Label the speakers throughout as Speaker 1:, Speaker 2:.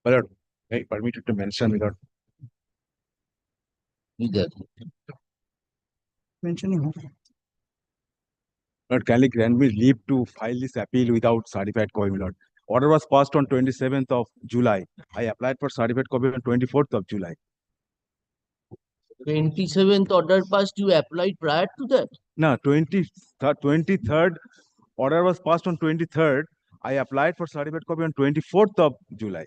Speaker 1: My lord, permitted to mention, my lord.
Speaker 2: Mentioning.
Speaker 1: Lord, kindly grant me leave to file this appeal without certified copy, my lord. Order was passed on 27th of July. I applied for certified copy on 24th of July.
Speaker 3: 27th order passed, you applied prior to that?
Speaker 1: No, 23rd order was passed on 23rd. I applied for certified copy on 24th of July,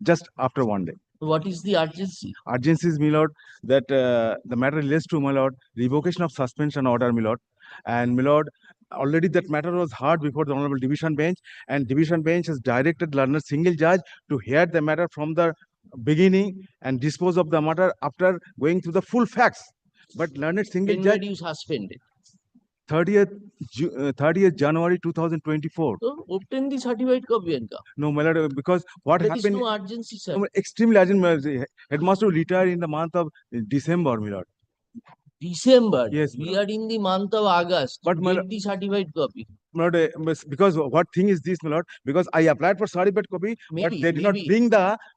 Speaker 1: just after one day.
Speaker 3: What is the urgency?
Speaker 1: Urgency is, my lord, that the matter relates to, my lord, revocation of suspension order, my lord. And, my lord, already that matter was heard before the Honorable Division Bench, and Division Bench has directed learned single judge to hear the matter from the beginning and dispose of the matter after going through the full facts. But learned single
Speaker 3: When
Speaker 1: judge,
Speaker 3: were you suspended?
Speaker 1: 30th January 2024.
Speaker 3: So obtain the certified copy and come.
Speaker 1: No, my lord, because what
Speaker 3: There is
Speaker 1: happened,
Speaker 3: no urgency, sir.
Speaker 1: no, extremely urgent, my lord. Headmaster retired in the month of December, my lord.
Speaker 3: December.
Speaker 1: Yes,
Speaker 3: We
Speaker 1: madam.
Speaker 3: are in the month of August.
Speaker 1: But my
Speaker 3: Get the certified copy.
Speaker 1: my lord, because what thing is this, my lord? Because I applied for certified copy, but
Speaker 3: Maybe,
Speaker 1: they did not
Speaker 3: maybe.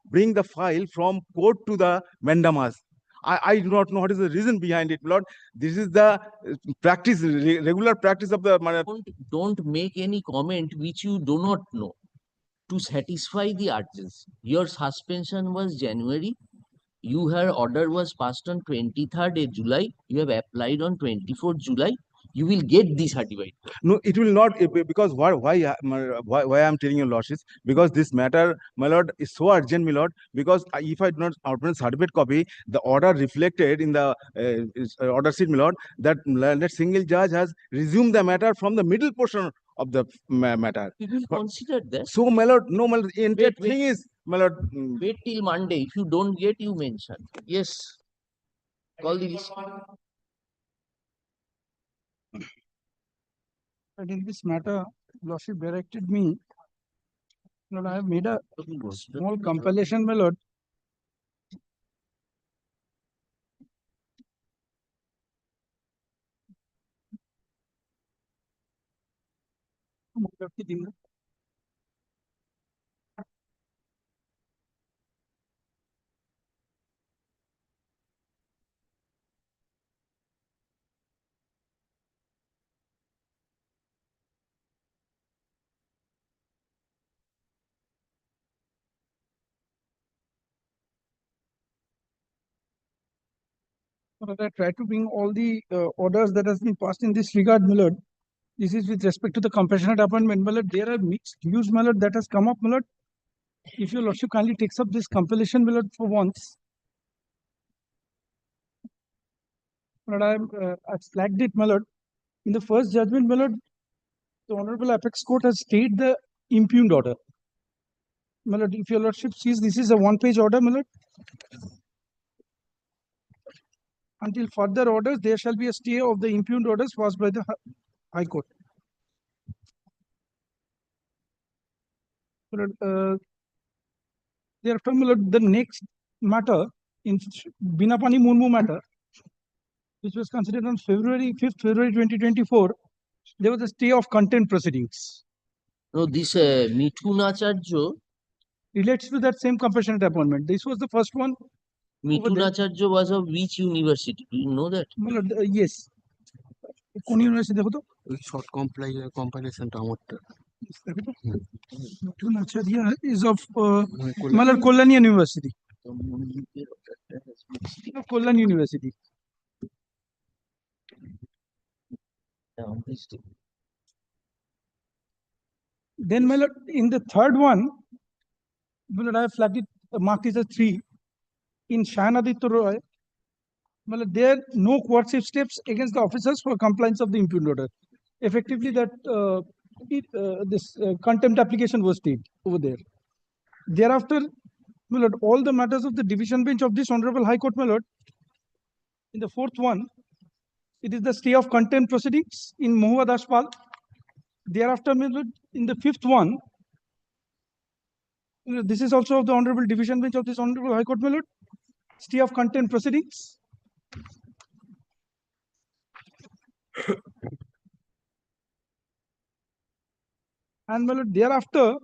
Speaker 1: bring the file from court to the mandamas. I do not know what is the reason behind it, my lord. This is the practice, regular practice of the.
Speaker 3: Don't make any comment which you do not know to satisfy the urgency. Your suspension was January. Your order was passed on 23rd July. You have applied on 24th July. You will get the certified.
Speaker 1: No, it will not, because why I am telling you, lordships, because this matter, my lord, is so urgent, my lord, because if I do not obtain certificate copy, the order reflected in the order sheet, my lord, that single judge has resumed the matter from the middle portion of the matter.
Speaker 3: We will consider that.
Speaker 1: So, my lord, no, my lord, the entire
Speaker 3: Wait.
Speaker 1: thing is, my lord.
Speaker 3: Wait till Monday. If you don't get, you mention. Yes. Call the list.
Speaker 2: But in this matter, Lordship directed me. Lord, I have made a small compilation, my lord. I try to bring all the orders that has been passed in this regard, my lord. This is with respect to the compassionate appointment, my lord. There are mixed views, my lord, that has come up, my lord. If your lordship kindly takes up this compilation, my lord, for once. But I've flagged it, my lord. In the first judgment, my lord, the Honorable Apex Court has stayed the impugned order. My lord, if your lordship sees this is a one-page order, my lord. Until further orders, there shall be a stay of the impugned orders passed by the High Court. Thereafter, my lord, the next matter in Binapani Murmu matter, which was considered on February 5th, February 2024, there was a stay of contempt proceedings.
Speaker 3: No, this Mithun Acharya.
Speaker 2: Relates to that same compassionate appointment. This was the first one.
Speaker 3: Mithun Acharya was of which university? Do you know that?
Speaker 2: Yes. কোন university দেখো তো
Speaker 4: short কম্পাইলেশনটা আমারটা
Speaker 2: মিঠুন আচার্য is of Malar Kolanian University. Kollan University. Then, my lord, in the third one, my lord, I have flagged it, marked it as 3. In Shahanaditya Roy, my lord, there are no coercive steps against the officers for compliance of the impugned order. Effectively, that this contempt application was stayed over there. Thereafter, my lord, all the matters of the division bench of this Honorable High Court, my lord, in the fourth one, it is the stay of contempt proceedings in Mohua Dashpal. Thereafter, my lord, in the fifth one, this is also of the Honorable Division Bench of this Honorable High Court, my lord, stay of contempt proceedings. And my lord, thereafter,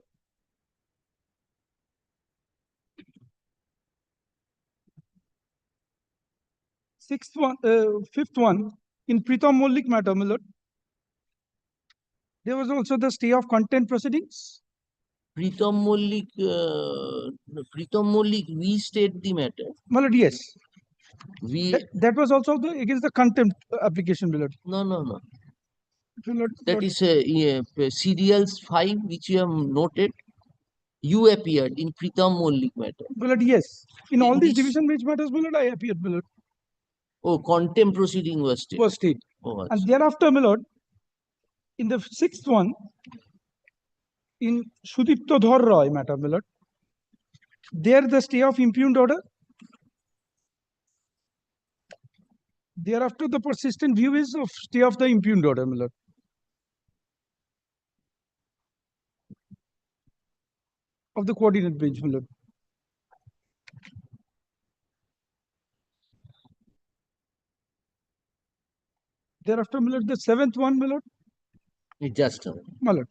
Speaker 2: fifth one, in Pritam Mollik matter, my lord, there was also the stay of content proceedings.
Speaker 3: Pritam Mollik, we state the matter.
Speaker 2: My lord, yes.
Speaker 3: We,
Speaker 2: That was also against the contempt application, my lord.
Speaker 3: no.
Speaker 2: My lord,
Speaker 3: That is serials 5, which you have noted. You appeared in Pritam Mollik matter.
Speaker 2: my lord, yes. In all
Speaker 3: In
Speaker 2: these
Speaker 3: this-
Speaker 2: division bench matters, my lord, I appeared, my lord,
Speaker 3: Oh, contempt proceeding was stated.
Speaker 2: was stayed.
Speaker 3: Oh,
Speaker 2: And
Speaker 3: achha.
Speaker 2: thereafter, my lord, in the sixth one, in Sudipto Dhar Roy matter, my lord, there the stay of impugned order. Thereafter, the persistent view is of stay of the impugned order, my lord. Of the coordinate bench, my lord. Thereafter, my lord, the seventh one, my lord,
Speaker 3: Just a minute.
Speaker 2: my lord.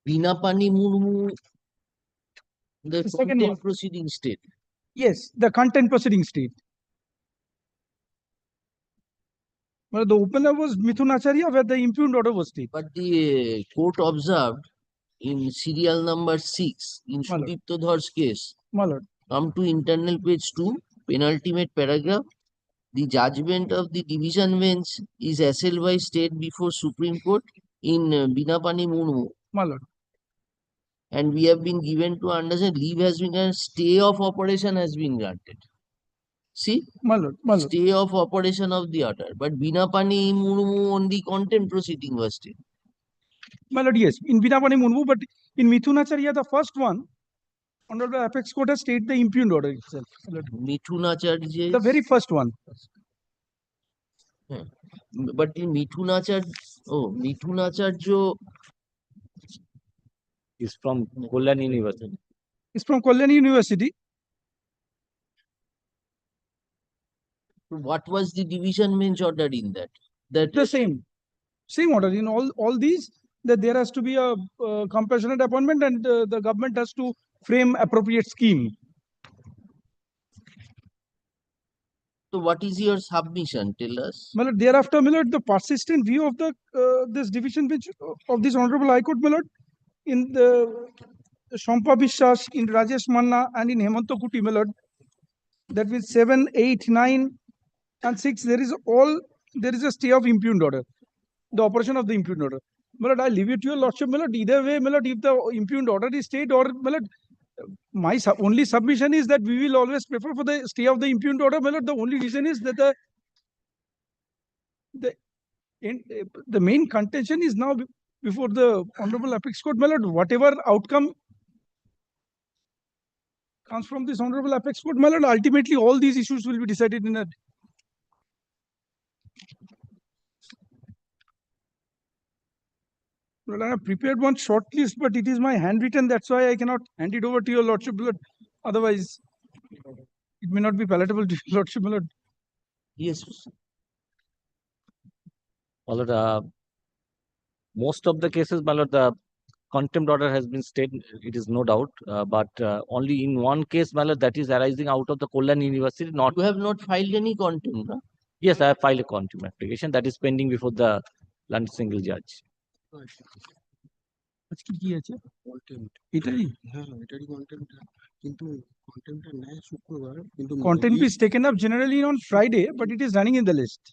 Speaker 3: Binapani Murmu, the
Speaker 2: The second
Speaker 3: contempt
Speaker 2: one.
Speaker 3: proceeding state.
Speaker 2: Yes, the content proceeding state. Well, the opener was Mithun Acharya, where the impugned order was stayed.
Speaker 3: But the court observed in serial number 6, in
Speaker 2: My lord.
Speaker 3: Sudipto Dhar's case,
Speaker 2: My lord.
Speaker 3: come to internal page 2, penultimate paragraph. The judgment of the division bench is SL by state before Supreme Court in Binapani Murmu.
Speaker 2: My lord.
Speaker 3: And we have been given to understand leave has been granted, stay of operation has been granted. See,
Speaker 2: My lord. My lord.
Speaker 3: stay of operation of the order. But Binapani Murmu only contempt proceeding was stayed.
Speaker 2: My lord, yes. In Binapani Munmu, but in Mithun Acharya, the first one, under the apex court has stayed the impugned order itself. My lord.
Speaker 3: Mithunacharya.
Speaker 2: The very first one.
Speaker 3: But in Mithunacharya
Speaker 5: is from Kollan University.
Speaker 2: It's from Kollan University.
Speaker 3: what was the division bench order in that? That
Speaker 2: The same order in all these, that there has to be a compassionate appointment, and the government has to frame appropriate scheme.
Speaker 3: so what is your submission? Tell us.
Speaker 2: My lord, thereafter, my lord, the persistent view of the this division bench of this honorable High Court, my lord, in the Shampa Bishwas, in Rajesh Manna, and in Hemanto Kuti, my lord, that means 7, 8, 9, and 6, there is a stay of impugned order, the operation of the impugned order. My lord, I leave it to your lordship, my lord. Either way, my lord, if the impugned order is stayed, or my lord, my only submission is that we will always prefer for the stay of the impugned order, my lord. The only reason is that the main contention is now before the honorable apex court, my lord. Whatever outcome comes from this honorable apex court, my lord, ultimately all these issues will be decided in a. Well, I have prepared one short list, but it is my handwritten. That's why I cannot hand it over to your lordship, my lord. Otherwise, it may not be palatable to your lordship, my lord.
Speaker 3: Yes.
Speaker 5: My lord, most of the cases, my lord, the contempt order has been stayed, it is no doubt, but only in one case, my lord, that is arising out of the Kollan University, not.
Speaker 3: You have not filed any contempt, no?
Speaker 5: Yes, I have filed a contempt application that is pending before the London single judge.
Speaker 2: আজকে কি আছে
Speaker 4: কন্টেম্ট
Speaker 2: এটাই
Speaker 4: হ্যাঁ এটারই কন্টেম্ট কিন্তু কন্টেম্টটা নেয় শুক্রবার কিন্তু
Speaker 2: content is taken up generally on Friday, but it is running in the list.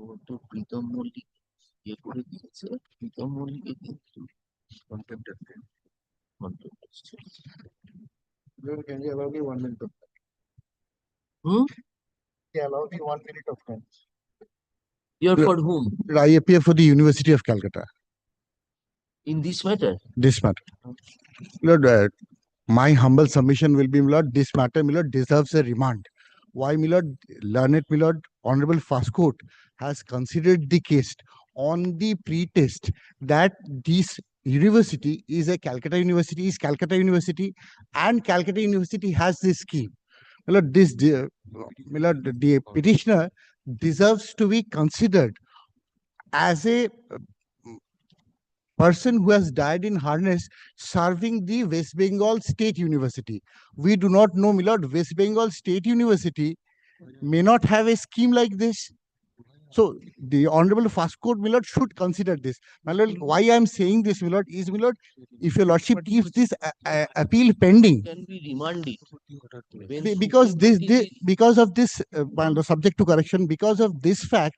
Speaker 3: ও তো প্রীতম মল্লিক ইয়ে করে দিয়েছে, প্রীতম মল্লিকে কিন্তু contempt আছে। Contempt আছে।
Speaker 4: can you allow me 1 minute of time?
Speaker 3: Hmm?
Speaker 4: Can you allow me 1 minute of time?
Speaker 3: You're for whom?
Speaker 4: I appear for the University of Calcutta.
Speaker 3: In this matter?
Speaker 4: This matter. Lord, my humble submission will be, Lord, this matter, Lord, deserves a remand
Speaker 6: why Milord, learned Milord, Honorable First Court has considered the case on the pretest that this university is a Calcutta University, and Calcutta University has this scheme. Milord, Milord, the petitioner deserves to be considered as a person who has died in harness serving the West Bengal State University. We do not know, Milord, West Bengal State University may not have a scheme like this. So the Honorable First Court, Milord, should consider this. Milord, why I am saying this, Milord, is, Milord, if your Lordship keeps this appeal pending,
Speaker 3: Can we remand it? When
Speaker 6: because
Speaker 3: Supreme Court is-
Speaker 6: because of this, subject to correction, because of this fact,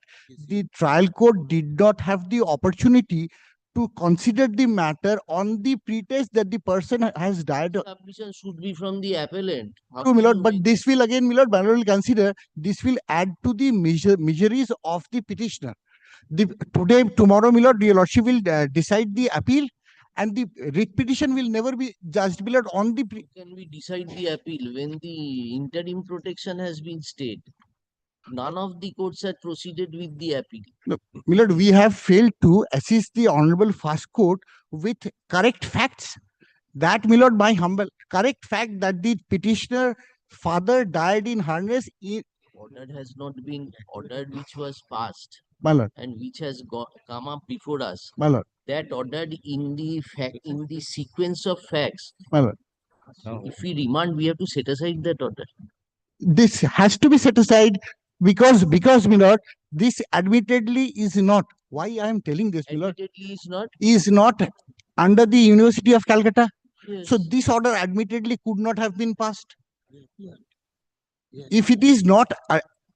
Speaker 6: the trial court did not have the opportunity to consider the matter on the pretext that the person has died.
Speaker 3: submission should be from the appellant. How
Speaker 6: True,
Speaker 3: can
Speaker 6: Milord,
Speaker 3: you
Speaker 6: but
Speaker 3: make-
Speaker 6: this will again, Milord, will consider this will add to the miseries of the petitioner. Tomorrow, Milord, your Lordship will decide the appeal, and the writ petition will never be judged, Milord, on the
Speaker 3: Can we decide the appeal when the interim protection has been stayed? None of the courts had proceeded with the appeal.
Speaker 6: Milord, we have failed to assist the Honorable First Court with correct facts. That, Milord, my humble correct fact that the petitioner father died in harness in
Speaker 3: Order has not been ordered which was passed
Speaker 6: my lord,
Speaker 3: and which has come up before us.
Speaker 6: my lord,
Speaker 3: That ordered in the sequence of facts.
Speaker 6: my lord.
Speaker 3: If we remand, we have to set aside that order.
Speaker 6: This has to be set aside because Milord, this admittedly is not. Why I am telling this, Milord,
Speaker 3: Admittedly, is not.
Speaker 6: is not under the University of Calcutta.
Speaker 3: Yes.
Speaker 6: So this order admittedly could not have been passed.
Speaker 4: Yeah. Yeah.
Speaker 6: If it is not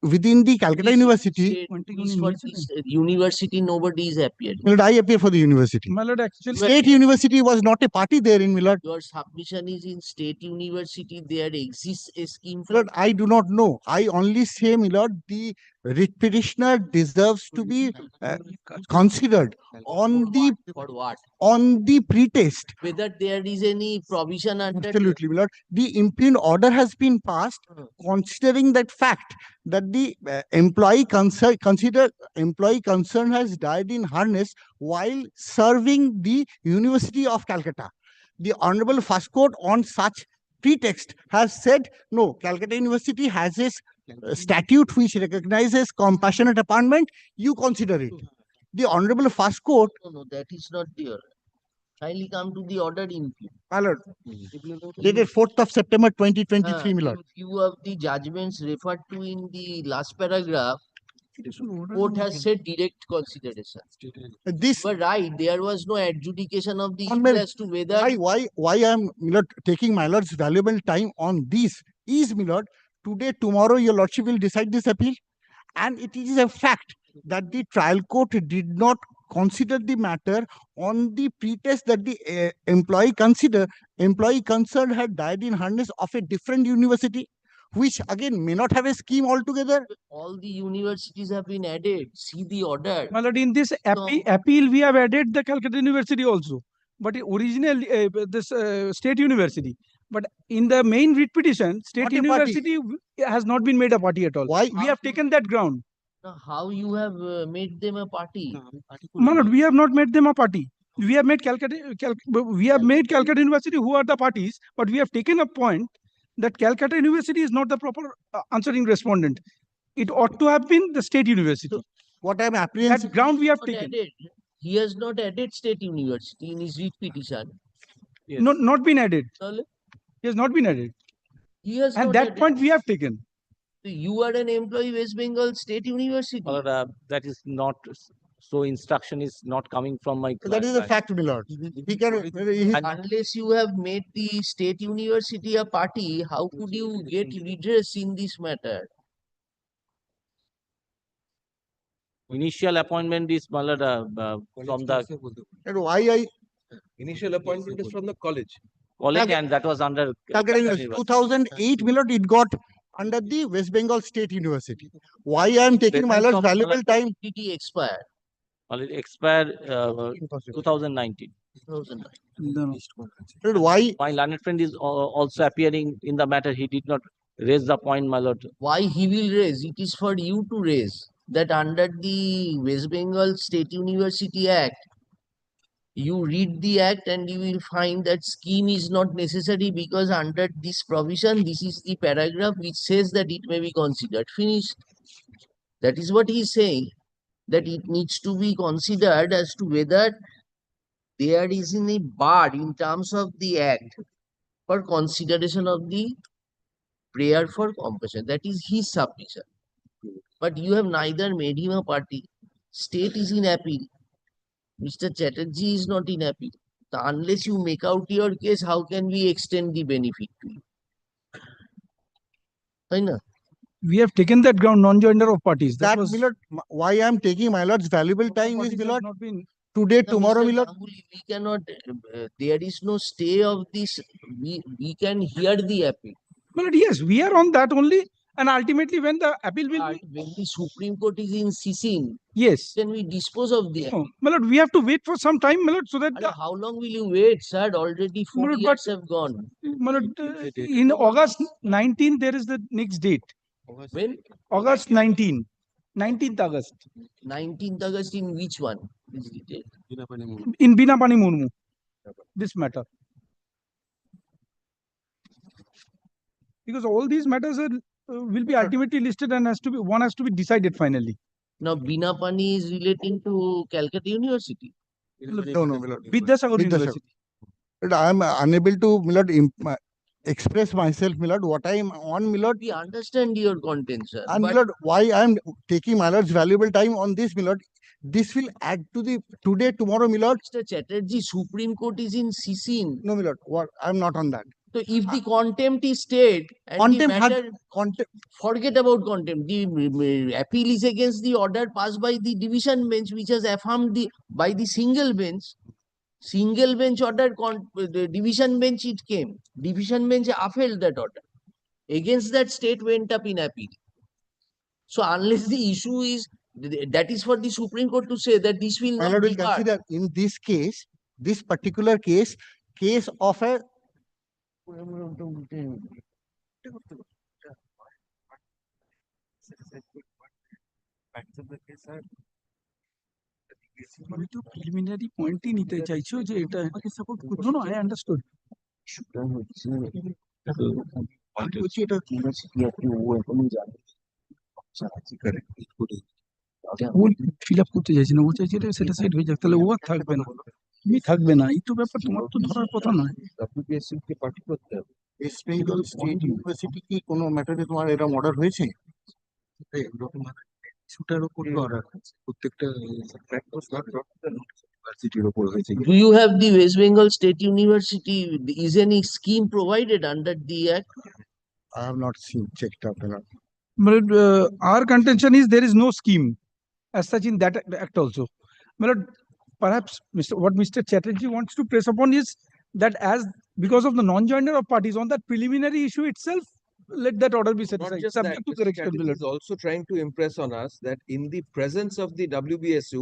Speaker 6: within the Calcutta
Speaker 3: This
Speaker 6: University,
Speaker 3: state, this for this university, nobody is appearing.
Speaker 6: Milord, I appear for the university.
Speaker 2: My lord, actually,
Speaker 6: State University was not a party there in Milord.
Speaker 3: Your submission is in state university. There exists a scheme for
Speaker 6: Milord, I do not know. I only say, Milord, the writ petitioner deserves to be considered on the
Speaker 3: for what?
Speaker 6: pretext.
Speaker 3: Whether there is any provision under
Speaker 6: Absolutely, Milord. The impugned order has been passed, considering that fact that the employee concerned has died in harness while serving the University of Calcutta. The Honorable First Court on such pretext has said, no, Calcutta University has a statute which recognizes compassionate appointment, you consider it. The Honorable First Court,
Speaker 3: No, that is not there. Kindly come to the order in view.
Speaker 6: my lord, dated 4th of September 2023,
Speaker 3: In
Speaker 6: Milord.
Speaker 3: view of the judgments referred to in the last paragraph, court has said direct consideration.
Speaker 6: This
Speaker 3: You are right, there was no adjudication of the
Speaker 6: Honorable-
Speaker 3: issue as to whether
Speaker 6: why I am, Milord, taking my lord's valuable time on this is, Milord, today, tomorrow, your lordship will decide this appeal, and it is a fact that the trial court did not consider the matter on the pretext that the employee concerned had died in harness of a different university, which again may not have a scheme altogether.
Speaker 3: all the universities have been added. See the order.
Speaker 2: my lord, in this
Speaker 3: No.
Speaker 2: appeal, we have added the Calcutta University also, but originally this state university. But in the main writ petition, state
Speaker 6: Not a party.
Speaker 2: university has not been made a party at all.
Speaker 6: Why?
Speaker 2: We have taken that ground.
Speaker 3: Now, how you have made them a party?
Speaker 2: My lord, we have not made them a party. We have made Calcutta University who are the parties, but we have taken a point that Calcutta University is not the proper answering respondent. It ought to have been the state university.
Speaker 6: What I am apprehensive.
Speaker 2: That ground we have
Speaker 3: Not
Speaker 2: taken.
Speaker 3: added. He has not added state university in his writ petition.
Speaker 2: Not been added.
Speaker 3: Well,
Speaker 2: He has not been added.
Speaker 3: he has
Speaker 2: And
Speaker 3: not
Speaker 2: that
Speaker 3: added.
Speaker 2: point we have taken.
Speaker 3: So you are an employee West Bengal State University.
Speaker 5: Or, that is not, so instruction is not coming from my
Speaker 6: That is a
Speaker 5: client.
Speaker 6: fact, Milord. He can.
Speaker 3: Unless you have made the state university a party, how could you get redress in this matter?
Speaker 5: Initial appointment is from the
Speaker 6: And why I
Speaker 7: Initial appointment is from the college.
Speaker 5: college,
Speaker 6: Calcutta-
Speaker 5: and that was under
Speaker 6: Calcutta University. 2008, Milord, it got under the West Bengal State University. Why I am taking my
Speaker 5: Presence
Speaker 6: lord's
Speaker 5: of
Speaker 6: valuable time?
Speaker 3: Did he expire?
Speaker 5: Already expired 2019.
Speaker 3: 2009.
Speaker 6: Milord, why?
Speaker 5: My learned friend is also appearing in the matter. He did not raise the point, my lord.
Speaker 3: Why he will raise? It is for you to raise that under the West Bengal State University Act, you read the act and you will find that scheme is not necessary because under this provision, this is the paragraph which says that it may be considered. Finished. That is what he is saying, that it needs to be considered as to whether there is any bar in terms of the act for consideration of the prayer for compassion. That is his submission. But you have neither made him a party. State is in appeal. Mr. Chatterjee is not in appeal. So unless you make out your case, how can we extend the benefit to you? Right na?
Speaker 2: We have taken that ground, non-joinder of parties.
Speaker 6: That,
Speaker 2: was
Speaker 6: my lord, why I am taking my lord's valuable time is,
Speaker 2: parties
Speaker 6: my
Speaker 2: have
Speaker 6: lord,
Speaker 2: not been.
Speaker 6: today,
Speaker 3: Now,
Speaker 6: tomorrow,
Speaker 3: Mr.
Speaker 6: my lord.
Speaker 3: Ganguly, we cannot, there is no stay of this. We can hear the appeal.
Speaker 2: But yes, we are on that only, and ultimately when the appeal will
Speaker 3: But
Speaker 2: be,
Speaker 3: when the Supreme Court is insisting,
Speaker 2: yes.
Speaker 3: then we dispose of the appeal.
Speaker 2: No, my lord, we have to wait for some time, my lord, so that
Speaker 3: And how long will you wait, sir? Already 4
Speaker 2: But-
Speaker 3: years have gone.
Speaker 2: my lord, in August 19, there is the next date.
Speaker 3: When?
Speaker 2: August 19, 19th August,
Speaker 3: 19th August in which one? Is it?
Speaker 2: in Binapani Murmu, this matter. Because all these matters are, will be ultimately listed and one has to be decided finally.
Speaker 3: Now, Binapani is relating to Calcutta University.
Speaker 6: No, my lord.
Speaker 2: Vidyasagar
Speaker 6: Vidyasagar.
Speaker 2: University.
Speaker 6: But I am unable to, my lord, express myself, my lord, what I am on, my lord.
Speaker 3: We understand your contention.
Speaker 6: And, my
Speaker 3: But
Speaker 6: lord, why I am taking my lord's valuable time on this, my lord. This will add to the today, tomorrow, my lord.
Speaker 3: Mr. Chatterjee, Supreme Court is insisting.
Speaker 6: No, my lord, what I am not on that.
Speaker 3: So if the contempt is stayed and
Speaker 6: Contempt
Speaker 3: the
Speaker 6: had-
Speaker 3: matter, forget about contempt. The appeal is against the order passed by the division bench, which has affirmed by the single bench. Single bench order, the division bench it came. Division bench upheld that order. Against that, state went up in appeal. So unless the issue is, that is for the Supreme Court to say that this will
Speaker 6: My
Speaker 3: not
Speaker 6: lord will
Speaker 3: be barred.
Speaker 6: consider in this case, this particular case of a
Speaker 2: আমি তো preliminary পয়েন্টই নিতে চাইছো যে এটা আমাকে support করছো না I understood
Speaker 4: আমি বলছি এটা
Speaker 2: ও ফিল আপ করতে চাইছে না ও চাইছে এটা সেটা সাইড হয়ে যাক তাহলে ও আর থাকবে না তুমি থাকবে না এই তো ব্যাপার তোমার তো ধরার কথা নয়
Speaker 4: WPSC কে পার্টি করতে হবে ওয়েস্ট বেঙ্গল স্টেট ইউনিভার্সিটি কি কোনো ম্যাটারে তোমার এরকম অর্ডার হয়েছে এরকম ইস্যুটার উপর অর্ডার হয়েছে প্রত্যেকটা ইউনিভার্সিটির উপর হয়েছে
Speaker 3: Do you have the West Bengal State University? Is any scheme provided under the act?
Speaker 6: I have not seen checked up.
Speaker 2: But our contention is there is no scheme as such in that act also. But perhaps what Mr. Chatterjee wants to press upon is that as because of the non-joinder of parties on that preliminary issue itself, let that order be set
Speaker 7: Not
Speaker 2: aside,
Speaker 7: just that,
Speaker 2: subject to
Speaker 7: Mr.
Speaker 2: correction.
Speaker 7: Chatterjee is also trying to impress on us that in the presence of the WBSU,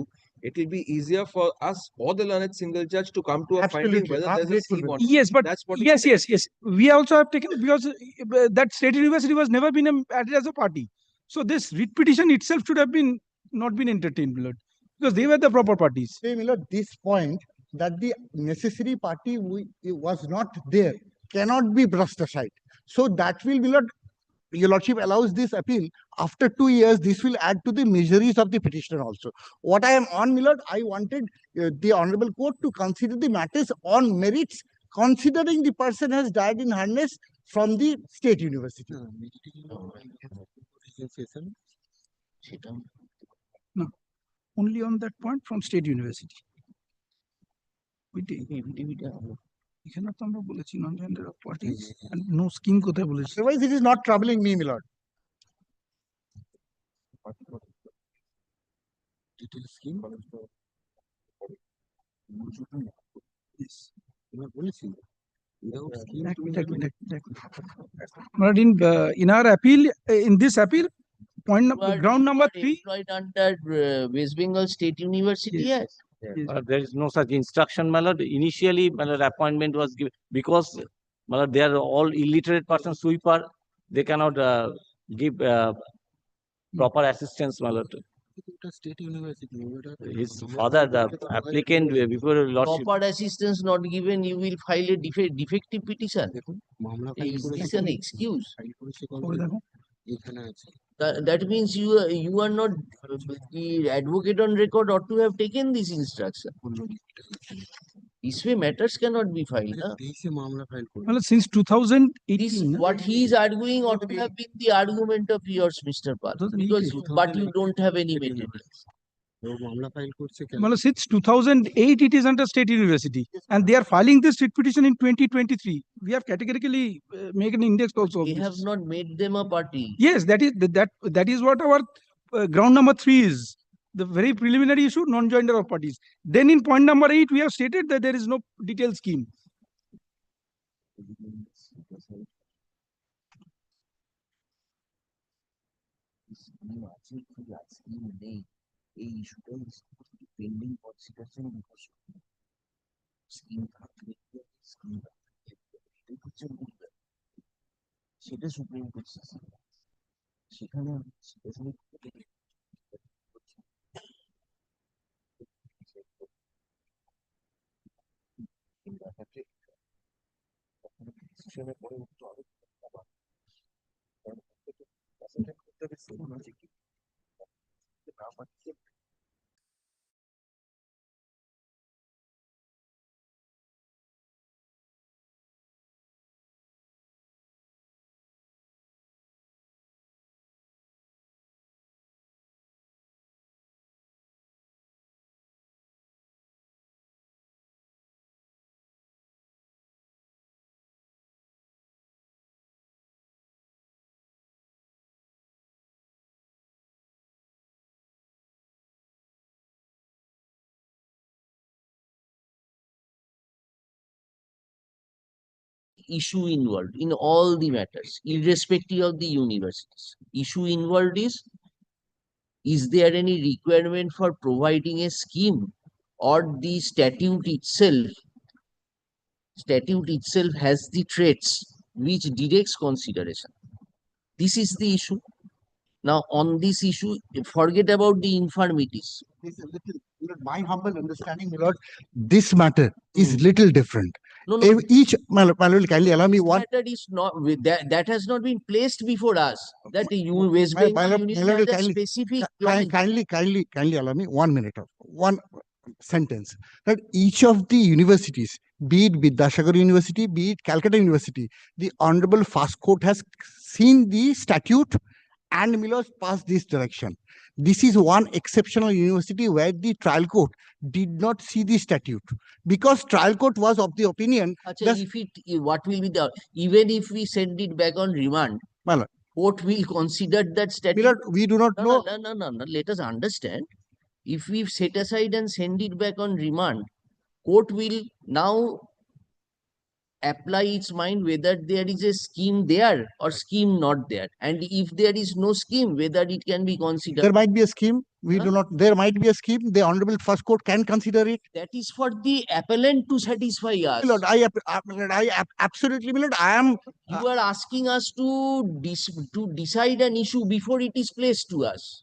Speaker 7: it will be easier for us or the learned single judge to come to a finding
Speaker 6: Absolutely.
Speaker 7: whether
Speaker 6: I'm
Speaker 7: there's a
Speaker 6: grateful
Speaker 7: scheme
Speaker 6: with
Speaker 7: or not.
Speaker 2: Yes, but
Speaker 7: That's what
Speaker 2: yes. We also have taken because that state university was never been added as a party. So this writ petition itself should have been not been entertained, Lord, because they were the proper parties.
Speaker 6: Say, my lord, this point that the necessary party was not there cannot be brushed aside. So that will, my lord, your lordship allows this appeal. After 2 years, this will add to the miseries of the petitioner also. What I am on, my lord, I wanted the honorable court to consider the matters on merits, considering the person has died in harness from the state university.
Speaker 2: Only on that point from state university. এখানে তো আমরা বলেছি non-joinder of parties and no scheme কোথায় বলেছি
Speaker 6: Otherwise, it is not troubling me, my lord.
Speaker 4: Detail scheme
Speaker 2: Yes.
Speaker 4: বলেছি without scheme
Speaker 2: But in our appeal, in this appeal, ground number 3.
Speaker 3: Employed under West Bengal State University
Speaker 2: Yes.
Speaker 3: Act.
Speaker 2: Yes.
Speaker 5: There is no such instruction, my lord. Initially, my lord, appointment was given because, my lord, they are all illiterate persons, sweeper. they cannot give proper assistance, my lord.
Speaker 4: এটা state university
Speaker 5: His father, the applicant, before lordship.
Speaker 3: Proper assistance not given, you will file a defective petition.
Speaker 4: দেখুন মামলা
Speaker 3: Is this an excuse?
Speaker 4: File করেছে
Speaker 2: ওই দেখো।
Speaker 4: এখানে আছে
Speaker 3: That means you are not the advocate on record ought to have taken this instruction. This way matters cannot be filed. Huh?
Speaker 4: 23 মামলা file করেছে
Speaker 2: Well, since
Speaker 3: This
Speaker 2: 2018,
Speaker 3: what he is arguing ought to have been the argument of yours, Mr. Pal.
Speaker 2: 2018.
Speaker 3: Because but you don't have any materials.
Speaker 4: ও মামলা file করছে কেন
Speaker 2: well, since 2008, it is under state university, and they are filing this writ petition in 2023. We have categorically made an index also of
Speaker 3: We
Speaker 2: this.
Speaker 3: have not made them a party.
Speaker 2: Yes, that is what our ground number 3 is. The very preliminary issue, non-joinder of parties. Then in point number 8, we have stated that there is no detailed scheme.
Speaker 3: এই ইস্যুটা pending consideration because scheme থাকলে scheme এটাই হচ্ছে মূল ব্যাপার। সেটা supreme court সেখানে issue involved in all the matters, irrespective of the universities. Issue involved is there any requirement for providing a scheme, or the statute itself has the traits which directs consideration. This is the issue. Now, on this issue, forget about the infirmities.
Speaker 6: This is my humble understanding, my lord, this matter is
Speaker 3: Hmm.
Speaker 6: little different.
Speaker 3: No, no,
Speaker 6: Each, my lord, kindly allow me
Speaker 3: this
Speaker 6: one.
Speaker 3: matter is not with that has not been placed before us. That the West
Speaker 6: My
Speaker 3: Bengal
Speaker 6: lord,
Speaker 3: unit
Speaker 6: my lord,
Speaker 3: has a
Speaker 6: kindly-
Speaker 3: specific
Speaker 6: Kindly allow me 1 minute of one sentence. That each of the universities, be it Vidyasagar University, be it Calcutta University, the Honorable First Court has seen the statute and Millers passed this direction. This is one exceptional university where the trial court did not see the statute because trial court was of the opinion.
Speaker 3: Acha,
Speaker 6: That's-
Speaker 3: what will be the even if we send it back on remand,
Speaker 6: My lord,
Speaker 3: court will consider that statute.
Speaker 6: Millard, we do not know.
Speaker 3: No. Let us understand. If we set aside and send it back on remand, court will now apply its mind whether there is a scheme there or scheme not there. And if there is no scheme, whether it can be considered.
Speaker 6: There might be a scheme. We do
Speaker 3: Huh?
Speaker 6: not. There might be a scheme. The Honorable First Court can consider it.
Speaker 3: That is for the appellant to satisfy us.
Speaker 6: Millard, absolutely, Millard, I am.
Speaker 3: You are asking us to decide an issue before it is placed to us.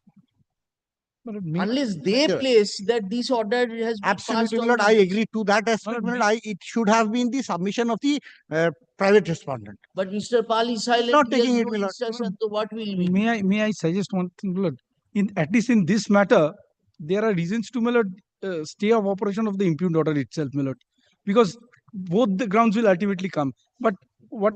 Speaker 2: But me-
Speaker 3: Unless they
Speaker 6: Sure.
Speaker 3: place that this order has been passed
Speaker 6: Absolutely,
Speaker 3: on
Speaker 6: Millard,
Speaker 3: the
Speaker 6: I
Speaker 3: basis-
Speaker 6: agree to that aspect,
Speaker 2: Millard,
Speaker 6: Millard. It should have been the submission of the private respondent.
Speaker 3: But Mr. Pal is silent.
Speaker 6: Not
Speaker 3: he has
Speaker 6: taking it,
Speaker 3: no
Speaker 6: my lord.
Speaker 3: instruction, so what will we?
Speaker 2: may I suggest one thing, my lord? At least in this matter, there are reasons to, my lord, stay of operation of the impugned order itself, my lord, because both the grounds will ultimately come. But what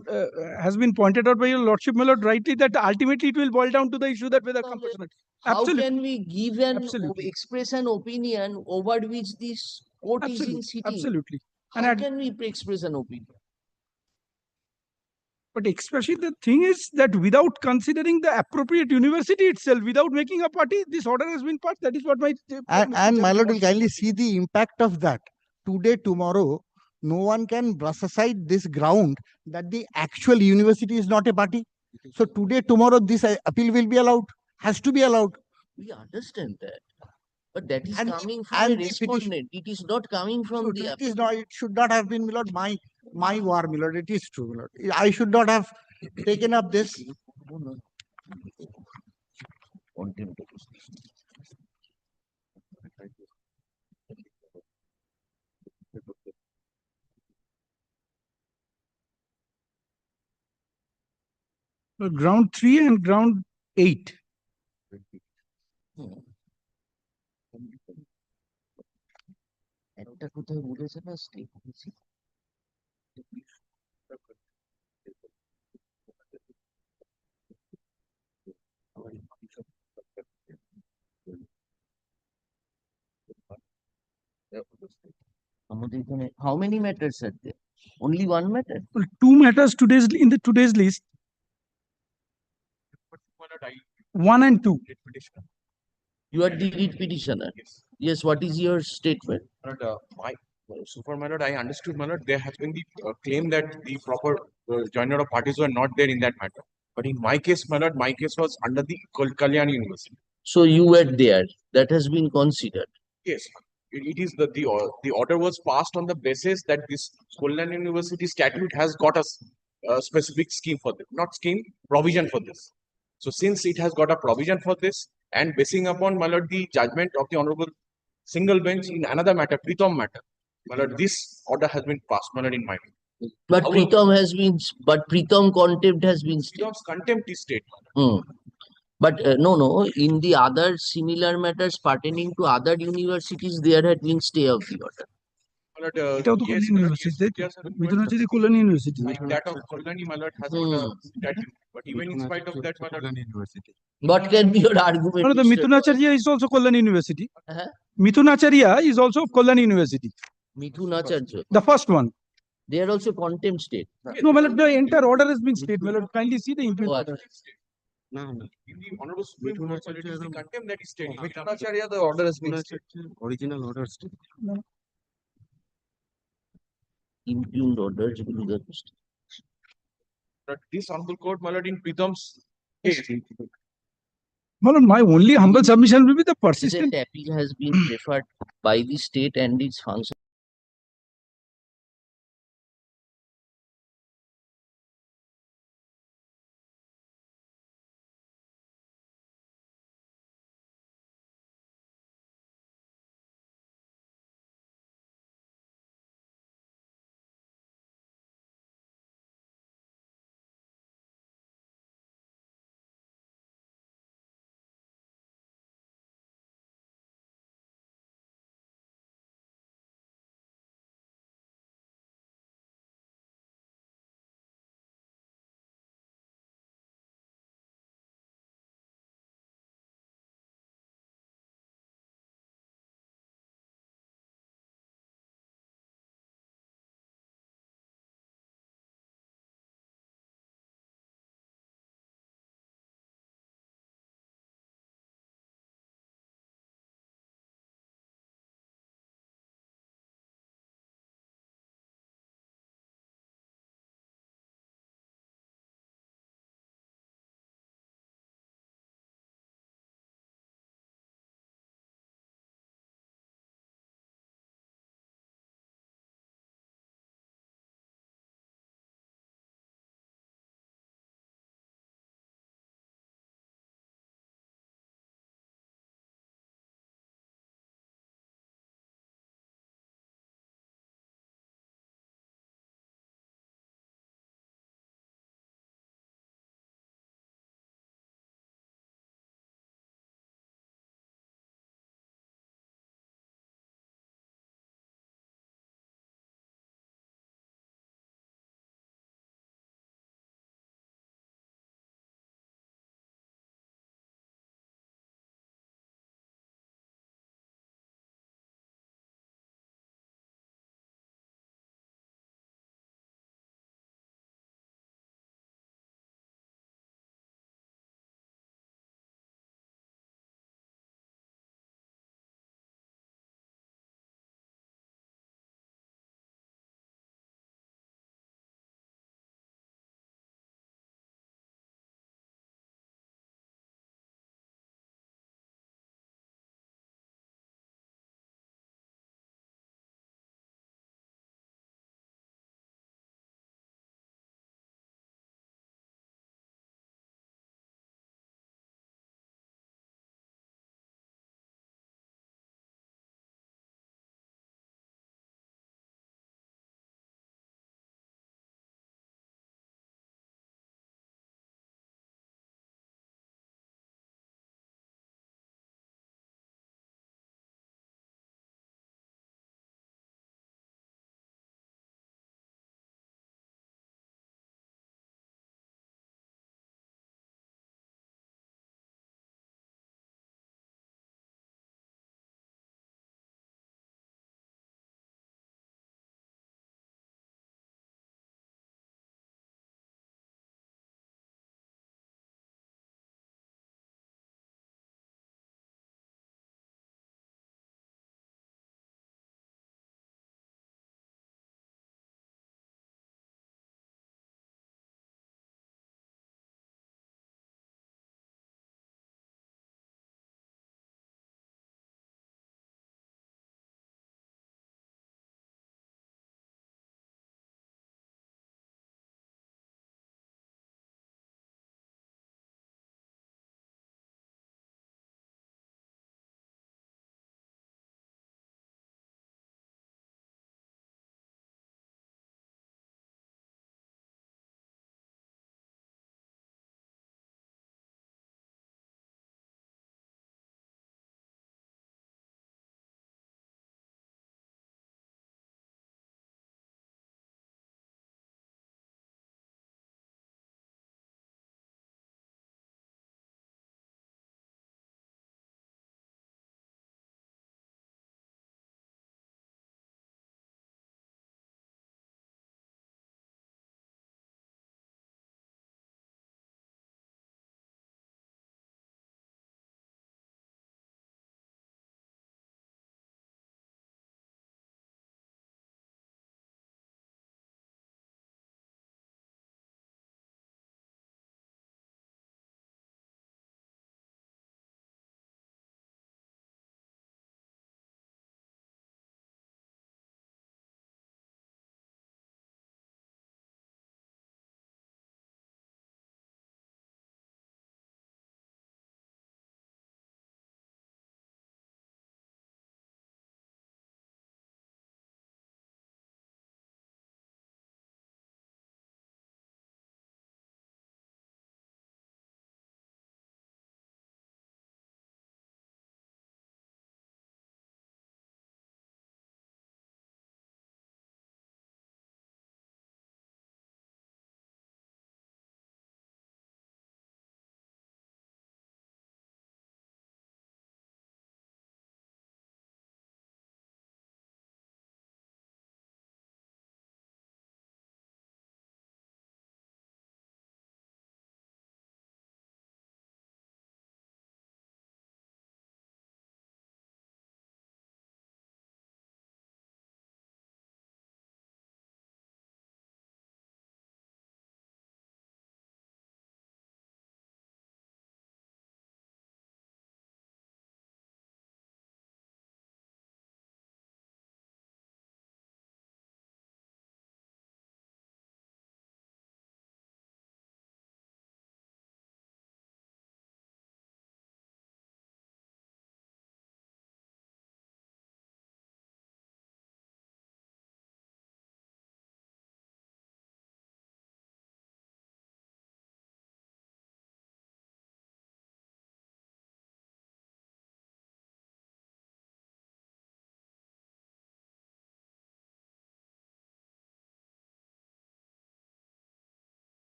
Speaker 2: has been pointed out by your lordship, my lord, rightly, that ultimately it will boil down to the issue that whether
Speaker 3: No,
Speaker 2: compassionate.
Speaker 3: How
Speaker 2: Absolutely.
Speaker 3: can we give an
Speaker 2: Absolutely.
Speaker 3: express an opinion over which this court is in
Speaker 2: Absolutely.
Speaker 3: sitting?
Speaker 2: Absolutely. And
Speaker 3: How
Speaker 2: at-
Speaker 3: can we express an opinion?
Speaker 2: But especially the thing is that without considering the appropriate university itself, without making a party, this order has been passed. That is what my
Speaker 6: And my lord will kindly see the impact of that. Today, tomorrow, no one can brush aside this ground that the actual university is not a party. So today, tomorrow, this appeal will be allowed, has to be allowed.
Speaker 3: We understand that. But that is
Speaker 6: And-
Speaker 3: coming from
Speaker 6: and
Speaker 3: a
Speaker 6: the petition-
Speaker 3: respondent. It is not coming from the
Speaker 6: It is not, it should not have been, my lord, my war, my lord. It is true, my lord. I should not have taken up this.
Speaker 3: Contempt.
Speaker 2: Ground 3 and ground 8.
Speaker 3: একটা কোথায় বলেছে না state আমাদের এখানে how many matters are there? Only one matter?
Speaker 2: Well, 2 matters in the today's list. 1 and 2.
Speaker 3: You are the lead petitioner. Yes, what is your statement?
Speaker 7: So far, my lord, I understood, my lord, there has been the claim that the proper joinder of parties were not there in that matter. But in my case, my lord, my case was under the Kalyani University.
Speaker 3: So you were there. That has been considered.
Speaker 7: Yes, it is the order was passed on the basis that this Kalyani University statute has got a specific scheme for this, not scheme, provision for this. So since it has got a provision for this, and basing upon, my lord, the judgment of the honorable single bench in another matter, Pritam matter, my lord, this order has been passed, my lord, in my view.
Speaker 3: But
Speaker 7: However-
Speaker 3: Pritam contempt has been stated.
Speaker 7: Pritam's contempt is state.
Speaker 3: Hmm. But no, in the other similar matters pertaining to other universities, there had been stay of the order.
Speaker 7: My lord,
Speaker 2: এটাও তো
Speaker 7: yes,
Speaker 2: Kalyani
Speaker 7: my lord,
Speaker 2: university,
Speaker 7: yes,
Speaker 2: তাই তো?
Speaker 7: yes, sir,
Speaker 2: মিথুনাচার্য Kalyani university.
Speaker 7: like that of Kalyani, my lord, has got a statute. But even in spite of that, my lord,
Speaker 3: What can be your argument?
Speaker 2: No, the
Speaker 3: Mr.
Speaker 2: Mithunacharya is also Kalyani University.
Speaker 3: Uh-huh.
Speaker 2: Mithunacharya is also of Kalyani University.
Speaker 3: Mithun Acharya.
Speaker 2: The first one.
Speaker 3: They are also contempt state.
Speaker 2: No, my lord, the entire order has been stayed. My lord, kindly see the imprint
Speaker 3: Oh,
Speaker 2: order.
Speaker 7: in the honorable Supreme Court, my lord, it is the contempt that is stated.
Speaker 4: Acharya, the order has been original order still.
Speaker 3: Impugned order, যেগুলো দেওয়া state.
Speaker 7: But this honorable court, my lord, in Pritam's case,
Speaker 2: My lord, my only humble submission will be the
Speaker 3: That
Speaker 2: persistent
Speaker 3: appeal has been preferred by the state and its function.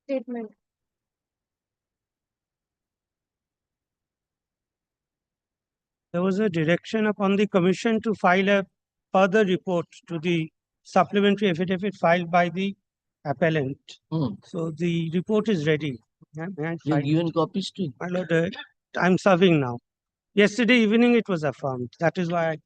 Speaker 8: Statement.
Speaker 9: There was a direction upon the commission to file a further report to the supplementary affidavit filed by the appellant.
Speaker 3: Hmm.
Speaker 9: So the report is ready. May I
Speaker 3: You
Speaker 9: file
Speaker 3: given
Speaker 9: it?
Speaker 3: copies to?
Speaker 9: My lord, I'm serving now. Yesterday evening it was affirmed. That is why I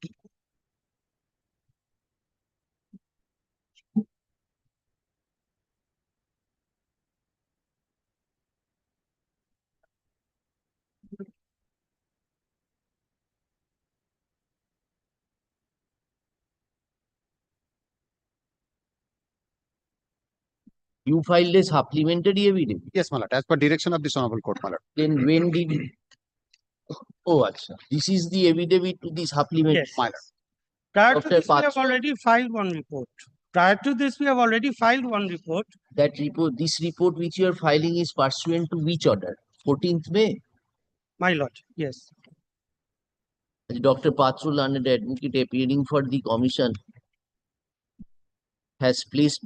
Speaker 3: You filed a supplementary evidence.
Speaker 10: Yes, my lord, as per direction of this honorable court, my lord.
Speaker 3: Then when did you? Oh, acha. This is the affidavit to the supplementary.
Speaker 9: Yes.
Speaker 10: My lord.
Speaker 9: Prior to
Speaker 3: Dr.
Speaker 9: this, we have
Speaker 3: Patsu.
Speaker 9: already filed one report. Prior to this, we have already filed one report.
Speaker 3: That report, this report which you are filing is pursuant to which order? 14th May.
Speaker 9: My lord, yes.
Speaker 3: Dr. Patsu, learned advocate appearing for the commission, has placed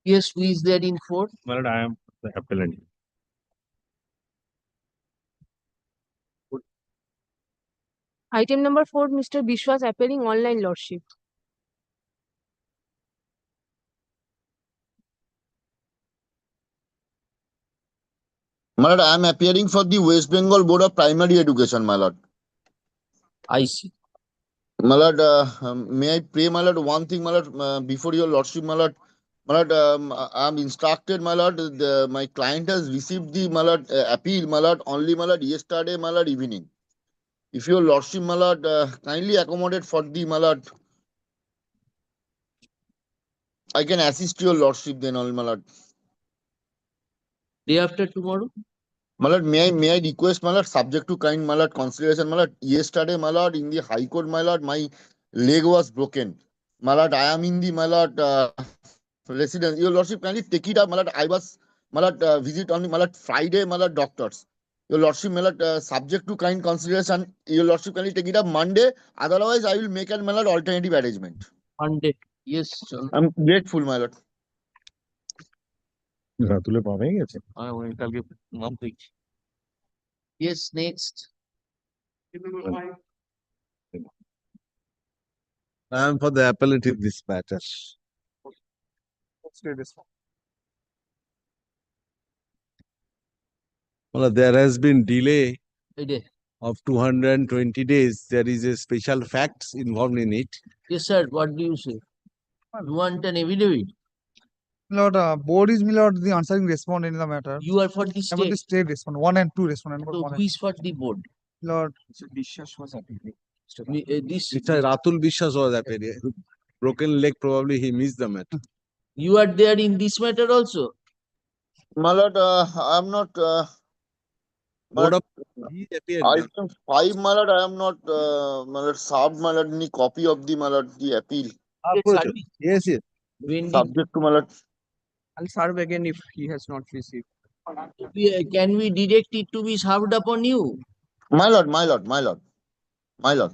Speaker 3: yes, who is there in 4?
Speaker 1: My lord, I am the appellant.
Speaker 8: Item number 4, Mr. Bishwas appearing online lordship.
Speaker 11: My lord, I am appearing for the West Bengal Board of Primary Education, my lord.
Speaker 3: I see.
Speaker 11: My lord, may I pray, my lord, one thing, my lord, before your lordship, my lord. My lord, I am instructed, my lord, my client has received the, my lord, appeal, my lord, only, my lord, yesterday, my lord, evening. If your lordship, my lord, kindly accommodate for the, my lord, I can assist your lordship then, all, my lord.
Speaker 3: Day after tomorrow?
Speaker 11: My lord, may I request, my lord, subject to kind, my lord, consideration, my lord, yesterday, my lord, in the High Court, my lord, my leg was broken. My lord, I am in the, my lord, residence. Your lordship, kindly take it up, my lord. I was, my lord, visit on, my lord, Friday, my lord, doctors. Your lordship, my lord, subject to kind consideration, your lordship, kindly take it up Monday. Otherwise, I will make a, my lord, alternative arrangement.
Speaker 3: Monday. Yes, sir.
Speaker 11: I'm grateful, my lord.
Speaker 1: তুলে পাবে গেছে
Speaker 5: কালকে নাম দেখছি।
Speaker 3: Yes, next.
Speaker 1: I am for the appellate in this matter. Well, there has been delay
Speaker 3: A day.
Speaker 1: of 220 days. There is a special facts involved in it.
Speaker 3: Yes, sir. What do you say? You want an affidavit?
Speaker 12: Lord, board is my lord the answering respondent in the matter.
Speaker 3: You are for the
Speaker 12: I'm for the
Speaker 3: state.
Speaker 12: state respondent, 1 and 2 respondent.
Speaker 3: So who is for the board?
Speaker 12: Lord,
Speaker 3: This
Speaker 1: Mr. Ratul Bishwas was appearing. Broken leg, probably he missed the matter.
Speaker 3: you are there in this matter also.
Speaker 11: My lord, I'm not, my
Speaker 1: Board
Speaker 11: lord,
Speaker 1: of he appeared.
Speaker 11: item 5, my lord, I am not, my lord, served, my lord, any copy of the, my lord, the appeal.
Speaker 3: Yes, sir.
Speaker 1: Yes, yes.
Speaker 3: When did
Speaker 11: Subject to, my lord,
Speaker 13: I'll serve again if he has not received.
Speaker 3: Can we direct it to be served upon you?
Speaker 11: My lord, my lord, my lord, my lord.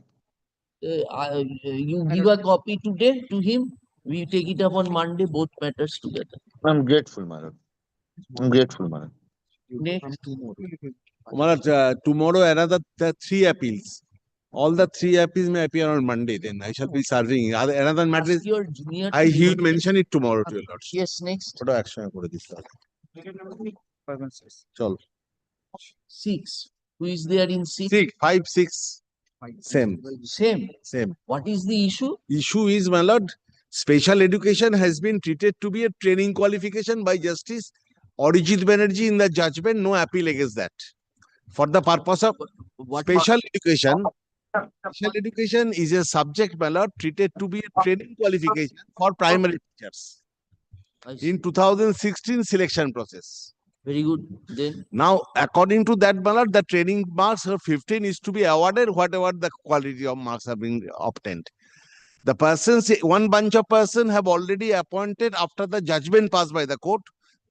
Speaker 3: You give a copy today to him. We take it up on Monday, both matters together.
Speaker 11: I'm grateful, my lord. I'm grateful, my lord.
Speaker 3: Next.
Speaker 1: Tomorrow another 3 appeals. All the 3 appeals may appear on Monday. Then I shall be serving. Another matter
Speaker 3: Ask
Speaker 1: is
Speaker 3: your junior
Speaker 1: I
Speaker 3: to
Speaker 1: will
Speaker 3: direct it.
Speaker 1: mention it tomorrow to your lordship.
Speaker 3: Yes, next.
Speaker 1: What action করে দিতে হবে? চল
Speaker 3: 6. Who is there in 6?
Speaker 1: 6, 5, 6. Same.
Speaker 3: Same. What is the issue?
Speaker 1: Issue is, my lord, special education has been treated to be a training qualification by Justice Arijit Banerjee in the judgment. No appeal against that. For the purpose of
Speaker 3: What
Speaker 1: special education is a subject, my lord, treated to be a training qualification for primary teachers
Speaker 3: I see.
Speaker 1: in 2016 selection process.
Speaker 3: Very good. Then
Speaker 1: Now, according to that, my lord, the training marks of 15 is to be awarded whatever the quality of marks have been obtained. The persons, one bunch of persons have already appointed after the judgment passed by the court.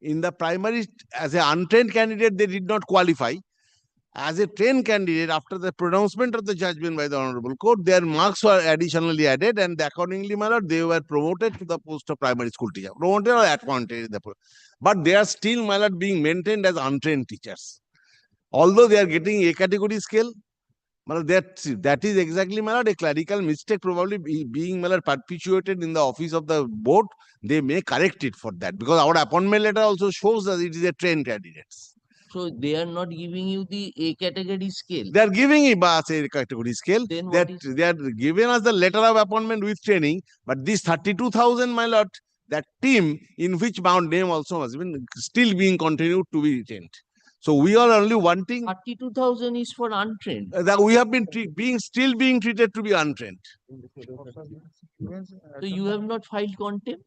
Speaker 1: In the primary, as an untrained candidate, they did not qualify. As a trained candidate, after the pronouncement of the judgment by the Honorable Court, their marks were additionally added, and accordingly, my lord, they were promoted to the post of primary school teacher. Promoted or appointed in the post. But they are still, my lord, being maintained as untrained teachers. Although they are getting a category scale, that is exactly, my lord, a clerical mistake probably being, my lord, perpetuated in the office of the board. They may correct it for that, because our appointment letter also shows that it is a trained candidates.
Speaker 3: so they are not giving you the A category scale.
Speaker 1: They are giving us a category scale.
Speaker 3: Then
Speaker 1: That
Speaker 3: what is
Speaker 1: they are giving us the letter of appointment with training. But this 32,000, my lord, that team in which bound name also has been still being continued to be retained. So we are only wanting
Speaker 3: 32,000 is for untrained.
Speaker 1: that we have been still being treated to be untrained.
Speaker 3: So you have not filed contempt?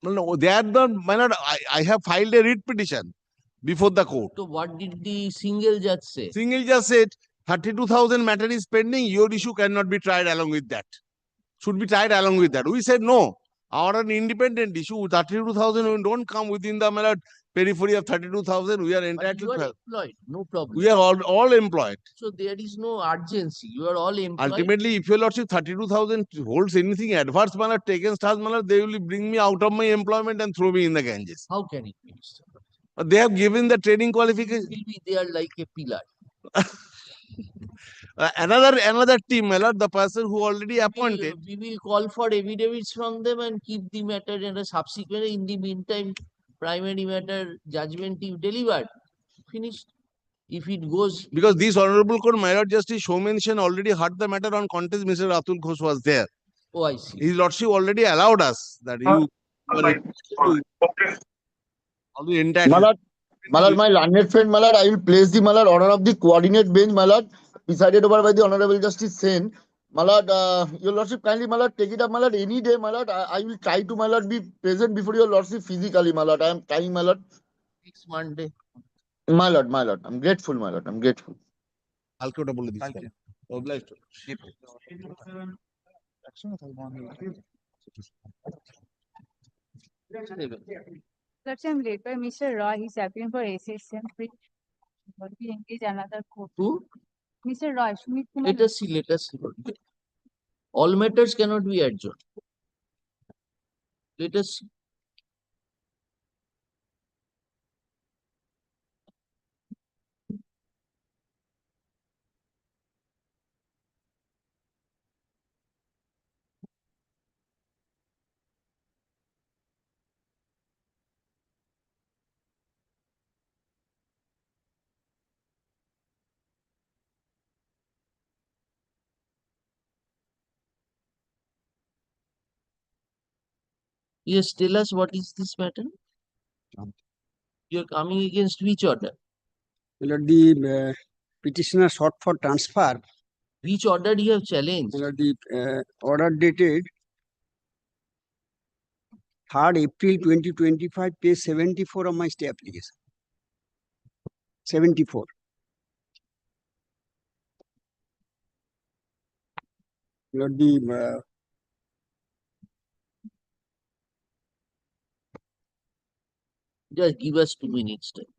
Speaker 1: No, they are not, my lord. I have filed a writ petition before the court.
Speaker 3: So what did the single judge say?
Speaker 1: Single just said 32,000 matter is pending. Your issue cannot be tried along with that. Should be tried along with that. We said no. Our an independent issue, 32,000 we don't come within the, my lord, periphery of 32,000. We are
Speaker 3: But
Speaker 1: entitled
Speaker 3: you
Speaker 1: to
Speaker 3: are
Speaker 1: have.
Speaker 3: employed, no problem.
Speaker 1: We are all employed.
Speaker 3: So there is no urgency. You are all employed.
Speaker 1: Ultimately, if your lordship 32,000 holds anything adverse manner taken stars manner, they will bring me out of my employment and throw me in the Ganges.
Speaker 3: How can it be, Mr.
Speaker 1: But they have given the training qualification.
Speaker 3: Will be there like a pillar.
Speaker 1: Another team, my lord, the person who already appointed.
Speaker 3: We will call for affidavits from them and keep the matter in a subsequent. In the meantime, primary matter judgment is delivered. Finished. If it goes,
Speaker 1: Because this honorable court, my lord Justice Showmention already heard the matter on contest. Mr. Atul Ghosh was there.
Speaker 3: oh, I see.
Speaker 1: His lordship already allowed us that you all the intact.
Speaker 11: My lord, my learned friend, my lord, I will place the, my lord, order of the coordinate bench, my lord, presided over by the Honorable Justice Sen. My lord, your lordship kindly, my lord, take it up, my lord, any day, my lord. I will try to, my lord, be present before your lordship physically, my lord. I am trying, my lord.
Speaker 3: Next Monday.
Speaker 11: My lord, my lord. I'm grateful, my lord. I'm grateful.
Speaker 1: Calcutta বলে দিচ্ছি। Obliged.
Speaker 14: That's I'm led by Mr. Roy. He's appealing for SSM. But we engage another court.
Speaker 3: Who?
Speaker 14: Mr. Roy, Sumit Kumar.
Speaker 3: Let us see. Let us see. All matters cannot be adjourned. Let us see. Yes, tell us what is this matter? You are coming against which order?
Speaker 15: The petitioner sought for transfer.
Speaker 3: Which order you have challenged?
Speaker 15: The order dated 3rd April 2025, page 74 of my stay application. 74. The
Speaker 3: Just give us 2 minutes time.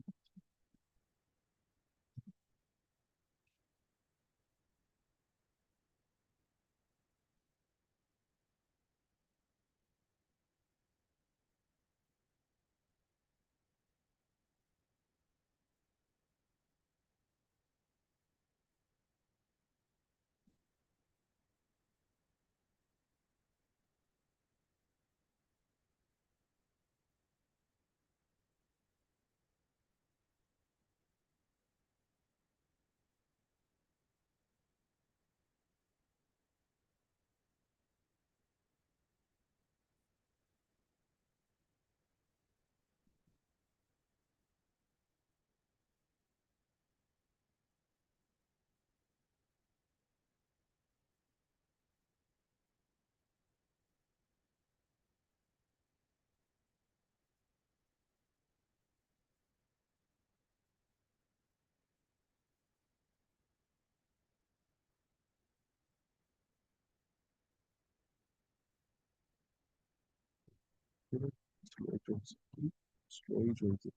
Speaker 15: Slowly চলছে,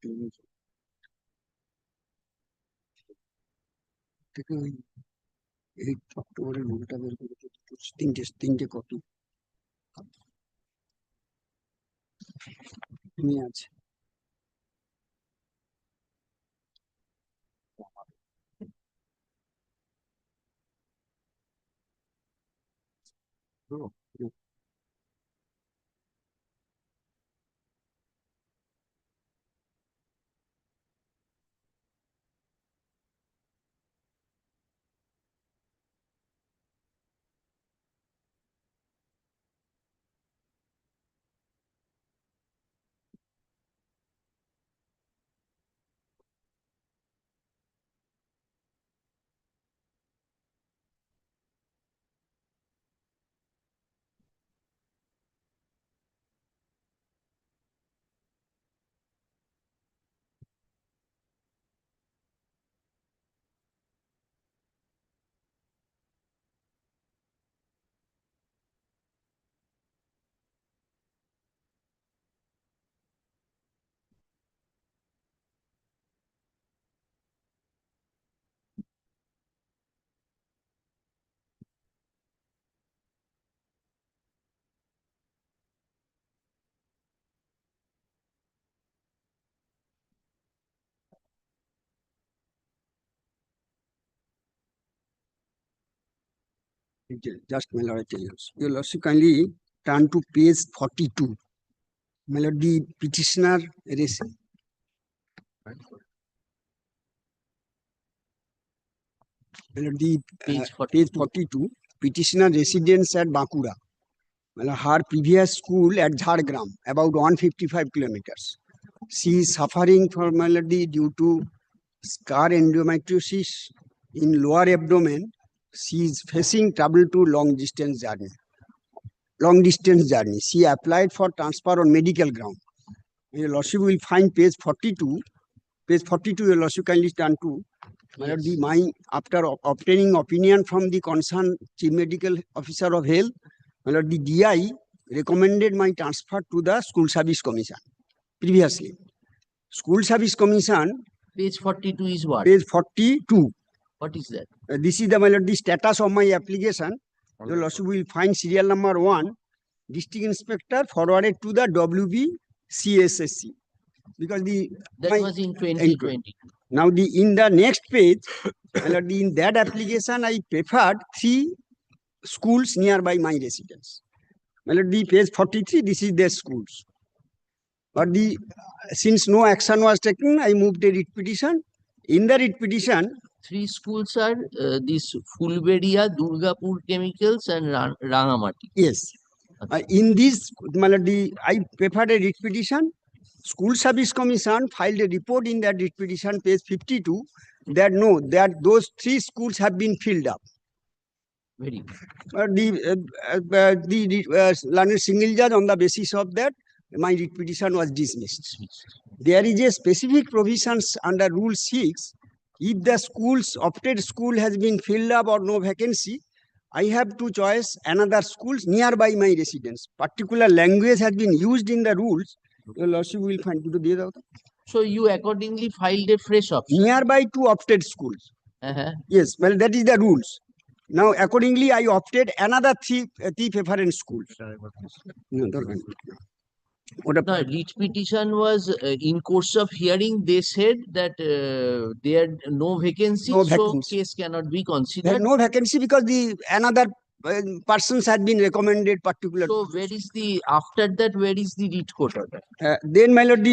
Speaker 15: থেকে ওই 8 অক্টোবরের রুলটা বের করে তিনটে copy নিয়ে আছে। Just my lord, I tell you. You'll also kindly turn to page 42. My lord, the petitioner page 42, petitioner residence at Bankura. Her previous school at Jhargram, about 155 kilometers. She is suffering from malady due to scar endometriosis in lower abdomen. She is facing trouble to long distance journey. She applied for transfer on medical ground. Your lordship will find page 42. Page 42, your lordship kindly turn to. After obtaining opinion from the concerned chief medical officer of health, the DI recommended my transfer to the school service commission previously. School service commission.
Speaker 3: Page 42 is what?
Speaker 15: Page 42.
Speaker 3: What is that?
Speaker 15: This is the status of my application. Your lordship will find serial number 1, district inspector forwarded to the WBCSSC. Because
Speaker 3: that was in 2020.
Speaker 15: Now in the next page, in that application, I preferred 3 schools nearby my residence. The page 43, this is their schools. But since no action was taken, I moved a writ petition. In the writ petition,
Speaker 3: 3 schools are this Fulberia, Durgapur Chemicals and Rangamati.
Speaker 15: Yes. In this, I prepared a writ petition. School Service Commission filed a report in that writ petition, page 52, that those 3 schools have been filled up.
Speaker 3: Very good.
Speaker 15: Learned single judge, on the basis of that, my writ petition was dismissed. There is a specific provisions under Rule 6. If the opted school has been filled up or no vacancy, I have to choose another schools nearby my residence. Particular language has been used in the rules. your lordship will find to দিয়ে দাও তো।
Speaker 3: So you accordingly filed a fresh option.
Speaker 15: Nearby to opted schools. Yes, well, that is the rules. Now, accordingly, I opted another three preference schools. No, দরকার নেই। ওটা
Speaker 3: No, writ petition was in course of hearing. They said that there no vacancy,
Speaker 15: No
Speaker 3: so
Speaker 15: vacancy.
Speaker 3: case cannot be
Speaker 15: There
Speaker 3: considered.
Speaker 15: no vacancy because the another persons had been recommended particular.
Speaker 3: So where is the after that? Where is the writ court order?
Speaker 15: Then, my lord,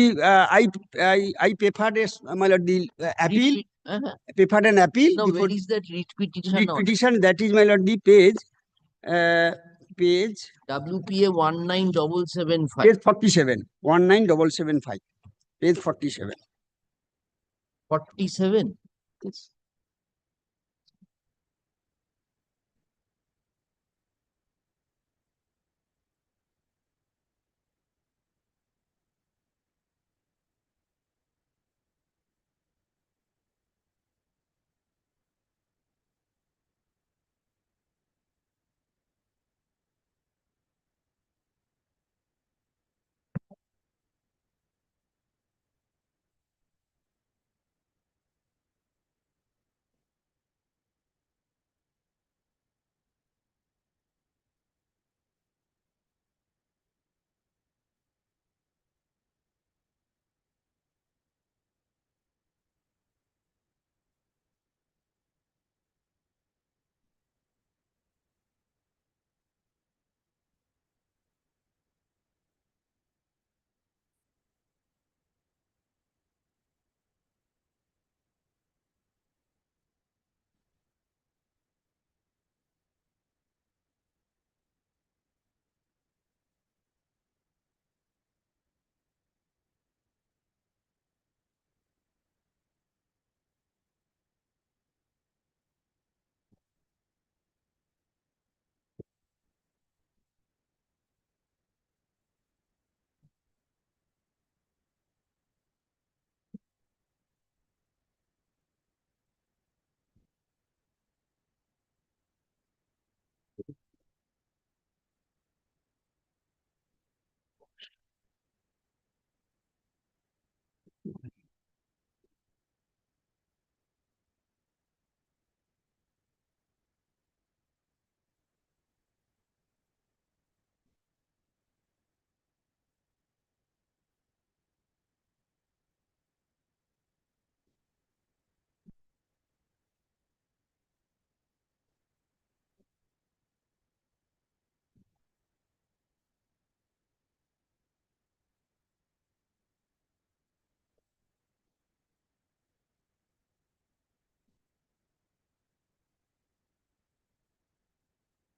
Speaker 15: I preferred my lord the appeal. Preferred an appeal.
Speaker 3: No,
Speaker 15: before
Speaker 3: where is that writ petition?
Speaker 15: writ
Speaker 3: order?
Speaker 15: petition, that is my lord the page. Page
Speaker 3: WPA 19775.
Speaker 15: page 47, 19775, page 47.
Speaker 3: 47.
Speaker 15: Yes.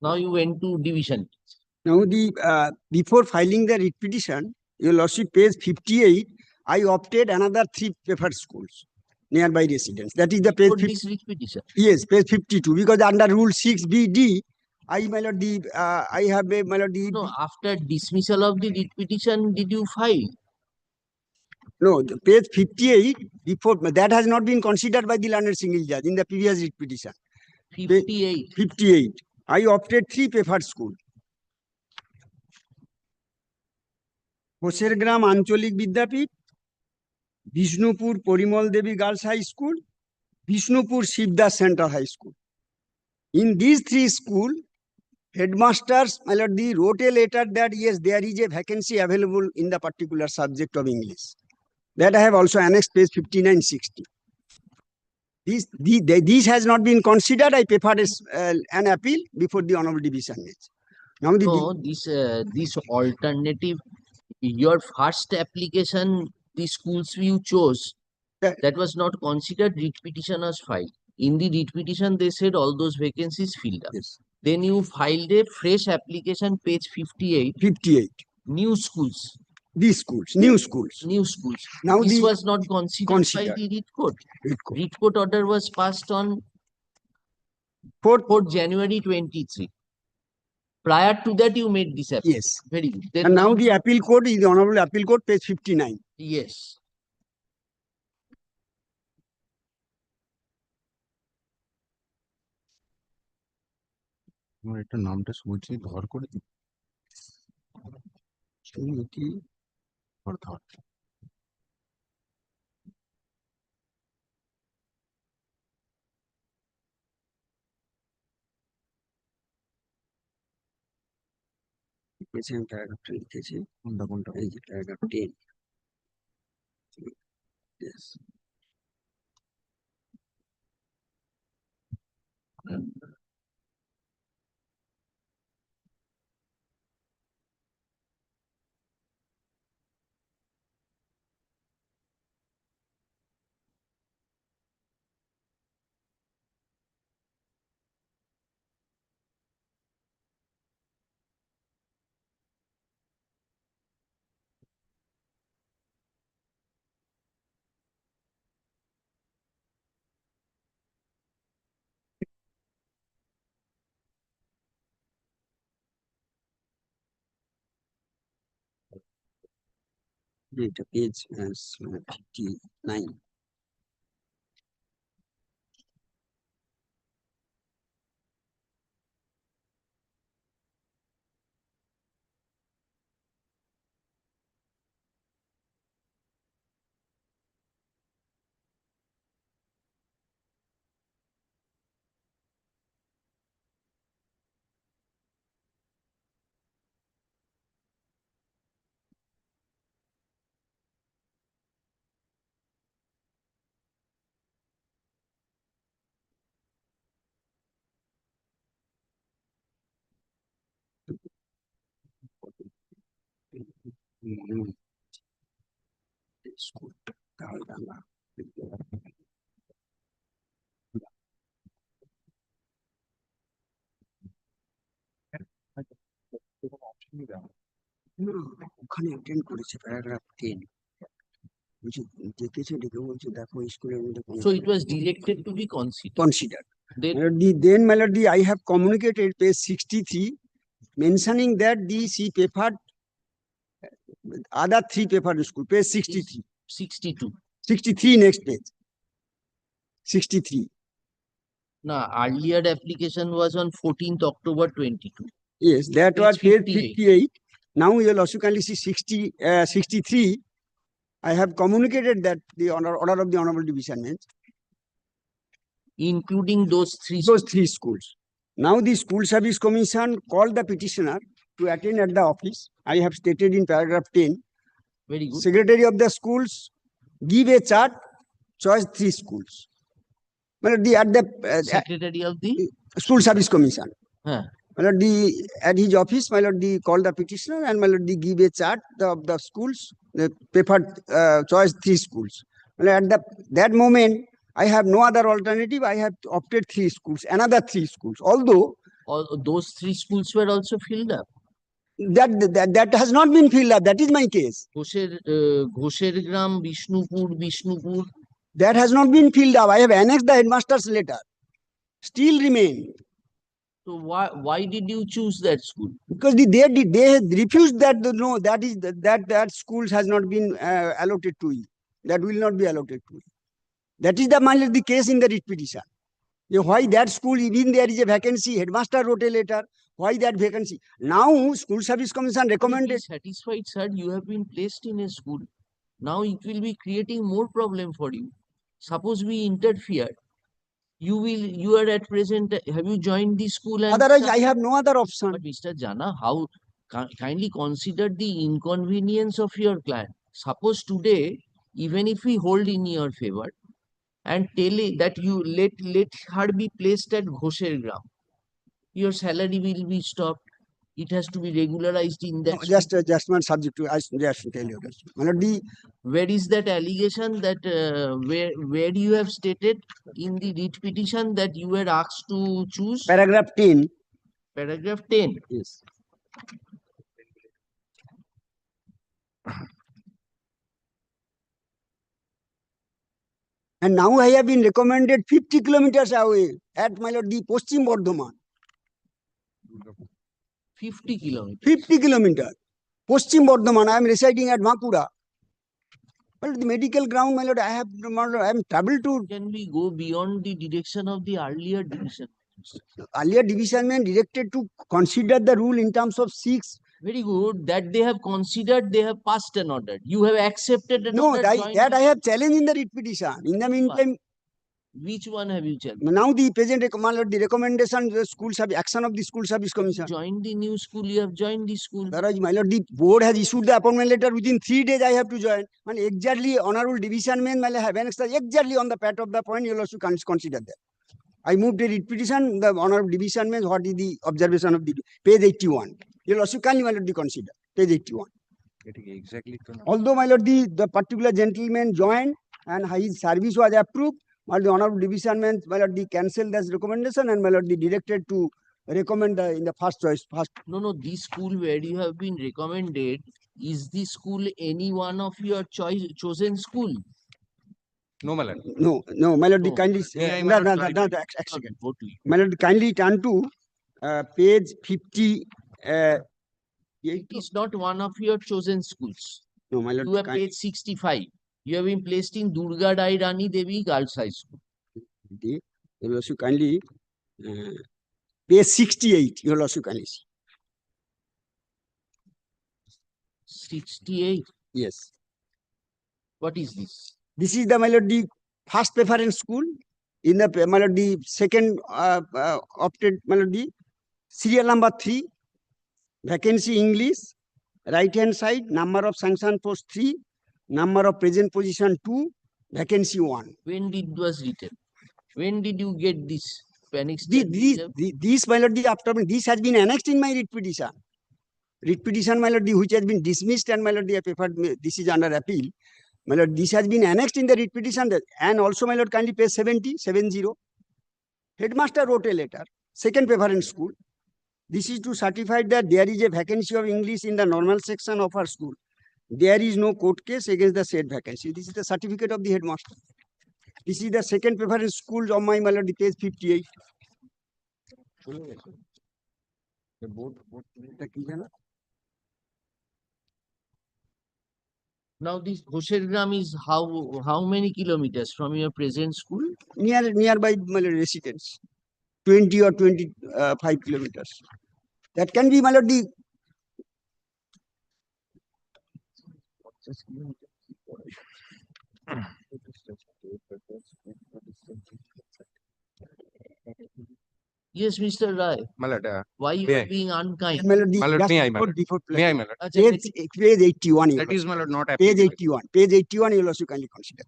Speaker 3: Now you went to division.
Speaker 15: Now, the before filing the writ petition, your lordship, page 58, I opted another three preferred schools nearby residence. That is the page.
Speaker 3: For this writ petition.
Speaker 15: Yes, page 52. Because under Rule 6BD, I my lord the I have a my lord the
Speaker 3: No, after dismissal of the writ petition, did you file?
Speaker 15: no, the page 58 before that has not been considered by the learned single judge in the previous writ petition.
Speaker 3: 58.
Speaker 15: 58. I opted three preferred school. Hosergram Anchalik Vidyapith, Bishnupur Parimal Debi girls high school, Bishnupur Shibdas central high school. In these three schools, headmasters my lord, they wrote a letter that yes, there is a vacancy available in the particular subject of English. That I have also annexed page 59-60. This has not been considered. I preferred an appeal before the honorable division bench. Now
Speaker 3: No, this alternative, your first application, the schools you chose, that was not considered. Writ petition was filed. In the writ petition, they said all those vacancies filled up.
Speaker 15: Yes.
Speaker 3: Then you filed a fresh application, page 58.
Speaker 15: 58.
Speaker 3: New schools.
Speaker 15: These schools, new schools.
Speaker 3: New schools.
Speaker 15: Now
Speaker 3: This
Speaker 15: the
Speaker 3: was not considered by the writ court. Writ court order was passed on 4th January 23. Prior to that, you made this appeal.
Speaker 15: Yes.
Speaker 3: Very good. Then
Speaker 15: And now the appeal court is the honorable appeal court, page 59.
Speaker 3: yes.
Speaker 1: আমার একটা নামটা শুনছি ঘর করে দিই।
Speaker 15: সুমতি for thought. লিখেছি আমি প্যারাগ্রাফটা লিখেছি কোনটা এই যে প্যারাগ্রাফ 10 yes এটা পেজ 59 স্কুল তাহলে আমরা ওখানে অ্যাটেন্ড করেছে প্যারাগ্রাফ 10 বলছি দেখেছে ডেকে বলছে দেখো স্কুলের মধ্যে
Speaker 3: So it was directed to be considered.
Speaker 15: considered.
Speaker 3: Then
Speaker 15: Then, my lord, I have communicated page 63, mentioning that she preferred other 3 paper in school, page 63.
Speaker 3: 62.
Speaker 15: 63 next page. 63.
Speaker 3: No, earlier application was on 14th October 22.
Speaker 15: Yes, that
Speaker 3: Page
Speaker 15: was page
Speaker 3: 58.
Speaker 15: 58. Now you will also kindly see 63. I have communicated that the order of the Honorable Division Bench,
Speaker 3: Including those three.
Speaker 15: those 3 schools. Now the School Service Commission called the petitioner to attend at the office. I have stated in paragraph 10.
Speaker 3: Very good.
Speaker 15: Secretary of the schools give a chart, choice 3 schools. Well,
Speaker 3: Secretary of the
Speaker 15: School Service Commission.
Speaker 3: Huh.
Speaker 15: My lord, at his office, my lord, called the petitioner and my lord, give a chart of the schools, the preferred choice 3 schools. Well, at that moment, I have no other alternative. I have opted 3 schools, another 3 schools. Although
Speaker 3: all those 3 schools were also filled up.
Speaker 15: that has not been filled up. That is my case.
Speaker 3: Ghoshergram, Bishnupur.
Speaker 15: That has not been filled up. I have annexed the headmaster's letter. Still remain.
Speaker 3: So why did you choose that school?
Speaker 15: Because they refused that. No, that schools has not been allotted to you. That will not be allotted to you. That is the case in the writ petition. Why that school, even there is a vacancy, headmaster wrote a letter. Why that vacancy? Now, School Service Commission recommended.
Speaker 3: Be satisfied, sir. You have been placed in a school. Now it will be creating more problem for you. Suppose we interfere. You are at present, have you joined the school? And
Speaker 15: Otherwise, I have no other option.
Speaker 3: But Mr. Jana, how kindly consider the inconvenience of your client. Suppose today, even if we hold in your favor and tell that you let her be placed at Ghoshergram, your salary will be stopped. It has to be regularized in that.
Speaker 15: No, just one subject to I just tell you this.
Speaker 3: Where is that allegation that where you have stated in the writ petition that you were asked to choose?
Speaker 15: Paragraph 10.
Speaker 3: Paragraph 10.
Speaker 15: Yes. And now I have been recommended 50 kilometers away at my lord, the Paschim Bardhaman.
Speaker 3: 50 kilometers.
Speaker 15: 50 kilometers. Paschim Bardhaman. I am residing at Bankura. Well, the medical ground, my lord, I am traveled to.
Speaker 3: Can we go beyond the direction of the earlier division?
Speaker 15: Earlier division man directed to consider the rule in terms of 6
Speaker 3: Very good. That they have considered, they have passed an order. You have accepted an
Speaker 15: No,
Speaker 3: order.
Speaker 15: that I have challenged in the writ petition. In the meantime,
Speaker 3: Which one have you challenged?
Speaker 15: now the present the recommendation, the school service action of the school service commission.
Speaker 3: Join the new school. You have joined the school.
Speaker 15: Whereas, my lord, the board has issued the appointment letter within 3 days. I have to join. And exactly, honorable division man, I have exactly on the pat of the point. You also can consider that. I moved the writ petition. The honorable division man, what is the observation of the page 81? You also kindly, my lord, be consider page 81.
Speaker 7: Exactly.
Speaker 15: Although, my lord, the particular gentleman joined and his service was approved, my the honorable division man, my lord, cancelled this recommendation and my lord, directed to recommend in the first choice.
Speaker 3: No, this school where you have been recommended, is the school any one of your chosen school?
Speaker 7: No, my lord.
Speaker 15: No, my lord,
Speaker 3: No.
Speaker 15: kindly,
Speaker 7: My lord,
Speaker 15: second. My lord, kindly turn to page 50.
Speaker 3: It is not one of your chosen schools.
Speaker 15: No, my lord.
Speaker 3: You have page 65. You have been placed in Durga Dai Rani Devi Girls High School.
Speaker 15: You will also kindly page 68. You will also kindly see.
Speaker 3: 68.
Speaker 15: Yes.
Speaker 3: What is this?
Speaker 15: This is the, my lord, the first preference school. In the, my lord, the second opted, my lord, the serial number 3, vacancy English, right hand side, number of sanction post 3, number of present position 2, vacancy 1.
Speaker 3: When did it was written? When did you get this?
Speaker 15: This, my lord, after this has been annexed in my writ petition. Writ petition, my lord, which has been dismissed, and my lord, this is under appeal. My lord, this has been annexed in the writ petition, and also, my lord, kindly page 70. Headmaster wrote a letter, second preference school. This is to certify that there is a vacancy of English in the normal section of our school. There is no court case against the said vacancy. This is the certificate of the headmaster. This is the second preference school of my lord, page 58.
Speaker 3: Now this Hoshergram is how many kilometers from your present school?
Speaker 15: Nearby my lord, residence, 20 or 25 kilometers. That can be, my lord, the
Speaker 3: Yes, Mr. Rai.
Speaker 7: My lord,
Speaker 3: Why you
Speaker 7: may
Speaker 3: are
Speaker 7: I?
Speaker 3: being unkind?
Speaker 15: my lord,
Speaker 7: My lord, may I, my lord? May I, my lord?
Speaker 15: Page 81.
Speaker 7: That is, my lord, not
Speaker 15: Page
Speaker 7: applicable.
Speaker 15: 81. Page 81, you will also kindly consider.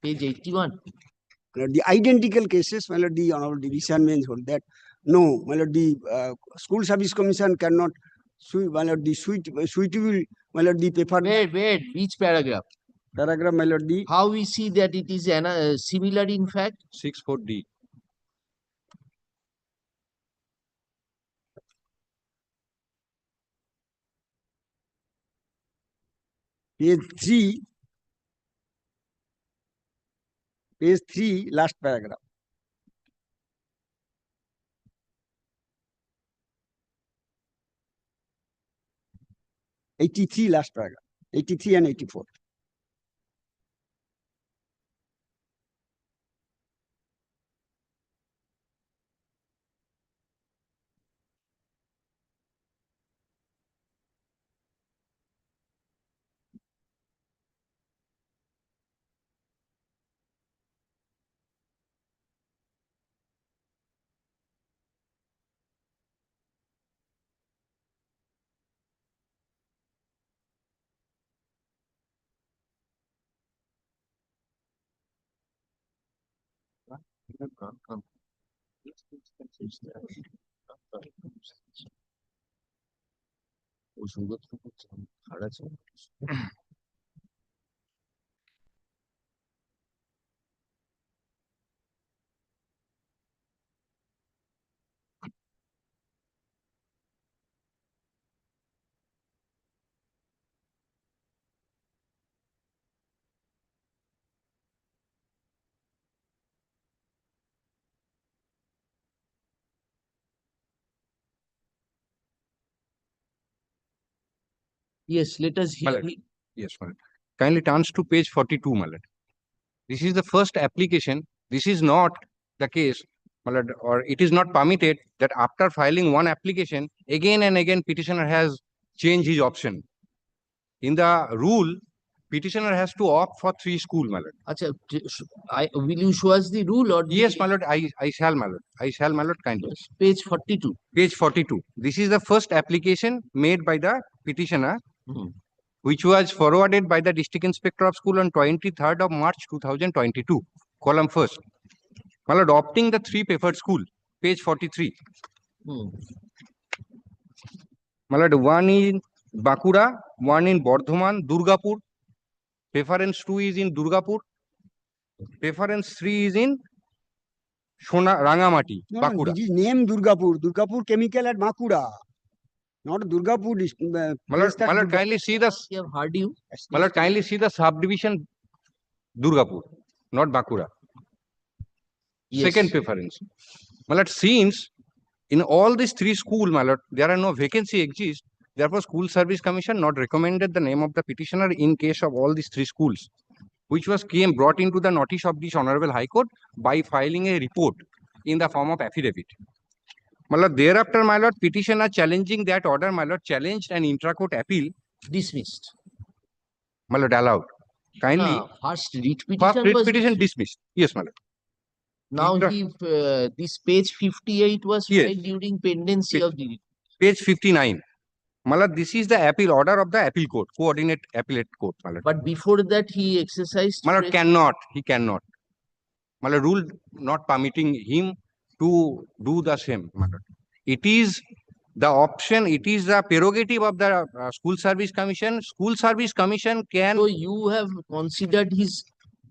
Speaker 3: Page 81.
Speaker 15: The identical cases, my lord, the honorable division means hold that. No, my lord, the school service commission cannot, my lord, the suitable, my lord, the paper.
Speaker 3: Wait, which paragraph?
Speaker 15: Paragraph, my lord, the.
Speaker 3: How we see that it is similar in fact?
Speaker 7: 64D.
Speaker 15: Page 3, last paragraph. '83 last paragraph. 83 and 84.
Speaker 3: Yes, let us
Speaker 7: My
Speaker 3: hear.
Speaker 7: lord. Yes, my lord. Kindly turns to page 42, my lord. This is the first application. This is not the case, my lord, or it is not permitted that after filing one application, again and again petitioner has
Speaker 16: change his option. In the rule, petitioner has to opt for 3 school, my lord.
Speaker 3: Acha, will you show us the rule or?
Speaker 16: Yes, my lord, I shall, my lord. I shall, my lord, kindly.
Speaker 3: Page 42.
Speaker 16: Page 42. This is the first application made by the petitioner,
Speaker 3: Hmm.
Speaker 16: which was forwarded by the District Inspector of School on 23rd of March 2022. Column first. My lord, opting the 3 preferred school. Page 43.
Speaker 3: Hmm.
Speaker 16: My lord, 1 in Bankura, 1 in Bardhaman, Durgapur. Preference 2 is in Durgapur. Preference 3 is in Rangamati,
Speaker 15: No,
Speaker 16: Bankura.
Speaker 15: this is name Durgapur. Durgapur Chemical at Bankura. Not Durgapur.
Speaker 16: My lord, kindly see the.
Speaker 3: We have heard you.
Speaker 16: My lord, kindly see the subdivision Durgapur, not Bankura.
Speaker 3: Yes.
Speaker 16: Second preference. My lord, since in all these 3 schools, my lord, there are no vacancy exist. Therefore, School Service Commission not recommended the name of the petitioner in case of all these 3 schools, which was brought into the notice of this Honorable High Court by filing a report in the form of affidavit. My lord, thereafter, my lord, petitioner challenging that order, my lord, challenged an intra-court appeal.
Speaker 3: Dismissed.
Speaker 16: My lord, allowed. Kindly.
Speaker 3: First writ
Speaker 16: First
Speaker 3: petition
Speaker 16: writ
Speaker 3: was
Speaker 16: petition dismissed. Yes, my lord.
Speaker 3: Now this page 58 was
Speaker 16: Yes.
Speaker 3: filed during pendency of the.
Speaker 16: Page 59. My lord, this is the appeal order of the appeal court, coordinate appellate court, my lord.
Speaker 3: But before that, he exercised.
Speaker 16: My lord, cannot. He cannot. My lord, rule not permitting him to do the same, my lord. It is the option, it is the prerogative of the School Service Commission. School Service Commission can.
Speaker 3: So you have considered his.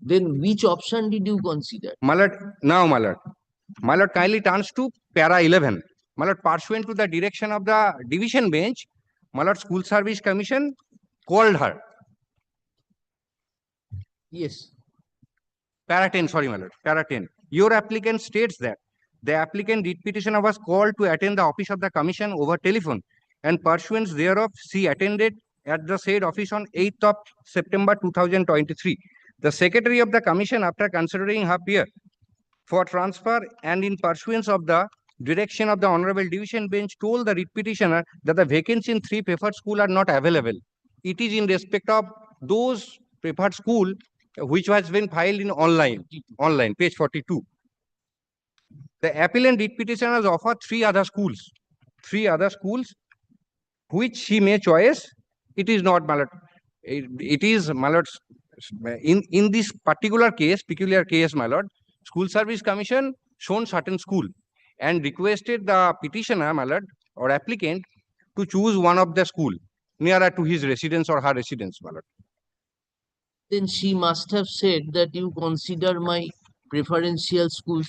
Speaker 3: Then which option did you consider?
Speaker 16: My lord, now, my lord. My lord, kindly turns to para 11. My lord, pursuant to the direction of the division bench, my lord, School Service Commission called her.
Speaker 3: Yes.
Speaker 16: Para 10, sorry, my lord. Para 10. Your applicant states that the applicant writ petitioner was called to attend the office of the commission over telephone, and pursuant thereof, she attended at the said office on 8th of September 2023. The secretary of the commission, after considering her peer for transfer and in pursuance of the direction of the Honorable Division Bench, told the writ petitioner that the vacancy in 3 preferred schools are not available. It is in respect of those preferred school which has been filed in online, page 42. The appellant writ petitioner has offered 3 other schools, which he may choice. It is not, my lord. It is, my lord, in this peculiar case, my lord, School Service Commission shown certain school and requested the petitioner, my lord, or applicant to choose one of the school nearer to his residence or her residence, my lord.
Speaker 3: Then she must have said that you consider my preferential schools.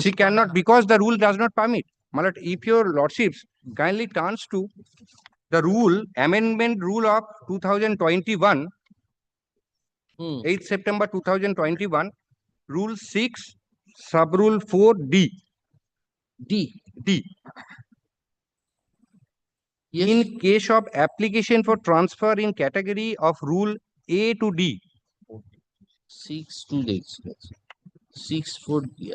Speaker 16: She cannot, because the rule does not permit. My lord, if your lordships kindly turns to the rule, amendment rule of 2021, 8th September 2021, rule 6, sub-rule 4D. D.
Speaker 3: Yes.
Speaker 16: In case of application for transfer in category of rule A to D.
Speaker 3: 6 to D. 6 4 D.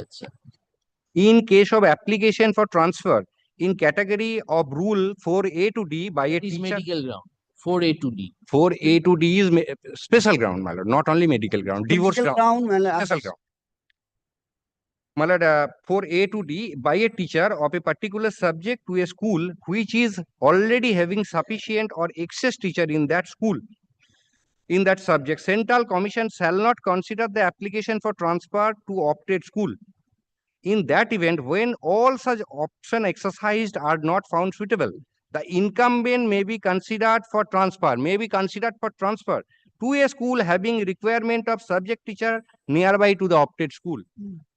Speaker 16: In case of application for transfer in category of rule 4A to D by a teacher.
Speaker 3: Medical ground. 4A to D.
Speaker 16: 4A to D is special ground, my lord, not only medical ground. Divorce ground. Special ground. My lord, 4A to D by a teacher of a particular subject to a school which is already having sufficient or excess teacher in that school. In that subject, Central Commission shall not consider the application for transfer to opted school. In that event, when all such options exercised are not found suitable, the incumbent may be considered for transfer, to a school having requirement of subject teacher nearby to the opted school.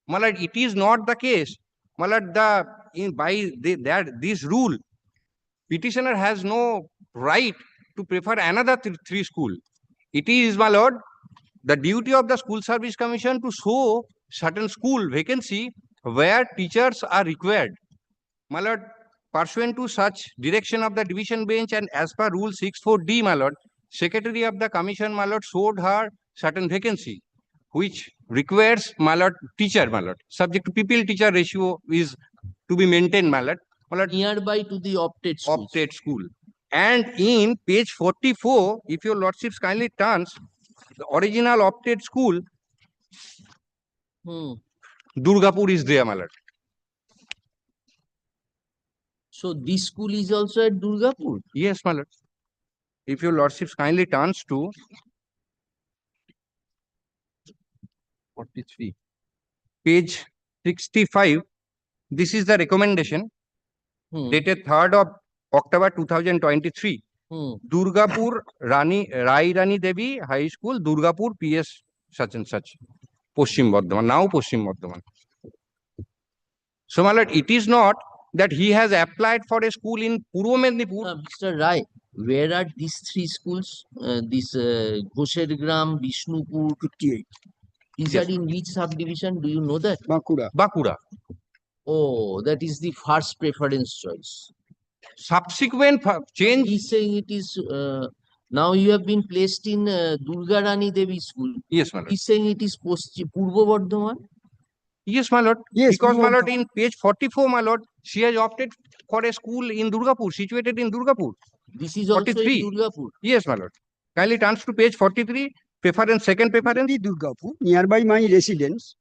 Speaker 16: My lord, it is not the case. My lord, this rule, petitioner has no right to prefer another 3 school. It is, my lord, the duty of the School Service Commission to show certain school vacancy where teachers are required. My lord, pursuant to such direction of the division bench and as per rule 64D, my lord, secretary of the commission, my lord, showed her certain vacancy, which requires, my lord, teacher, my lord, subject to pupil teacher ratio is to be maintained, my lord.
Speaker 3: Nearby to the opted school.
Speaker 16: Opted school. And in page 44, if your lordships kindly turns, the original opted school, Durgapur is there, my lord.
Speaker 3: So this school is also at Durgapur?
Speaker 16: Yes, my lord. If your lordships kindly turns to 43, page 65, this is the recommendation dated 3rd of October 2023. Durgapur Rai Rani Devi High School, Durgapur, PS such and such, Paschim Bardhaman, now Paschim Bardhaman. So, my lord, it is not that he has applied for a school in Purva Mednipur.
Speaker 3: Mr. Rai, where are these three schools? This Ghoshergram, Vishnupur,
Speaker 15: 58.
Speaker 3: These
Speaker 16: Yes.
Speaker 3: are in which subdivision? Do you know that?
Speaker 16: Bakura.
Speaker 3: Oh, that is the first preference choice.
Speaker 16: Subsequent change.
Speaker 3: He's saying it is now you have been placed in Durga Rani Devi school.
Speaker 16: Yes, my lord.
Speaker 3: He's saying it is Purva Bardhaman.
Speaker 16: Yes, my lord.
Speaker 15: Yes,
Speaker 16: Because, my
Speaker 15: Purva
Speaker 16: lord, in page 44, my lord, she has opted for a school in Durgapur, situated in Durgapur.
Speaker 3: This is also
Speaker 16: 43.
Speaker 3: in Durgapur.
Speaker 16: Yes, my lord. Kindly turns to page 43, preference, second preference.
Speaker 15: Durgapur, nearby my residence.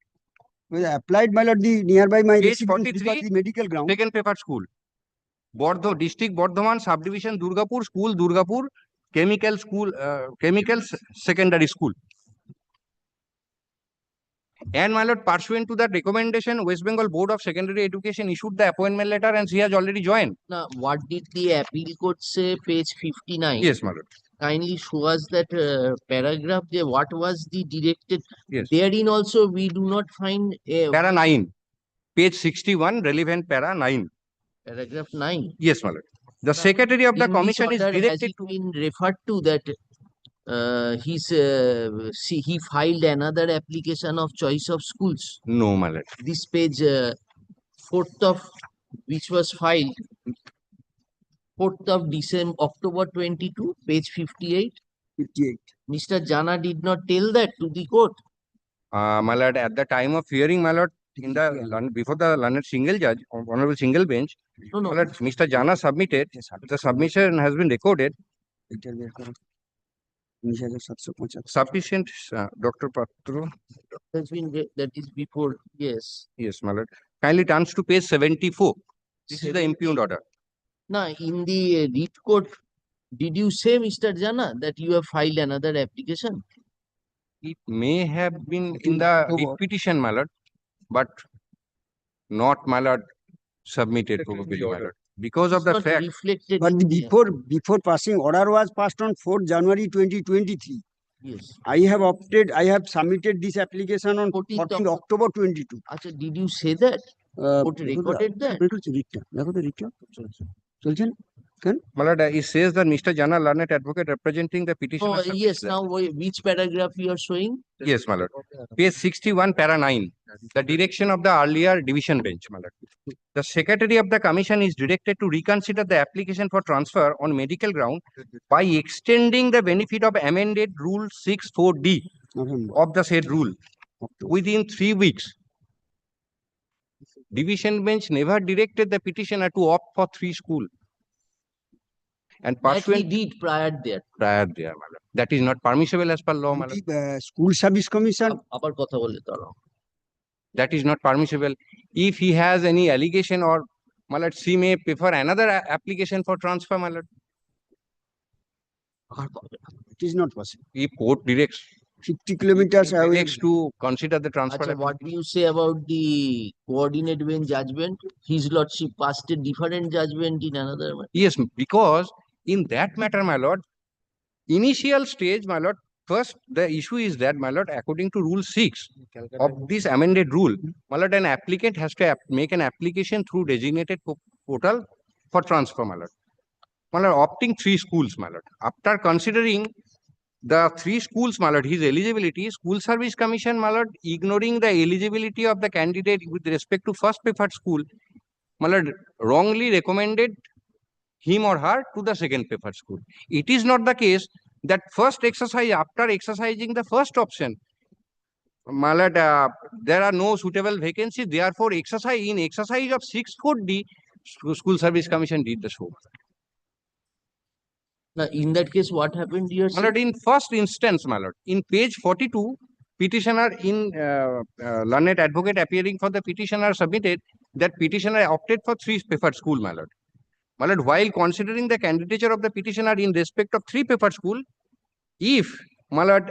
Speaker 15: When I applied, my lord, the nearby my
Speaker 16: Page
Speaker 15: residence
Speaker 16: 43,
Speaker 15: because the medical ground.
Speaker 16: second preferred school. District Bardhaman, subdivision Durgapur, school Durgapur, chemical school, chemicals secondary school. And, my lord, pursuant to that recommendation, West Bengal Board of Secondary Education issued the appointment letter and she has already joined.
Speaker 3: Now, what did the appeal court say? Page 59.
Speaker 16: Yes, my lord.
Speaker 3: Kindly show us that paragraph there. What was the directed?
Speaker 16: Yes.
Speaker 3: Therein also we do not find a
Speaker 16: Para 9, page 61, relevant para 9.
Speaker 3: paragraph 9.
Speaker 16: Yes, my lord. The secretary of the
Speaker 3: In this
Speaker 16: commission is
Speaker 3: order, has
Speaker 16: directed
Speaker 3: it been referred to that he filed another application of choice of schools?
Speaker 16: No, my lord.
Speaker 3: This page 4th of which was filed 4th of December, October 22, page 58.
Speaker 15: 58.
Speaker 3: Mr. Jana did not tell that to the court.
Speaker 16: My lord, at the time of hearing, my lord, in the before the learned single judge, honorable single bench,
Speaker 3: No, no.
Speaker 16: my lord, Mr. Jana submitted. The submission has been recorded. Sufficient, Dr. Patro.
Speaker 3: Has been that is before. Yes.
Speaker 16: Yes, my lord. Kindly turns to page 74. This is the impugned order.
Speaker 3: Now, in the writ court, did you say, Mr. Jana, that you have filed another application?
Speaker 16: It may have been in the writ petition, my lord, but not, my lord, submitted probably, my lord. Because of
Speaker 3: It's
Speaker 16: the
Speaker 3: not
Speaker 16: fact.
Speaker 3: reflected
Speaker 15: But
Speaker 3: in the-
Speaker 15: before passing order was passed on 4th January 2023.
Speaker 3: Yes.
Speaker 15: I have submitted this application on 14th October 22.
Speaker 3: Acha, did you say that? Court recorded that?
Speaker 16: My lord, it says that Mr. Jana, learned advocate representing the petitioner.
Speaker 3: Oh, yes. Now, which paragraph you are showing?
Speaker 16: Yes, my lord. Page 61, para 9. The direction of the earlier division bench, my lord. The secretary of the commission is directed to reconsider the application for transfer on medical ground by extending the benefit of amended rule 64D of the said rule within 3 weeks. Division bench never directed the petitioner to opt for 3 schools. And
Speaker 3: That he
Speaker 16: pursuant
Speaker 3: did prior there.
Speaker 16: my lord. That is not permissible as per law, my lord.
Speaker 15: School Service Commission.
Speaker 3: আবার কথা বলে তারা।
Speaker 16: That is not permissible. If he has any allegation or, my lord, she may prefer another application for transfer, my lord.
Speaker 15: It is not possible.
Speaker 16: If court directs
Speaker 15: 50 kilometers away.
Speaker 16: directs to consider the transfer.
Speaker 3: Acha, what do you say about the coordinate bench judgment? His lordship passed a different judgment in another matter.
Speaker 16: Yes, because in that matter, my lord, initial stage, my lord, first the issue is that, my lord, according to rule 6 of this amended rule, my lord, an applicant has to make an application through designated portal for transfer, my lord. My lord, opting 3 schools, my lord. After considering the 3 schools, my lord, his eligibility, School Service Commission, my lord, ignoring the eligibility of the candidate with respect to first preferred school, my lord, wrongly recommended him or her to the second preferred school. It is not the case that first exercise, after exercising the first option, my lord, there are no suitable vacancies, therefore exercise of 6 4D, School Service Commission did the show.
Speaker 3: Now, in that case, what happened, dear
Speaker 16: My lord, in first instance, my lord, in page 42, petitioner in learned advocate appearing for the petitioner submitted that petitioner opted for 3 preferred school, my lord. My lord, while considering the candidature of the petitioner in respect of 3 preferred school, if, my lord,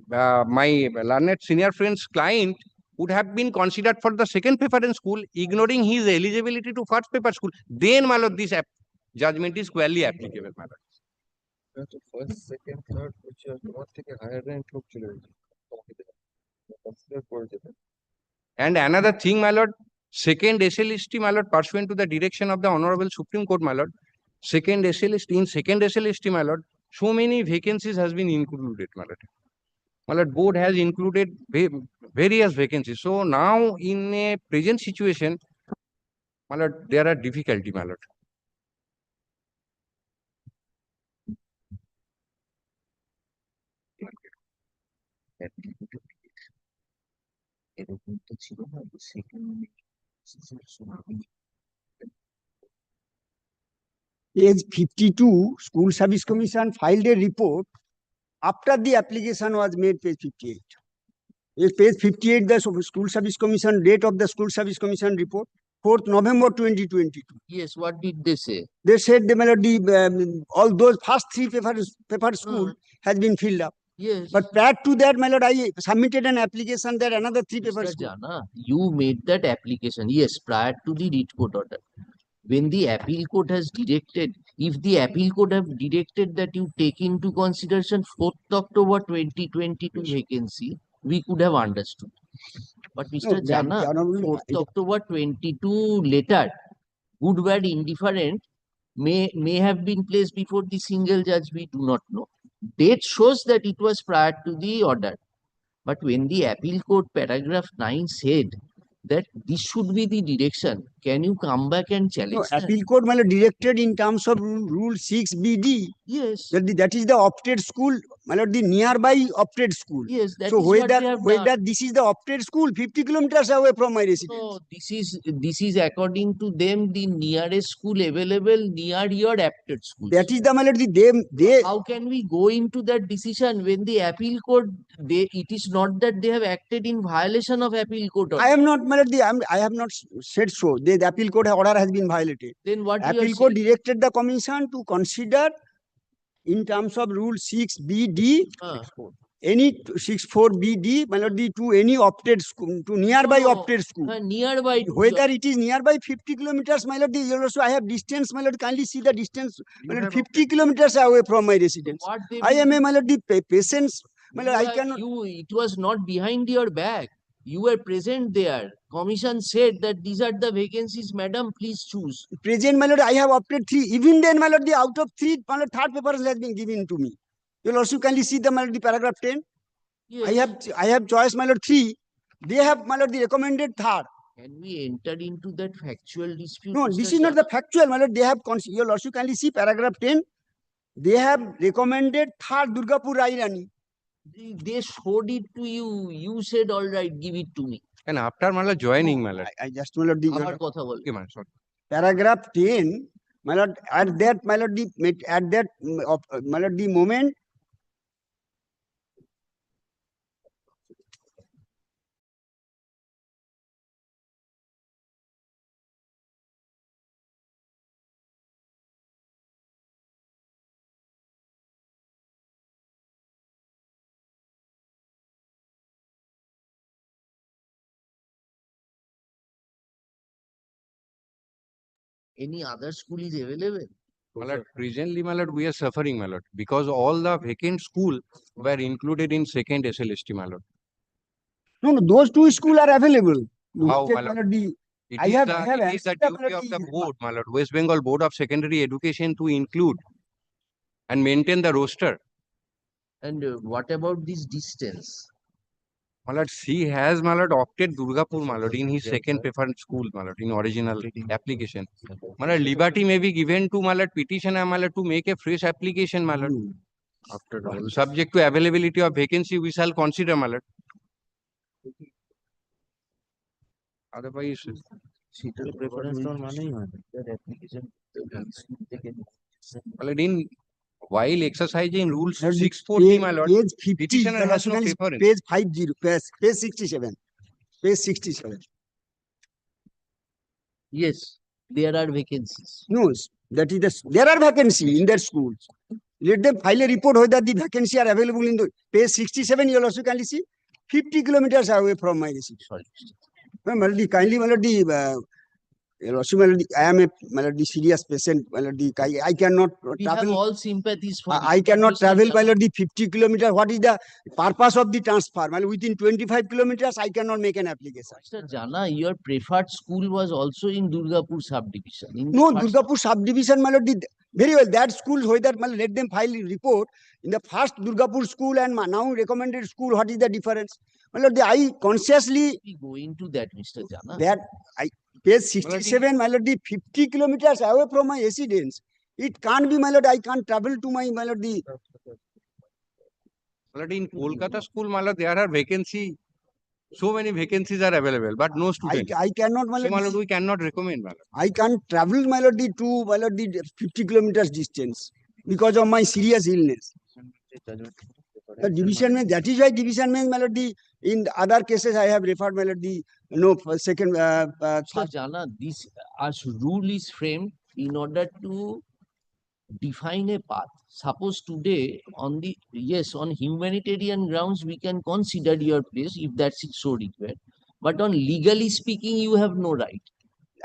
Speaker 16: my learned senior friend's client would have been considered for the second preference school, ignoring his eligibility to first preferred school, then, my lord, this judgment is squarely applicable, my lord.
Speaker 7: First second third হচ্ছে তোমার থেকে higher rank লোক চলে গেছে তোমাকে consider করে দেবে
Speaker 16: And another thing, my lord, second SLST, my lord, pursuant to the direction of the Honorable Supreme Court, my lord, second SLST, in second SLST, my lord, so many vacancies has been included, my lord. My lord, board has included various vacancies. So now in a present situation, my lord, there are difficulty, my lord.
Speaker 3: এরকম তো ছিল না second
Speaker 15: Page 52, School Service Commission filed a report after the application was made, page 58. In page 58, the School Service Commission, date of the School Service Commission report, 4th November 2022.
Speaker 3: Yes, what did they say?
Speaker 15: They said the melody, all those first 3 paper school has been filled up.
Speaker 3: Yes.
Speaker 15: But prior to that, my lord, I submitted an application that another 3 paper
Speaker 3: Mr.
Speaker 15: school.
Speaker 3: Jana, you made that application, yes, prior to the writ court order. When the appeal court has directed, if the appeal court have directed that you take into consideration 4th October 2022 vacancy, we could have understood. But Mr.
Speaker 15: No, that
Speaker 3: Jana,
Speaker 15: the honorable-
Speaker 3: 4th October 22 letter, good, bad, indifferent, may have been placed before the single judge, we do not know. Date shows that it was prior to the order. But when the appeal court paragraph 9 said that this should be the direction, can you come back and
Speaker 15: No,
Speaker 3: challenge that?
Speaker 15: appeal court, my lord, directed in terms of rule 6BD.
Speaker 3: Yes.
Speaker 15: That is the opted school, my lord, the nearby opted school.
Speaker 3: Yes, that
Speaker 15: So
Speaker 3: is what they have
Speaker 15: whether
Speaker 3: done.
Speaker 15: this is the opted school 50 kilometers away from my residence.
Speaker 3: No, this is according to them the nearest school available near your apted school.
Speaker 15: That is the, my lord, they
Speaker 3: How can we go into that decision when the appeal court, it is not that they have acted in violation of appeal court order.
Speaker 15: I am not, my lord, I have not said so. The appeal court order has been violated.
Speaker 3: Then what you are
Speaker 15: Appeal court
Speaker 3: saying?
Speaker 15: directed the commission to consider in terms of rule 6BD, any 64BD, my lord, to any opted school, to nearby
Speaker 3: No,
Speaker 15: opted school.
Speaker 3: Nearby.
Speaker 15: Whether it is nearby 50 kilometers, my lord, also I have distance, my lord, kindly see the distance, my lord, 50 kilometers away from my residence.
Speaker 3: What they
Speaker 15: I am a,
Speaker 3: will-
Speaker 15: my lord, the patience, my lord, I cannot.
Speaker 3: It was not behind your back. You were present there. Commission said that these are the vacancies, madam, please choose.
Speaker 15: Present, my lord, I have opted 3. Even then, my lord, the out of 3, my lord, 3rd paper has been given to me. You will also kindly see the, my lord, the paragraph 10. I have choice, my lord, 3. They have, my lord, the recommended 3rd.
Speaker 3: Can we enter into that factual dispute?
Speaker 15: No,
Speaker 3: Mr.
Speaker 15: this is not the factual, my lord. They have, you will also kindly see paragraph 10. They have recommended 3rd Durgapur Rairani.
Speaker 3: They showed it to you. You said, all right, give it to me.
Speaker 16: And after, my lord, joining, my lord.
Speaker 15: I just, my lord,
Speaker 3: আবার কথা বল।
Speaker 16: Okay, my lord, sorry.
Speaker 15: Paragraph 10, my lord, at that, my lord, my lord, the moment
Speaker 3: Any other school is available?
Speaker 16: My lord, presently, my lord, we are suffering, my lord, because all the vacant school were included in second SLST, my lord.
Speaker 15: no, those 2 schools are available.
Speaker 16: How,
Speaker 15: Check,
Speaker 16: my
Speaker 15: my
Speaker 16: lord?
Speaker 15: lord,
Speaker 16: It
Speaker 15: I
Speaker 16: is
Speaker 15: have
Speaker 16: the
Speaker 15: answered, my
Speaker 16: duty
Speaker 15: lord,
Speaker 16: of the board, my lord, West Bengal Board of Secondary Education to include and maintain the roster.
Speaker 3: And what about this distance?
Speaker 16: My lord, she has, my lord, opted Durgapur, my lord, in his second preferred school, my lord, in original application. My lord, liberty may be given to, my lord, petitioner, my lord, to make a fresh application, my lord. After all, subject to availability of vacancy, we shall consider, my lord. Otherwise,
Speaker 3: সেটা তো preference দেওয়ার মানেই হয় না। That application school থেকে
Speaker 16: my lord, in while exercising Rule
Speaker 15: My lord, the
Speaker 16: 640, my lord,
Speaker 15: Page 50,
Speaker 16: petitioner
Speaker 15: your
Speaker 16: has
Speaker 15: lordship,
Speaker 16: no
Speaker 15: kindly
Speaker 16: preference.
Speaker 15: page 50, page 67. Page 67.
Speaker 3: Yes, there are vacancies.
Speaker 15: No, that is there are vacancy in their schools. Let them file a report whether the vacancy are available in the page 67. You also kindly see 50 kilometers away from my residence.
Speaker 3: Sorry.
Speaker 15: My lord, kindly, my lord, your lordship, my lord, I am a my lord, serious patient. My lord, I cannot
Speaker 3: We have
Speaker 15: travel.
Speaker 3: all sympathies for
Speaker 15: I
Speaker 3: you, but
Speaker 15: cannot
Speaker 3: Mr.
Speaker 15: travel by
Speaker 3: Jana,
Speaker 15: the 50 kilometers. What is the purpose of the transfer? Well, within 25 kilometers, I cannot make an application.
Speaker 3: Mr. Jana, your preferred school was also in Durgapur subdivision. In the
Speaker 15: No,
Speaker 3: first-
Speaker 15: Durgapur subdivision, my lord, did very well. That school, whether my lord, let them file a report in the first Durgapur school and now recommended school. What is the difference? My lord, I consciously
Speaker 3: We go into that, Mr. Jana.
Speaker 15: that I page 67, my lord, the 50 kilometers away from my residence. It can't be, my lord. I can't travel to my lord, the
Speaker 16: My lord, in Kolkata school, my lord, there are vacancy. So many vacancies are available, but no students.
Speaker 15: I cannot, my
Speaker 16: So,
Speaker 15: lord,
Speaker 16: my lord, we cannot recommend, my lord.
Speaker 15: I can't travel, my lord, the to my lord, the 50 kilometers distance because of my serious illness. The division means that is why division means, my lord, the in the other cases I have referred, my lord, the no second
Speaker 3: Mr. Jana, this as rule is framed in order to define a path. Suppose today on the yes, on humanitarian grounds we can consider your place if that's it so required. But on legally speaking, you have no right.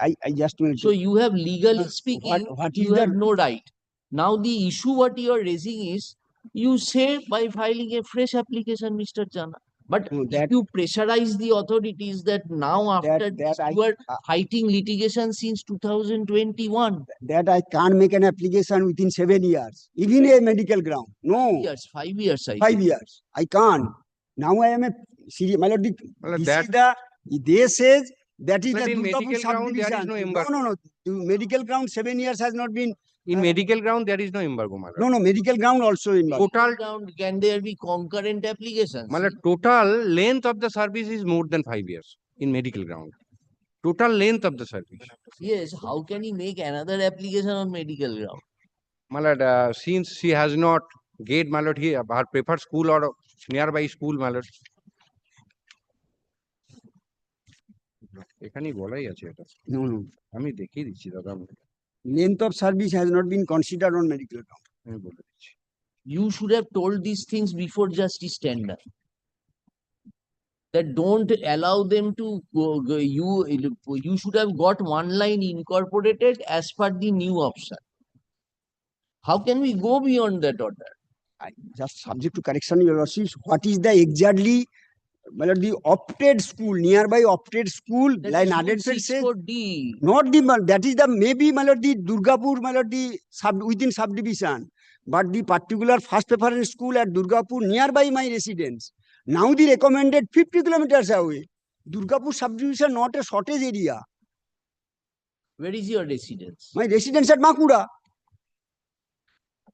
Speaker 15: I just will
Speaker 3: So you have legally speaking,
Speaker 15: what
Speaker 3: you
Speaker 15: is
Speaker 3: have
Speaker 15: the
Speaker 3: no right. Now the issue what you are raising is you say by filing a fresh application, Mr. Jana. But
Speaker 15: No,
Speaker 3: if
Speaker 15: that-
Speaker 3: you pressurize the authorities that now after this, you are fighting litigation since 2021.
Speaker 15: that I can't make an application within 7 years, even a medical ground. No,
Speaker 3: 5 years, I
Speaker 15: 5
Speaker 3: think.
Speaker 15: years. I can't. Now I am a serious, my lord, this
Speaker 16: that-
Speaker 15: is the, they says that is
Speaker 16: But
Speaker 15: the
Speaker 16: in
Speaker 15: Durgapur
Speaker 16: medical ground, there is
Speaker 15: subdivision.
Speaker 16: no
Speaker 15: No,
Speaker 16: embargo.
Speaker 15: no. The medical ground 7 years has not been.
Speaker 16: In medical ground, there is no embargo, my lord.
Speaker 15: No, medical ground also in.
Speaker 16: Total,
Speaker 3: Ground, can there be concurrent applications?
Speaker 16: my lord, total length of the service is more than 5 years in medical ground. Total length of the service.
Speaker 3: Yes, how can he make another application on medical ground?
Speaker 16: My lord, since she has not get, my lord, here, her preferred school or nearby school, my lord. এখানেই বলাই আছে এটা
Speaker 15: No.
Speaker 16: আমি দেখিয়ে দিচ্ছি দাদা
Speaker 15: Length of service has not been considered on medical ground.
Speaker 16: আমি বলে দিচ্ছি
Speaker 3: You should have told these things before justice tender. That don't allow them to you should have got one line incorporated as per the new option. How can we go beyond that order?
Speaker 15: Just subject to correction, your lordship, what is the exactly, my lord, the opted school, nearby opted school,
Speaker 3: That
Speaker 15: line
Speaker 3: is
Speaker 15: added
Speaker 3: Rule
Speaker 15: says,
Speaker 3: 6 D.
Speaker 15: not the, that is the, maybe, my lord, the Durgapur, my lord, the within subdivision, but the particular first preference school at Durgapur, nearby my residence. Now the recommended 50 kilometers away. Durgapur subdivision, not a shortage area.
Speaker 3: Where is your residence?
Speaker 15: My residence at Makura.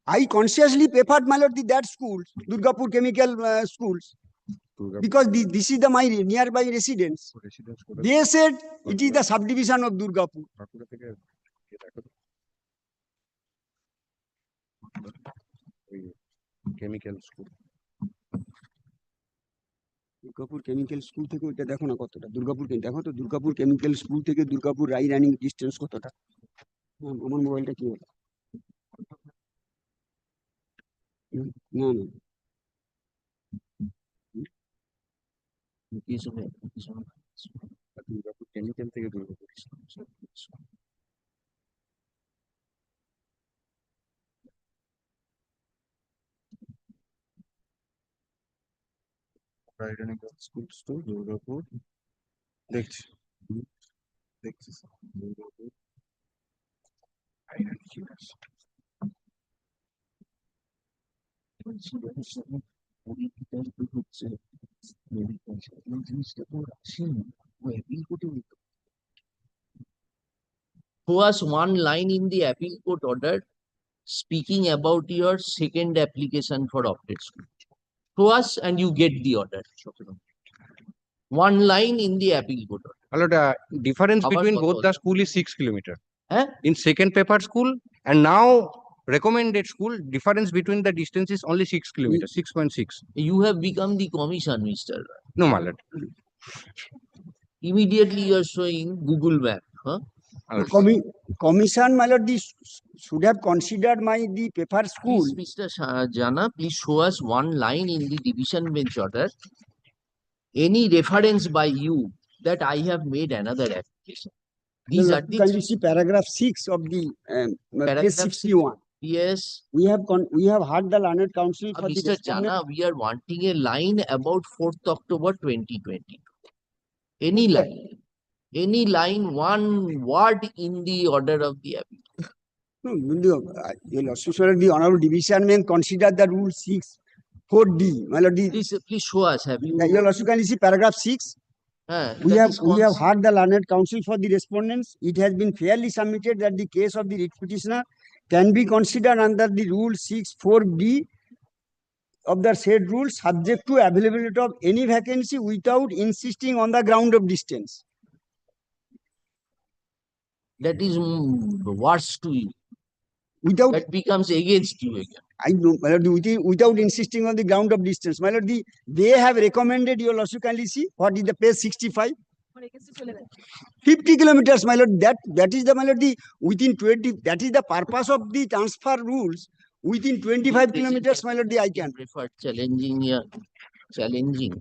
Speaker 15: I consciously preferred, my lord, that schools, Durgapur chemical schools, because this is the my nearby residence. They said it is the subdivision of Durgapur.
Speaker 16: Chemical school
Speaker 15: Durgapur chemical school থেকে ওইটা দেখো না কতটা দুর্গাপুর দেখো তো Durgapur chemical school থেকে দুর্গাপুর রাই running distance কতটা আমার মোবাইলটা কি হলো না
Speaker 16: দুর্গাপুর কেমিক্যাল থেকে দুর্গাপুর schools to Durgapur. দেখছি Durgapur
Speaker 3: Show us one line in the appeal court order speaking about your second application for opted school. Show us and you get the order. One line in the appeal court order.
Speaker 16: Hello, the difference between both the school is 6 kilometers.
Speaker 3: Eh?
Speaker 16: In second paper school and now recommended school, difference between the distance is only 6 kilometers, 6.6.
Speaker 3: You have become the commission, Mr. Roy.
Speaker 16: No, my lord.
Speaker 3: Immediately you are showing Google Map, huh?
Speaker 15: Commission, my lord, this should have considered the paper school.
Speaker 3: Please, Mr. Jana, please show us one line in the division bench order. Any reference by you that I have made another application. These are the
Speaker 15: Can you see paragraph 6 of the page 61?
Speaker 3: Yes.
Speaker 15: We have heard the learned counsel for the
Speaker 3: Mr.
Speaker 15: respondent.
Speaker 3: Jana, we are wanting a line about 4th October 2022. Any line. Any line, one word in the order of the application.
Speaker 15: No, the honorable division may consider the rule 6 4D. My lord,
Speaker 3: please show us. Have you?
Speaker 15: Your lordship, can you see paragraph 6? We have heard the learned counsel for the respondents. It has been fairly submitted that the case of the writ petitioner can be considered under the rule 6 4B of the said rule, subject to availability of any vacancy without insisting on the ground of distance.
Speaker 3: That is worse to you. That becomes against you again.
Speaker 15: I know, my lord, without insisting on the ground of distance. My lord, they have recommended, your lordship, kindly see what is the page 65. 50 kilometers, my lord. That is the, my lord, within 20. That is the purpose of the transfer rules. Within 25 kilometers, my lord, I can
Speaker 3: prefer challenging.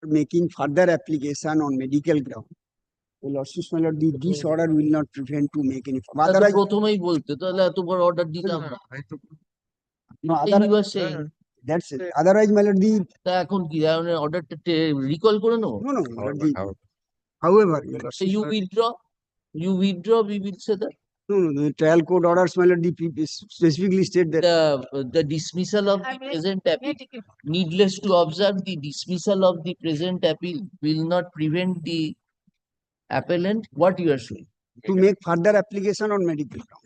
Speaker 15: making further application on medical ground. Your lordship, my lord, this order will not prevent to make any.
Speaker 3: তা তো
Speaker 15: Otherwise,
Speaker 3: প্রথমেই বলতে তাহলে এত বড় order দিতাম না
Speaker 15: no,
Speaker 3: You were saying,
Speaker 15: that's it. Otherwise, my lord, the
Speaker 3: তা এখন কি অর্ডারটা রিকল করে নেবো
Speaker 15: no, no, my lord, however, your
Speaker 3: So
Speaker 15: lordship,
Speaker 3: you withdraw, we will say that
Speaker 15: no, no, the trial court orders, my lord, the specifically state that
Speaker 3: the dismissal of the present appeal, needless to observe, the dismissal of the present appeal will not prevent the appellant. What you are saying?
Speaker 15: to make further application on medical ground.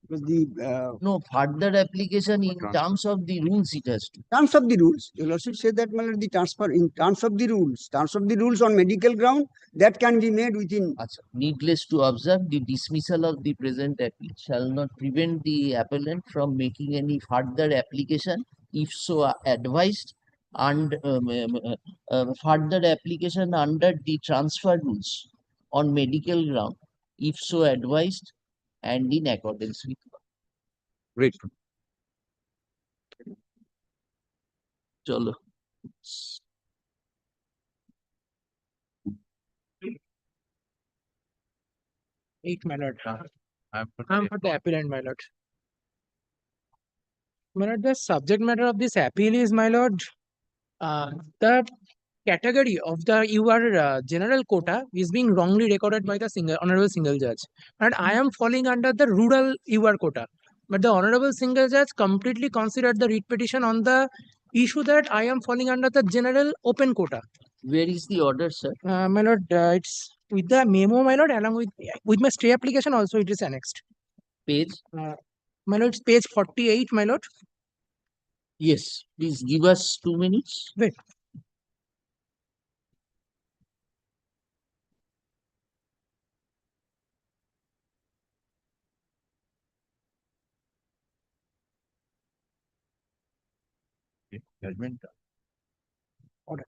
Speaker 15: Because the
Speaker 3: No, further application in terms of the rules it has to.
Speaker 15: terms of the rules, your lordship said that, my lord, the transfer in terms of the rules on medical ground that can be made within.
Speaker 3: Needless to observe, the dismissal of the present appeal shall not prevent the appellant from making any further application if so advised and further application under the transfer rules on medical ground if so advised and in accordance with law.
Speaker 16: Great.
Speaker 3: Chalo.
Speaker 17: Eight, my lord. I'm for the appellant, my lord. My lord, the subject matter of this appeal is, my lord, the category of the your general quota is being wrongly recorded by the honorable single judge, and I am falling under the rural UR quota. But the honorable single judge completely considered the writ petition on the issue that I am falling under the general open quota.
Speaker 3: Where is the order, sir?
Speaker 17: My lord, it's with the memo, my lord, along with my stay application also it is annexed.
Speaker 3: Page?
Speaker 17: My lord, it's page 48, my lord.
Speaker 3: Yes, please give us 2 minutes.
Speaker 17: Wait.
Speaker 3: Judgment.
Speaker 17: Order.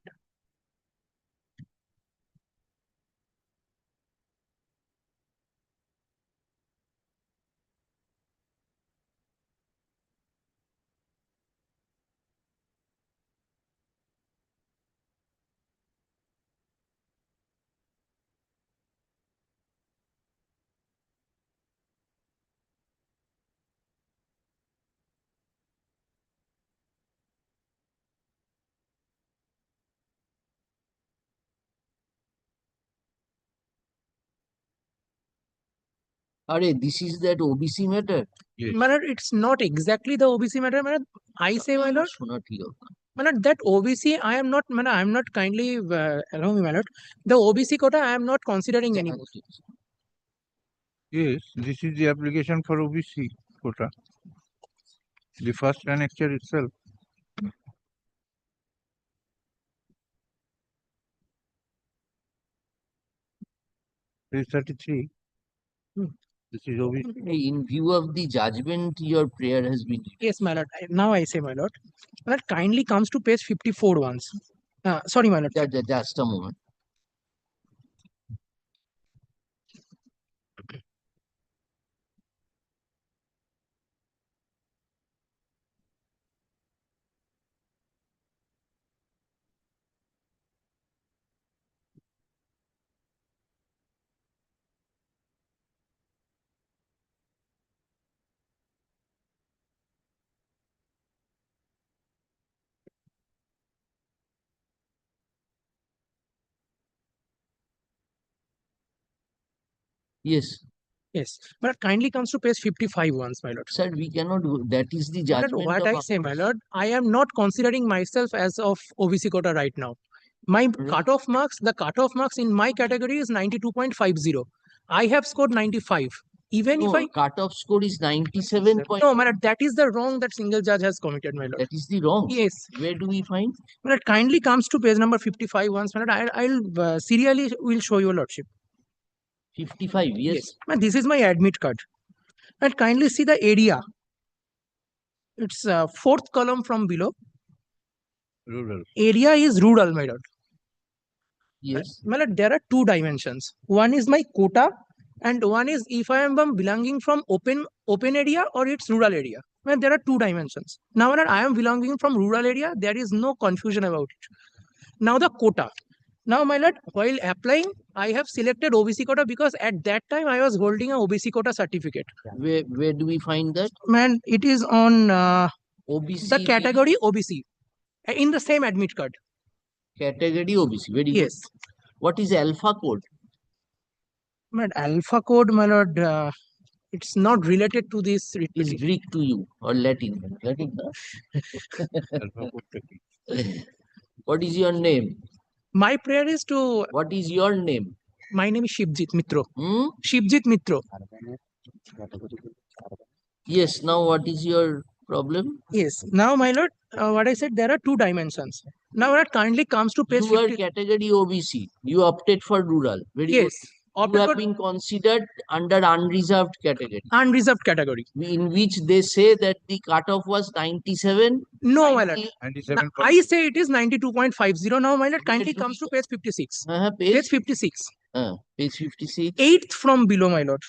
Speaker 3: This is that OBC matter.
Speaker 17: Yes. My lord, it's not exactly the OBC matter, my lord. I say, my lord. My lord, that OBC, I am not, my lord, I am not kindly, allow me, my lord. The OBC quota, I am not considering anymore.
Speaker 18: Yes, this is the application for OBC quota. The first annexure itself. Page 33. This is OBC.
Speaker 3: In view of the judgment, your prayer has been.
Speaker 17: Yes, my lord. Now I say, my lord. My lord, kindly comes to page 54 once. Sorry, my lord.
Speaker 3: Just a moment. Yes.
Speaker 17: Yes, but kindly comes to page 55 once, my lord.
Speaker 3: Sir, we cannot do that. Is the
Speaker 17: My lord,
Speaker 3: judgment.
Speaker 17: what I say, my lord, I am not considering myself as of OBC quota right now. My cutoff marks, the cutoff marks in my category is 92.50. I have scored 95. Even if I
Speaker 3: cutoff score is 97.
Speaker 17: No, my lord, that is the wrong that single judge has committed, my lord.
Speaker 3: That is the wrong.
Speaker 17: Yes.
Speaker 3: Where do we find?
Speaker 17: My lord, kindly comes to page number 55 once, my lord. I'll serially will show your lordship.
Speaker 3: 55, yes.
Speaker 17: And this is my admit card. And kindly see the area. It's fourth column from below.
Speaker 18: Rural.
Speaker 17: Area is rural, my lord.
Speaker 3: Yes.
Speaker 17: My lord, there are two dimensions. One is my quota, and one is if I am belonging from open area or it's rural area. Well, there are two dimensions. Now, my lord, I am belonging from rural area. There is no confusion about it. Now the quota. Now, my lord, while applying, I have selected OBC quota because at that time I was holding a OBC quota certificate.
Speaker 3: Where do we find that?
Speaker 17: Man, it is on
Speaker 3: OBC.
Speaker 17: the category OBC in the same admit card.
Speaker 3: Category OBC. Very good.
Speaker 17: Yes.
Speaker 3: What is alpha code?
Speaker 17: Man, alpha code, my lord, it's not related to this.
Speaker 3: Is Greek to you or Latin? Latin,
Speaker 18: Alpha code
Speaker 3: What is your name?
Speaker 17: My prayer is to.
Speaker 3: What is your name?
Speaker 17: My name is Shivjit Mitro.
Speaker 3: Hmm?
Speaker 17: Shivjit Mitro.
Speaker 3: Yes. Now, what is your problem?
Speaker 17: Yes. Now, my lord, what I said, there are two dimensions. Now, what kindly comes to page
Speaker 3: You are
Speaker 17: 50.
Speaker 3: category OBC. You opted for rural. Very
Speaker 17: Yes.
Speaker 3: good. You have been considered under unreserved category.
Speaker 17: Unreserved category.
Speaker 3: In which they say that the cutoff was 97.
Speaker 17: No, my lord.
Speaker 18: 97.
Speaker 17: I say it is 92.50. Now, my lord, kindly comes to page 56. Page 56.
Speaker 3: Page 56.
Speaker 17: Eighth from below, my lord.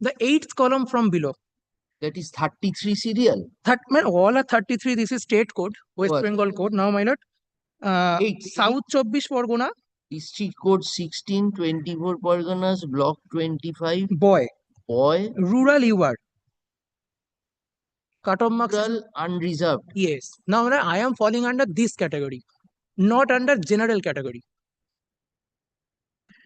Speaker 17: The eighth column from below.
Speaker 3: That is 33 serial.
Speaker 17: All are 33. This is state code, West Bengal code. Now, my lord. South 24 Pargona.
Speaker 3: District code 16, 24 Parganas, block 25.
Speaker 17: Boy.
Speaker 3: Boy.
Speaker 17: Rural you are. Cut-off marks.
Speaker 3: Rural unreserved.
Speaker 17: Yes. Now, I am falling under this category, not under general category.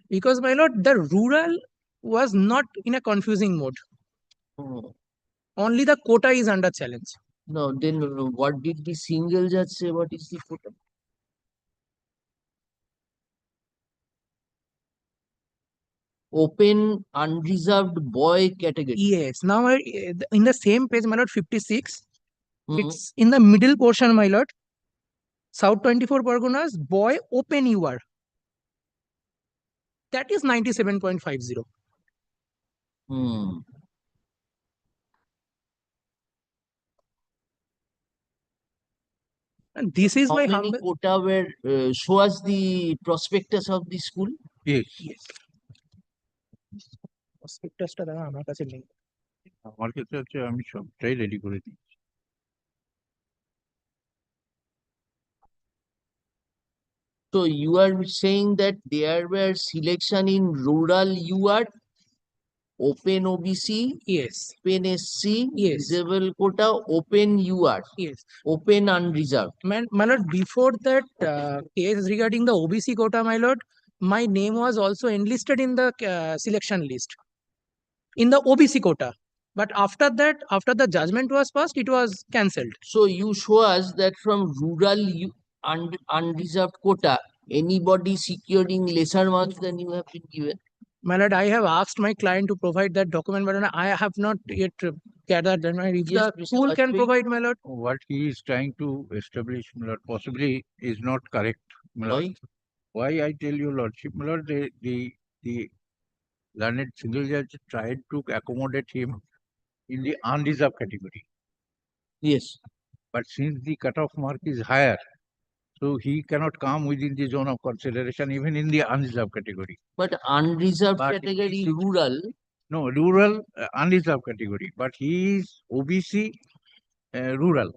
Speaker 17: Because, my lord, the rural was not in a confusing mode. Only the quota is under challenge.
Speaker 3: No, then what did the single judge say? What is the quota? Open unreserved boy category.
Speaker 17: Yes. Now, in the same page, my lord, 56, it's in the middle portion, my lord. South 24 Parganas, boy, open you are. That is 97.50. And this is
Speaker 3: How
Speaker 17: my
Speaker 3: many quota were show us the prospectus of the school?
Speaker 18: Yes.
Speaker 17: প্রসপেক্টাসটা দাদা আমার কাছে নেই
Speaker 18: আমার ক্ষেত্রে হচ্ছে আমি সবটাই ready করে দিই
Speaker 3: So you are saying that there were selection in rural UR, open OBC,
Speaker 17: yes,
Speaker 3: open SC,
Speaker 17: yes,
Speaker 3: disabled quota, open UR,
Speaker 17: yes,
Speaker 3: open unreserved.
Speaker 17: My lord, before that case regarding the OBC quota, my lord, my name was also enlisted in the selection list in the OBC quota. But after that, after the judgment was passed, it was cancelled.
Speaker 3: So you show us that from rural unreserved quota, anybody securing lesser marks than you have been given?
Speaker 17: My lord, I have asked my client to provide that document, but I have not yet gathered that. If
Speaker 3: Yes,
Speaker 17: the school can provide, my lord.
Speaker 18: What he is trying to establish, my lord, possibly is not correct. My lord. Why I tell you, lordship, my lord, the learned single judge tried to accommodate him in the unreserved category.
Speaker 3: Yes.
Speaker 18: But since the cutoff mark is higher, so he cannot come within the zone of consideration even in the unreserved category.
Speaker 3: But unreserved category rural?
Speaker 18: No, rural unreserved category. But he is OBC rural.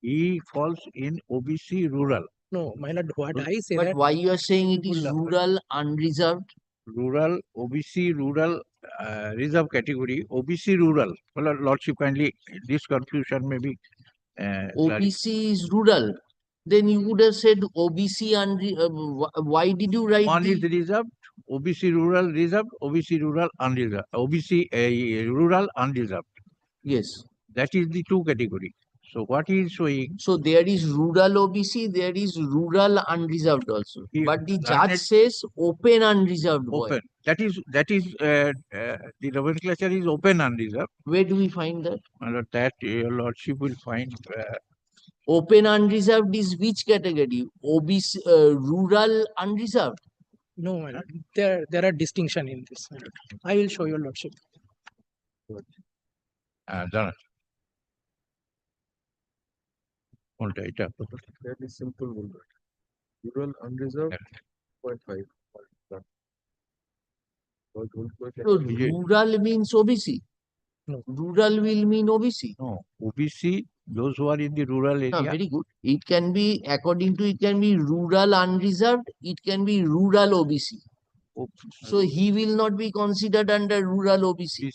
Speaker 18: He falls in OBC rural.
Speaker 17: No, my lord, what I say
Speaker 3: but
Speaker 17: that.
Speaker 3: Why you are saying it is rural unreserved?
Speaker 18: Rural, OBC rural reserve category, OBC rural. Well, lordship, kindly, this confusion may be.
Speaker 3: OBC is rural. Then you would have said OBC and why did you write?
Speaker 18: One is reserved, OBC rural reserved, OBC rural unreserved, OBC rural unreserved.
Speaker 3: Yes.
Speaker 18: That is the two category. So what he is showing?
Speaker 3: So there is rural OBC, there is rural unreserved also. But the judge says open unreserved boy.
Speaker 18: Open. That is the nomenclature is open unreserved.
Speaker 3: Where do we find that?
Speaker 18: That your lordship will find.
Speaker 3: Open unreserved is which category? OBC rural unreserved?
Speaker 17: No, my lord. There are distinction in this. My lord. I will show your lordship.
Speaker 18: Done.
Speaker 19: That is simple. Rural unreserved 0.5.
Speaker 3: So rural means OBC. Rural will mean OBC.
Speaker 18: No, OBC, those who are in the rural
Speaker 3: No,
Speaker 18: area.
Speaker 3: very good. It can be, according to it can be rural unreserved, it can be rural OBC. So he will not be considered under rural OBC.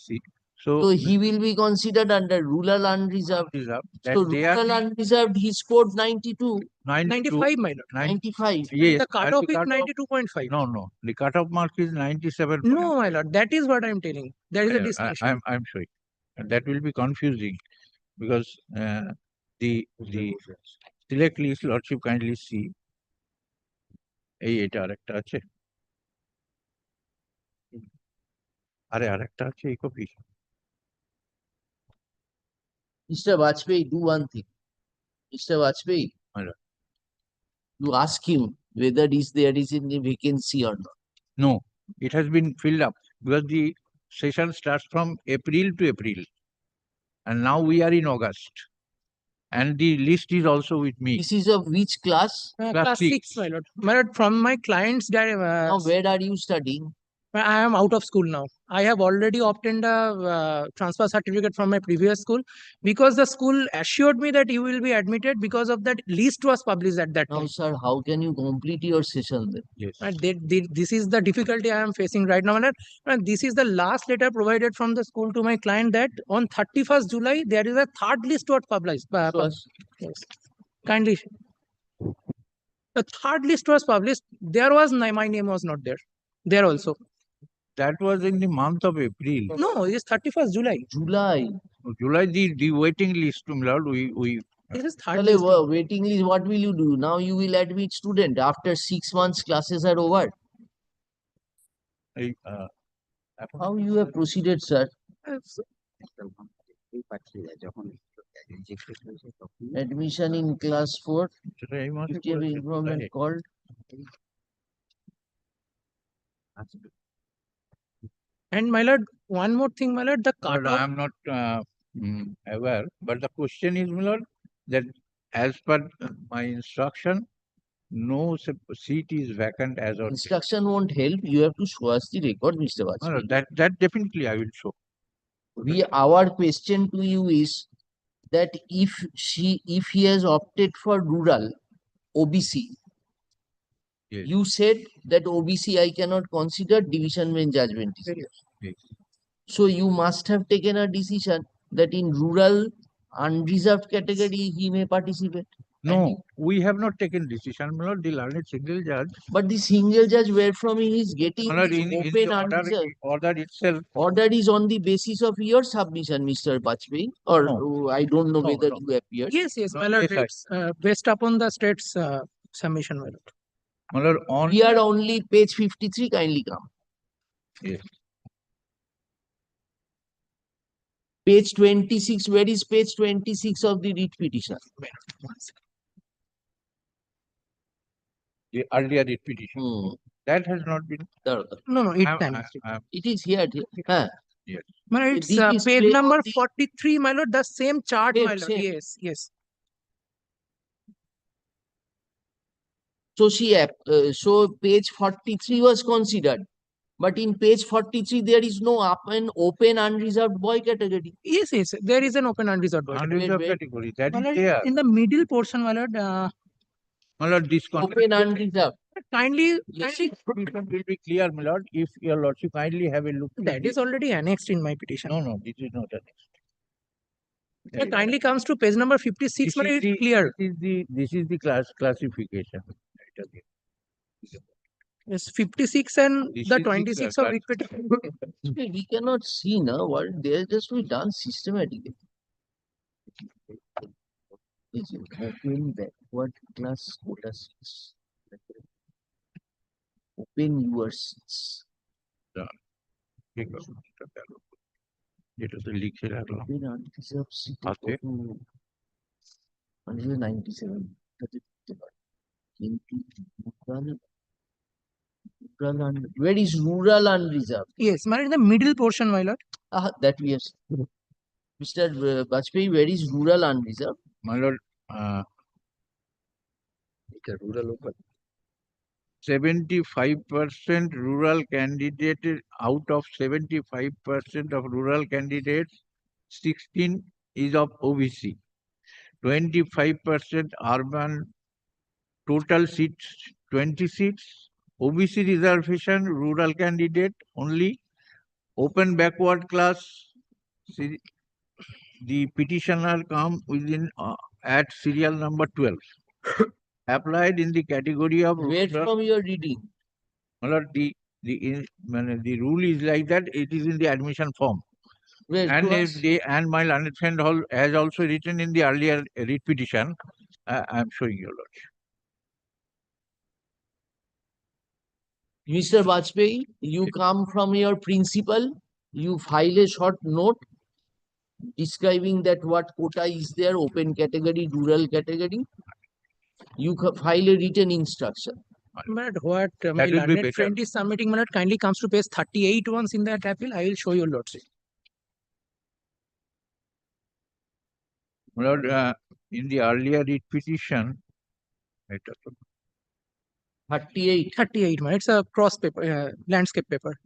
Speaker 3: So he will be considered under rural unreserved. So rural unreserved, he scored 92.
Speaker 17: 95, my lord.
Speaker 3: 95.
Speaker 18: Yes.
Speaker 17: The cutoff
Speaker 18: and
Speaker 17: is
Speaker 18: the
Speaker 17: 92.5.
Speaker 18: No. The cutoff mark is 97.
Speaker 17: No, my lord. That is what I am telling. There is a distinction.
Speaker 18: I'm sorry. And that will be confusing because the select list, lordship kindly see. এই এটা আরেকটা আছে আরেকটা আছে এই copy
Speaker 3: Mr. Vajpayee, do one thing. Mr. Vajpayee, you ask him whether there is any vacancy or not.
Speaker 18: No, it has been filled up because the session starts from April to April. And now we are in August. And the list is also with me.
Speaker 3: This is of which class?
Speaker 17: Class 6, my lord. My lord, from my client's
Speaker 3: Now, where are you studying?
Speaker 17: I am out of school now. I have already obtained a transfer certificate from my previous school because the school assured me that you will be admitted because of that list was published at that
Speaker 3: Now,
Speaker 17: time.
Speaker 3: sir, how can you complete your session then?
Speaker 18: Yes.
Speaker 17: And this is the difficulty I am facing right now. And this is the last letter provided from the school to my client that on 31st July, there is a third list was published. Yes. Kindly. The third list was published. There was my name was not there. There also.
Speaker 18: That was in the month of April.
Speaker 17: No, it is 31st July.
Speaker 3: July.
Speaker 18: July, the waiting list, my lord, we
Speaker 17: This is third
Speaker 3: Well,
Speaker 17: list.
Speaker 3: waiting list, what will you do? Now you will admit student after 6 months classes are over. How you have proceeded, sir? Admission in class 4. If you have enrollment called.
Speaker 17: And my lord, one more thing, my lord, the
Speaker 18: Lord,
Speaker 17: cutoff.
Speaker 18: I am not aware, but the question is, my lord, that as per my instruction, no seat is vacant as of.
Speaker 3: Instruction won't help. You have to show us the record, Mr. Vajpayee.
Speaker 18: That definitely I will show.
Speaker 3: Our question to you is that if he has opted for rural OBC,
Speaker 18: Yes.
Speaker 3: you said that OBC I cannot consider, division bench judgment is here.
Speaker 18: Yes.
Speaker 3: So you must have taken a decision that in rural unreserved category he may participate.
Speaker 18: No, we have not taken decision, my lord. The learned single judge.
Speaker 3: But the single judge where from he is getting
Speaker 18: My lord,
Speaker 3: this
Speaker 18: in
Speaker 3: open
Speaker 18: the
Speaker 3: unreserved.
Speaker 18: order itself.
Speaker 3: Order is on the basis of your submission, Mr. Vajpayee, or I don't know whether you appeared.
Speaker 17: Yes, my lord.
Speaker 18: Yes,
Speaker 17: It's based upon the state's submission, my lord.
Speaker 18: My lord, on
Speaker 3: Here only page 53, kindly come.
Speaker 18: Yes.
Speaker 3: Page 26, where is page 26 of the writ petition?
Speaker 18: The earlier writ petition. That has not been.
Speaker 17: No,
Speaker 3: It is here.
Speaker 18: Yes.
Speaker 17: My lord, it's
Speaker 3: This is
Speaker 17: page
Speaker 3: page
Speaker 17: number
Speaker 3: of the-
Speaker 17: 43, my lord. The same chart,
Speaker 3: Same,
Speaker 17: my lord.
Speaker 3: same.
Speaker 17: Yes.
Speaker 3: So so page 43 was considered, but in page 43 there is no open unreserved boy category.
Speaker 17: Yes. There is an open unreserved boy
Speaker 18: Unreserved
Speaker 17: category.
Speaker 18: category. That
Speaker 17: My
Speaker 18: is
Speaker 17: lord,
Speaker 18: there.
Speaker 17: in the middle portion, my lord.
Speaker 18: My lord, this
Speaker 3: Open unreserved.
Speaker 17: Kindly,
Speaker 18: will be clear, my lord, if your lordship kindly have a look.
Speaker 17: that is already annexed in my petition.
Speaker 18: No, this is not annexed.
Speaker 17: It kindly comes to page number 56, my lord, it's clear.
Speaker 18: This is the classification.
Speaker 17: Yes, 56 and
Speaker 18: This
Speaker 17: the
Speaker 18: is the
Speaker 17: 26 of writ petition.
Speaker 3: We cannot see now what they are just be done systematically. Is it open backward class quota seats? Open your seats.
Speaker 18: যেটাতে লিখে রাখলাম
Speaker 3: Open unreserved seat
Speaker 18: আছে
Speaker 3: 197 কিন্তু where is rural unreserved?
Speaker 17: Yes, my lord, in the middle portion, my lord.
Speaker 3: That we have seen. Mr. Vajpayee, where is rural unreserved?
Speaker 18: My lord,
Speaker 19: rural open.
Speaker 18: 75% rural candidates out of 75% of rural candidates, 16 is of OBC, 25% urban, total seats 20 seats, OBC reservation, rural candidate only, open backward class. See, the petitioner come within at serial number 12. Applied in the category of
Speaker 3: Where
Speaker 18: rural.
Speaker 3: from you are reading?
Speaker 18: Well, the rule is like that. It is in the admission form.
Speaker 3: Where
Speaker 18: And
Speaker 3: to us?
Speaker 18: and my learned friend has also written in the earlier writ petition. I am showing you, Lord.
Speaker 3: Mr. Bajpayee, you come from your principal, you file a short note describing that what quota is there, open category, rural category. You file a written instruction.
Speaker 17: But what my
Speaker 18: That will be
Speaker 17: learned
Speaker 18: better.
Speaker 17: friend is submitting, my lord, kindly comes to page 38 once in that appeal. I will show you, lordship.
Speaker 18: My Lord, in the earlier writ petition,
Speaker 3: 38.
Speaker 17: 38, my. It's a cross paper, landscape paper.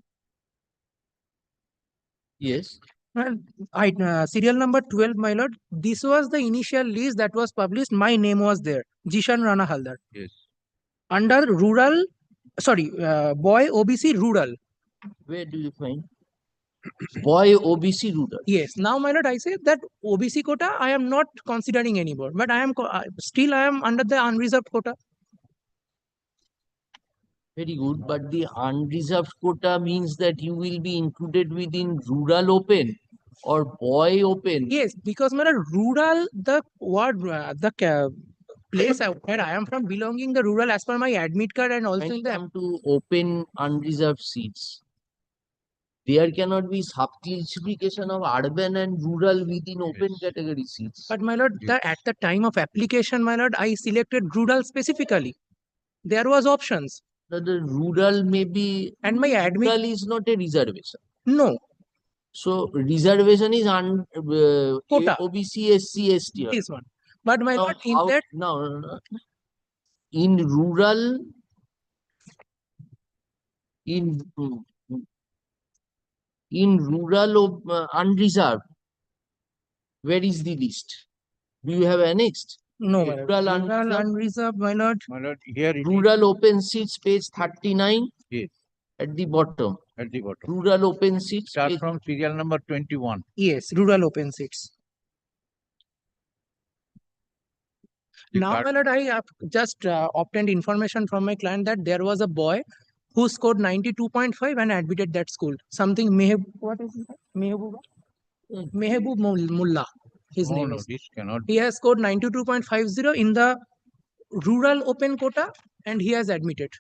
Speaker 3: Yes.
Speaker 17: Well, serial number 12, my lord. This was the initial list that was published. My name was there. Jishan Rana Haldar.
Speaker 18: Yes.
Speaker 17: Under rural, sorry, boy OBC rural.
Speaker 3: Where do you find? Boy OBC rural.
Speaker 17: Yes. Now, my lord, I say that OBC quota I am not considering anymore, but I am still I am under the unreserved quota.
Speaker 3: Very good. But the unreserved quota means that you will be included within rural open or boy open.
Speaker 17: Yes, because my lord, rural, the word, place where I am from belonging the rural as per my admit card and also
Speaker 3: When
Speaker 17: in
Speaker 3: you
Speaker 17: the
Speaker 3: come to open unreserved seats, there cannot be sub-classification of urban and rural within open category seats.
Speaker 17: But my lord, at the time of application, my lord, I selected rural specifically. There was options.
Speaker 3: The rural may be,
Speaker 17: and my admit
Speaker 3: rural is not a reservation.
Speaker 17: No.
Speaker 3: So reservation is
Speaker 17: Quota.
Speaker 3: OBC, SC, ST.
Speaker 17: This one. But my
Speaker 3: Now,
Speaker 17: lord, in that
Speaker 3: no. In rural, in rural unreserved, where is the list? Do you have annexed?
Speaker 17: No, my lord. Rural unreserved, my lord.
Speaker 18: My Lord, here it is.
Speaker 3: Rural open seats, page 39.
Speaker 18: Yes.
Speaker 3: At the bottom.
Speaker 18: At the bottom.
Speaker 3: Rural open seats.
Speaker 18: Start from serial number 21.
Speaker 17: Yes, rural open seats. Now, my lord, I have just obtained information from my client that there was a boy who scored 92.5 and admitted that school. Something what is it? Mehboob Mullah. His name
Speaker 18: No,
Speaker 17: is.
Speaker 18: this cannot
Speaker 17: He has scored 92.50 in the rural open quota and he has admitted.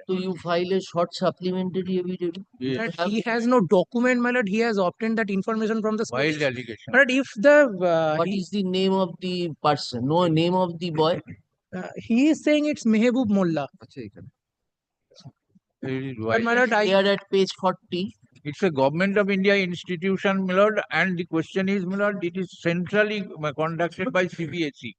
Speaker 3: So you file a short supplementary evidence.
Speaker 17: That he has no document, my lord. He has obtained that information from the school.
Speaker 18: Wild allegation.
Speaker 17: But if the
Speaker 3: what is the name of the person? No name of the boy.
Speaker 17: He is saying it's Mehboob Mullah.
Speaker 18: But
Speaker 3: my lord, they are at page 40.
Speaker 18: It's a government of India institution, my lord, and the question is, my lord, it is centrally conducted by CBSE.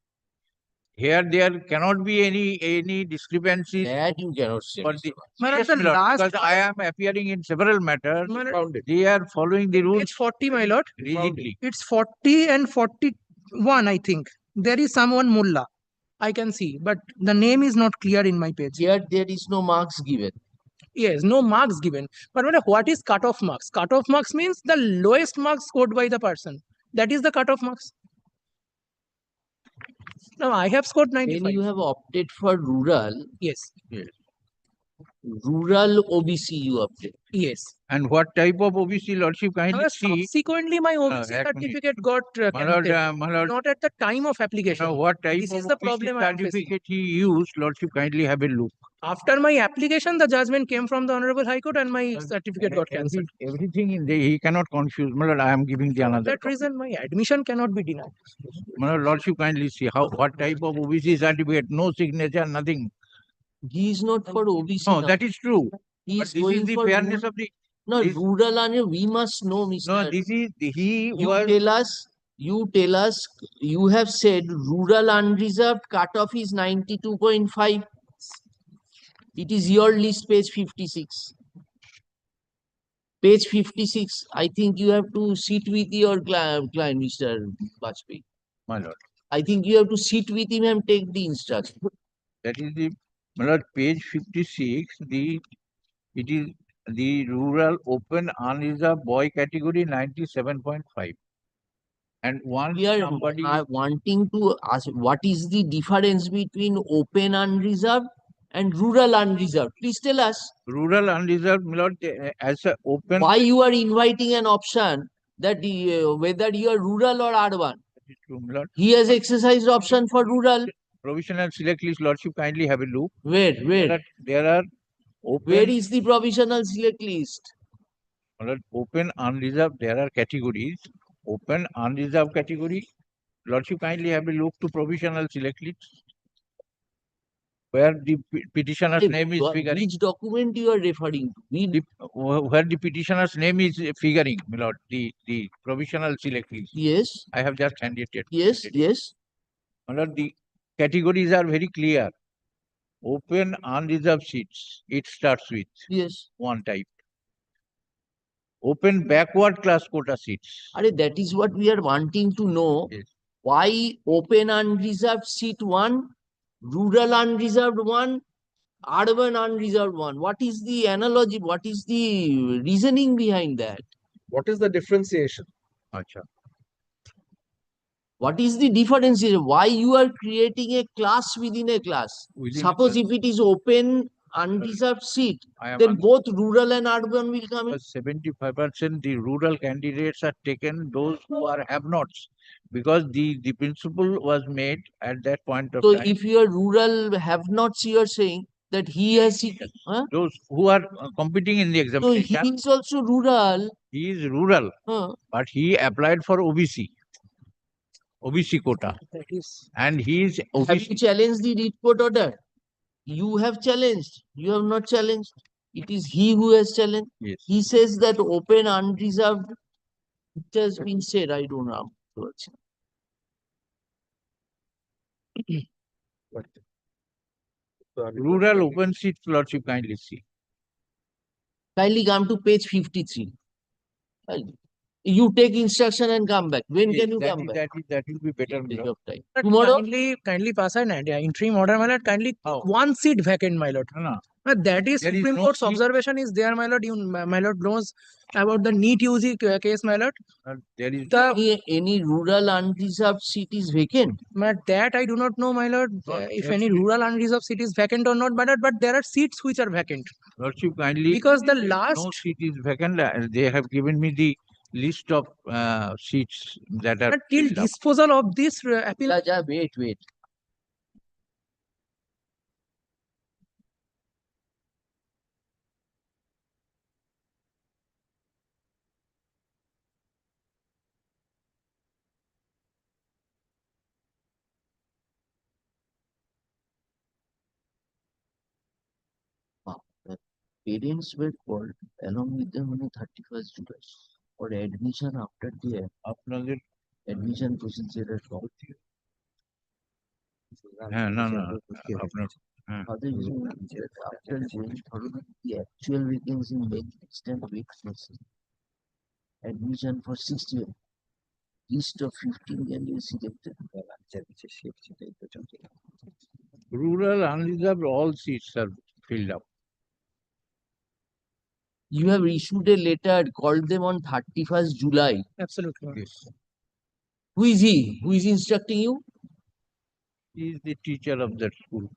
Speaker 18: Here there cannot be any discrepancies.
Speaker 3: That you cannot say.
Speaker 18: Yes, my lord, because I am appearing in several matters. They are following the rules.
Speaker 17: It's 40, my lord.
Speaker 18: Rigidly.
Speaker 17: It's 40 and 41, I think. There is someone Mullah. I can see, but the name is not clear in my page.
Speaker 3: Here there is no marks given.
Speaker 17: Yes, no marks given. But what is cutoff marks? Cutoff marks means the lowest marks scored by the person. That is the cutoff marks. Now I have scored 95.
Speaker 3: When you have opted for rural.
Speaker 17: Yes.
Speaker 3: Rural OBC you opted.
Speaker 17: Yes.
Speaker 18: And what type of OBC, lordship, kindly see?
Speaker 17: Subsequently, my OBC certificate got cancelled. Not at the time of application.
Speaker 18: What type
Speaker 17: This
Speaker 18: of
Speaker 17: is the
Speaker 18: OBC
Speaker 17: problem I am facing.
Speaker 18: certificate he used, lordship, kindly have a look.
Speaker 17: After my application, the judgment came from the Honorable High Court and my certificate got cancelled.
Speaker 18: Everything in there, he cannot confuse. My lord, I am giving the
Speaker 17: For
Speaker 18: another.
Speaker 17: that reason, my admission cannot be denied.
Speaker 18: My lord, lordship, kindly see what type of OBC certificate, no signature, nothing.
Speaker 3: He is not for OBC.
Speaker 18: No, that is true.
Speaker 3: He
Speaker 18: But
Speaker 3: is
Speaker 18: this
Speaker 3: going
Speaker 18: is the
Speaker 3: for
Speaker 18: fairness of the.
Speaker 3: No, rural and we must know, Mr.
Speaker 18: No, this is he
Speaker 3: You
Speaker 18: was.
Speaker 3: tell us, you have said rural unreserved cutoff is 92.5. It is your list, page 56. Page 56. I think you have to sit with your client, Mr. Bajpayee.
Speaker 18: My lord.
Speaker 3: I think you have to sit with him and take the instruction.
Speaker 18: That is the, my lord, page 56, it is the rural open unreserved boy category 97.5. And one
Speaker 3: We are
Speaker 18: somebody
Speaker 3: wanting to ask what is the difference between open unreserved and rural unreserved. Please tell us.
Speaker 18: rural unreserved, my lord, as a open.
Speaker 3: Why you are inviting an option that whether you are rural or urban.
Speaker 18: True, my lord.
Speaker 3: He has exercised option for rural.
Speaker 18: Provisional select list, lordship, kindly have a look.
Speaker 3: Where?
Speaker 18: There are open.
Speaker 3: Where is the provisional select list?
Speaker 18: My lord, open unreserved, there are categories. Open unreserved category. Lordship, kindly have a look to provisional select list, where the petitioner's name is figuring.
Speaker 3: Which document you are referring to?
Speaker 18: Where the petitioner's name is figuring, my lord, the provisional select list.
Speaker 3: Yes.
Speaker 18: I have just handed it.
Speaker 3: Yes, yes.
Speaker 18: My lord, the categories are very clear. Open unreserved seats, it starts with.
Speaker 3: Yes.
Speaker 18: One type. Open backward class quota seats.
Speaker 3: That is what we are wanting to know.
Speaker 18: Yes.
Speaker 3: Why open unreserved seat 1, rural unreserved 1, urban unreserved 1? What is the analogy? What is the reasoning behind that?
Speaker 19: What is the differentiation?
Speaker 18: Acha.
Speaker 3: What is the differentiation? Why you are creating a class within a class? Suppose if it is open unreserved seat, then both rural and urban will come in.
Speaker 18: 75% the rural candidates are taken, those who are have-nots, because the principle was made at that point of
Speaker 3: So
Speaker 18: time.
Speaker 3: if you are rural have-nots, you are saying that he has
Speaker 18: those who are competing in the examination.
Speaker 3: So he is also rural.
Speaker 18: He is rural, but he applied for OBC quota. And he is OBC.
Speaker 3: Have you challenged the writ court order? You have challenged. You have not challenged. It is he who has challenged.
Speaker 18: Yes.
Speaker 3: He says that open unreserved. It has been said. I don't know.
Speaker 18: Rural open seat, lordship, kindly see.
Speaker 3: Kindly come to page 53. You take instruction and come back. When can you come back?
Speaker 18: That will be better.
Speaker 3: Time. Tomorrow?
Speaker 17: Kindly pass an interim order, my lord. Kindly one seat vacant, my lord.
Speaker 18: No.
Speaker 17: That is Supreme Court's observation is there, my lord. My lord knows about the NEET UG case, my lord.
Speaker 18: There is
Speaker 3: any rural unreserved seat is vacant.
Speaker 17: But that I do not know, my lord, if any rural unreserved seat is vacant or not, my lord, but there are seats which are vacant.
Speaker 18: Lordship, kindly.
Speaker 17: Because the last.
Speaker 18: No seat is vacant. They have given me the list of seats that are.
Speaker 17: But till disposal of this appeal.
Speaker 3: Wait. The parents were called along with them on the 31st July for admission after the admission procedure.
Speaker 18: No.
Speaker 3: After going through the actual vacancy in extent vacancy. Admission for 6th year. List of 15 candidates selected.
Speaker 18: Rural unreserved, all seats are filled up.
Speaker 3: You have issued a letter, called them on 31st July.
Speaker 17: Absolutely.
Speaker 18: Yes.
Speaker 3: Who is he? Who is instructing you?
Speaker 18: He is the teacher of that school.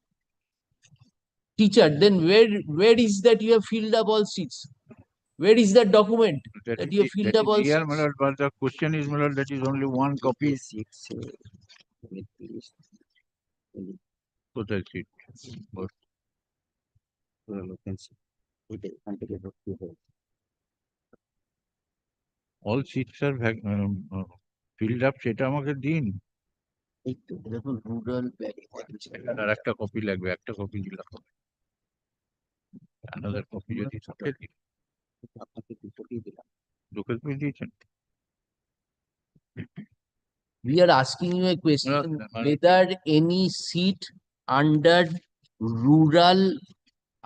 Speaker 3: Teacher, then where is that you have filled up all seats? Where is that document that you have filled up all seats?
Speaker 18: Here, my lord, but the question is, my lord, that is only one copy. Total seat. All seats are filled up, সেটা আমাকে দিন।
Speaker 3: দেখুন rural
Speaker 18: আর একটা copy লাগবে, একটা copy দিলাম। Another copy যদি থাকে দিন। আপনাকে দুটো দিলাম। দুটো কপি দিয়েছেন?
Speaker 3: We are asking you a question whether any seat under rural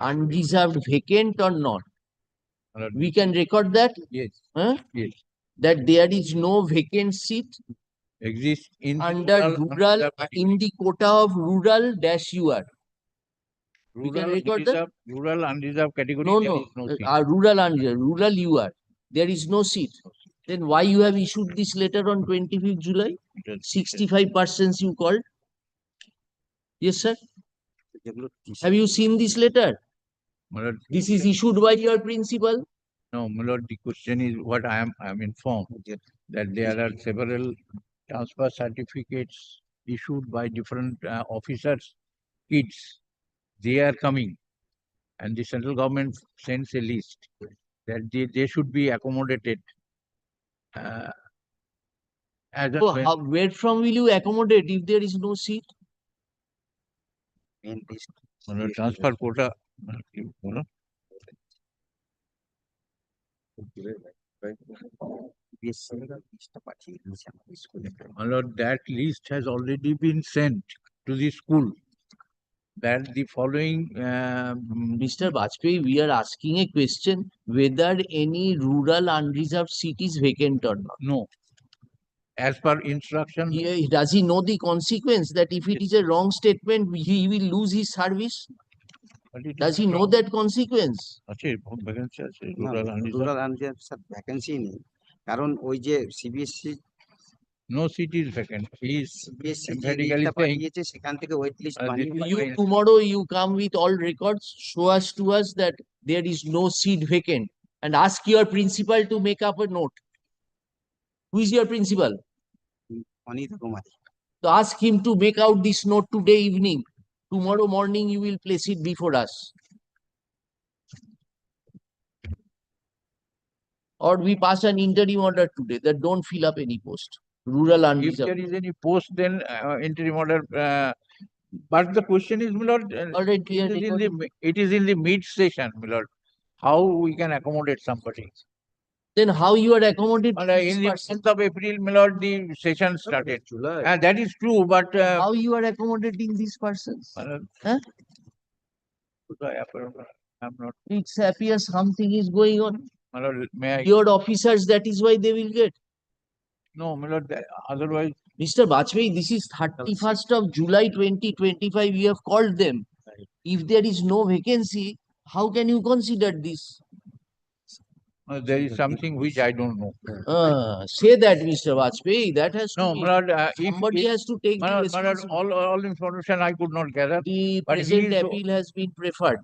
Speaker 3: unreserved vacant or not. We can record that?
Speaker 18: Yes.
Speaker 3: Huh?
Speaker 18: Yes.
Speaker 3: That there is no vacant seat
Speaker 18: Exists in the
Speaker 3: under rural, in the quota of rural dash UR. We can record that?
Speaker 18: Rural unreserved category.
Speaker 3: No,
Speaker 18: there
Speaker 3: no,
Speaker 18: is no seat.
Speaker 3: rural unreserved, rural UR. There is no seat. Then why you have issued this letter on 25th July? 65% you called. Yes, sir. Have you seen this letter? This is issued by your principal.
Speaker 18: No, my lord, the question is what I am informed that there are several transfer certificates issued by different officers, kids. They are coming, and the central government sends a list that they should be accommodated.
Speaker 3: So where from will you accommodate if there is no seat?
Speaker 18: Transfer quota. My lord, that list has already been sent to the school. That the following,
Speaker 3: Mr. Bajpayee, we are asking a question whether any rural unreserved seat is vacant or not.
Speaker 18: No. As per instruction.
Speaker 3: Does he know the consequence that if it is a wrong statement, he will lose his service? Does he know that consequence?
Speaker 15: Rural unreserved sir vacancy নেই কারণ ওই যে CBSE
Speaker 18: no seat is vacant. He is
Speaker 15: CBSE যে
Speaker 18: emphatically
Speaker 15: লিস্টটা
Speaker 18: saying
Speaker 15: পাঠিয়েছে সেখান থেকে wait list বানিয়ে
Speaker 3: You tomorrow you come with all records, show us to us that there is no seat vacant, and ask your principal to make up a note. Who is your principal?
Speaker 15: Anita Kumari
Speaker 3: So ask him to make out this note today evening. Tomorrow morning you will place it before us. Or we pass an interim order today that don't fill up any post. Rural
Speaker 18: if
Speaker 3: unreserved.
Speaker 18: there is any post, then interim order. But the question is, my lord, it is in the mid session, my lord. How we can accommodate somebody?
Speaker 3: Then how you are accommodated?
Speaker 18: In the month of April, my lord, the session started. And that is true, but
Speaker 3: how you are accommodating these persons? Huh?
Speaker 18: I'm not.
Speaker 3: It appears something is going on.
Speaker 18: My lord, may I?
Speaker 3: Your officers, that is why they will get.
Speaker 18: No, my lord, otherwise.
Speaker 3: Mr. Bajpayee, this is 31st of July 2025. You have called them. If there is no vacancy, how can you consider this?
Speaker 18: There is something which I don't know.
Speaker 3: Say that, Mr. Bajpayee. That has to
Speaker 18: No,
Speaker 3: be.
Speaker 18: my lord,
Speaker 3: Somebody has to take the responsibility.
Speaker 18: all information I could not gather.
Speaker 3: The
Speaker 18: but
Speaker 3: present appeal has been preferred.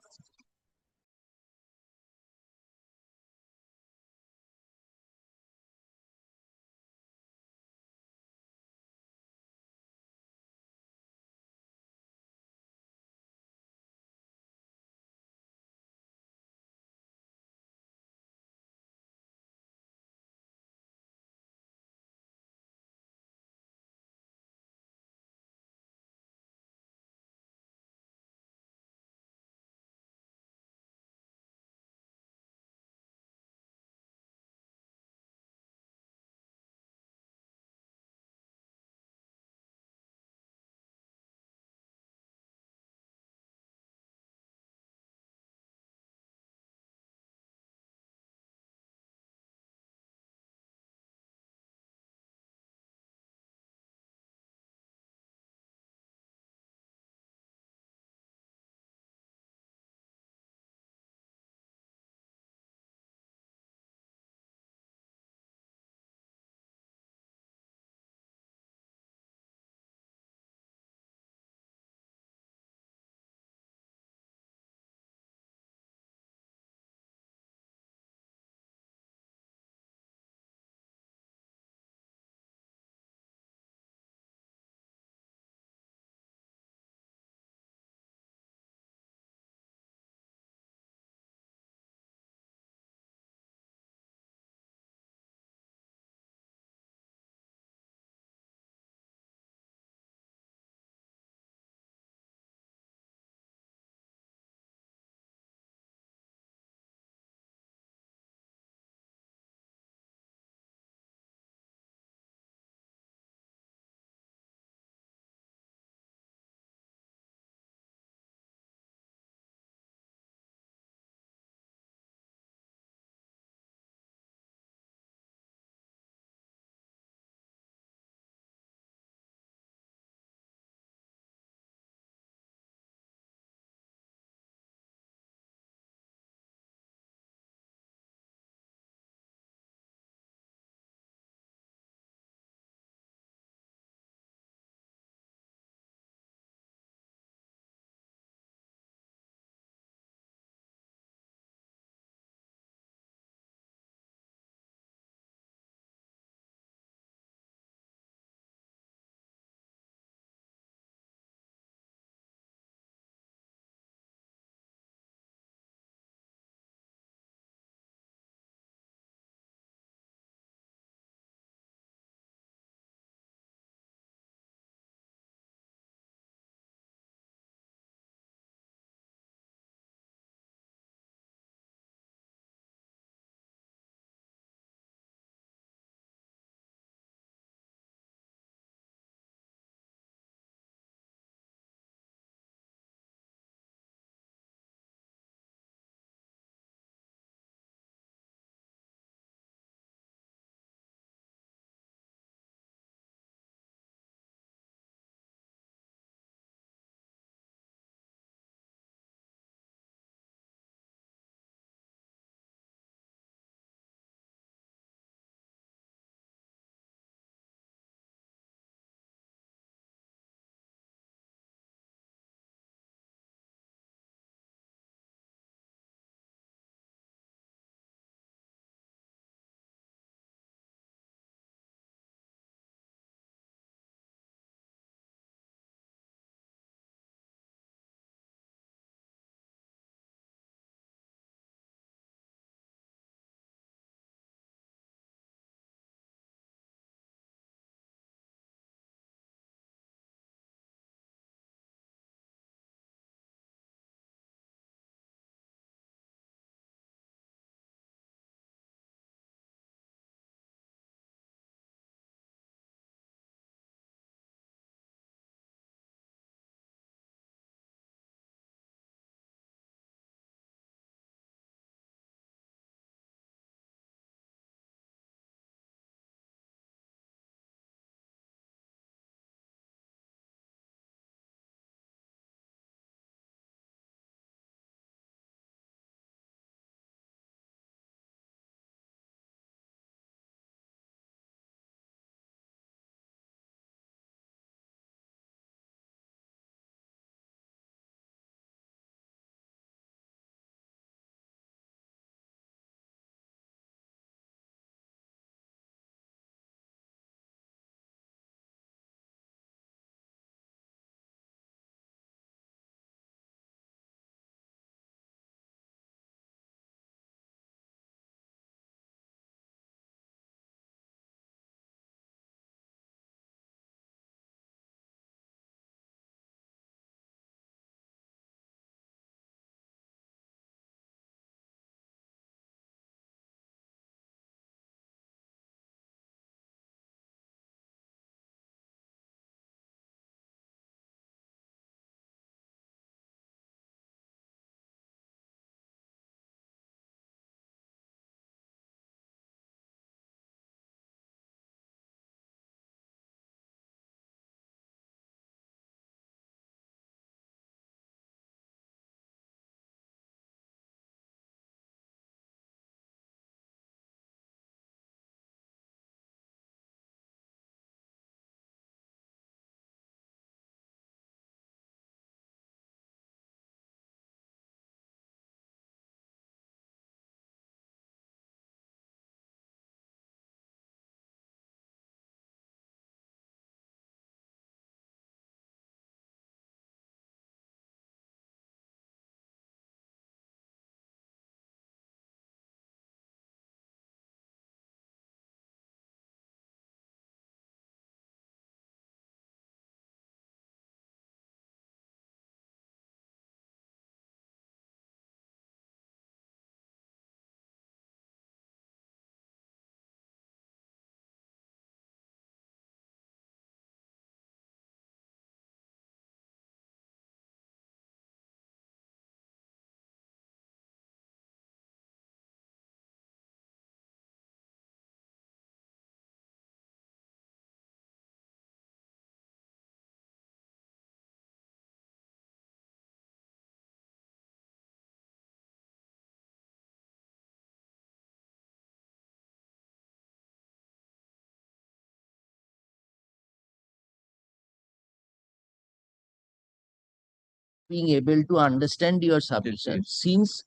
Speaker 3: being able to understand your submission. Since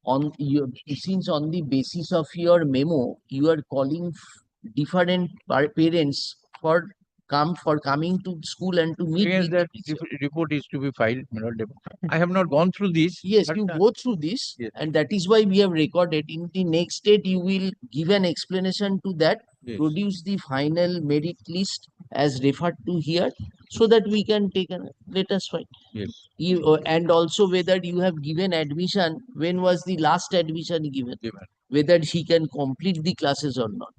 Speaker 3: on the basis of your memo, you are calling different parents for coming to school and to meet
Speaker 18: Yes,
Speaker 3: with
Speaker 18: that
Speaker 3: the teacher.
Speaker 18: report is to be filed, my lord. I have not gone through this.
Speaker 3: Yes,
Speaker 18: but,
Speaker 3: you go through this,
Speaker 18: yes.
Speaker 3: and that is why we have recorded. In the next state, you will give an explanation to that,
Speaker 18: Yes.
Speaker 3: produce the final merit list as referred to here, so that we can take a, let us find.
Speaker 18: Yes.
Speaker 3: And also whether you have given admission, when was the last admission given? Whether he can complete the classes or not.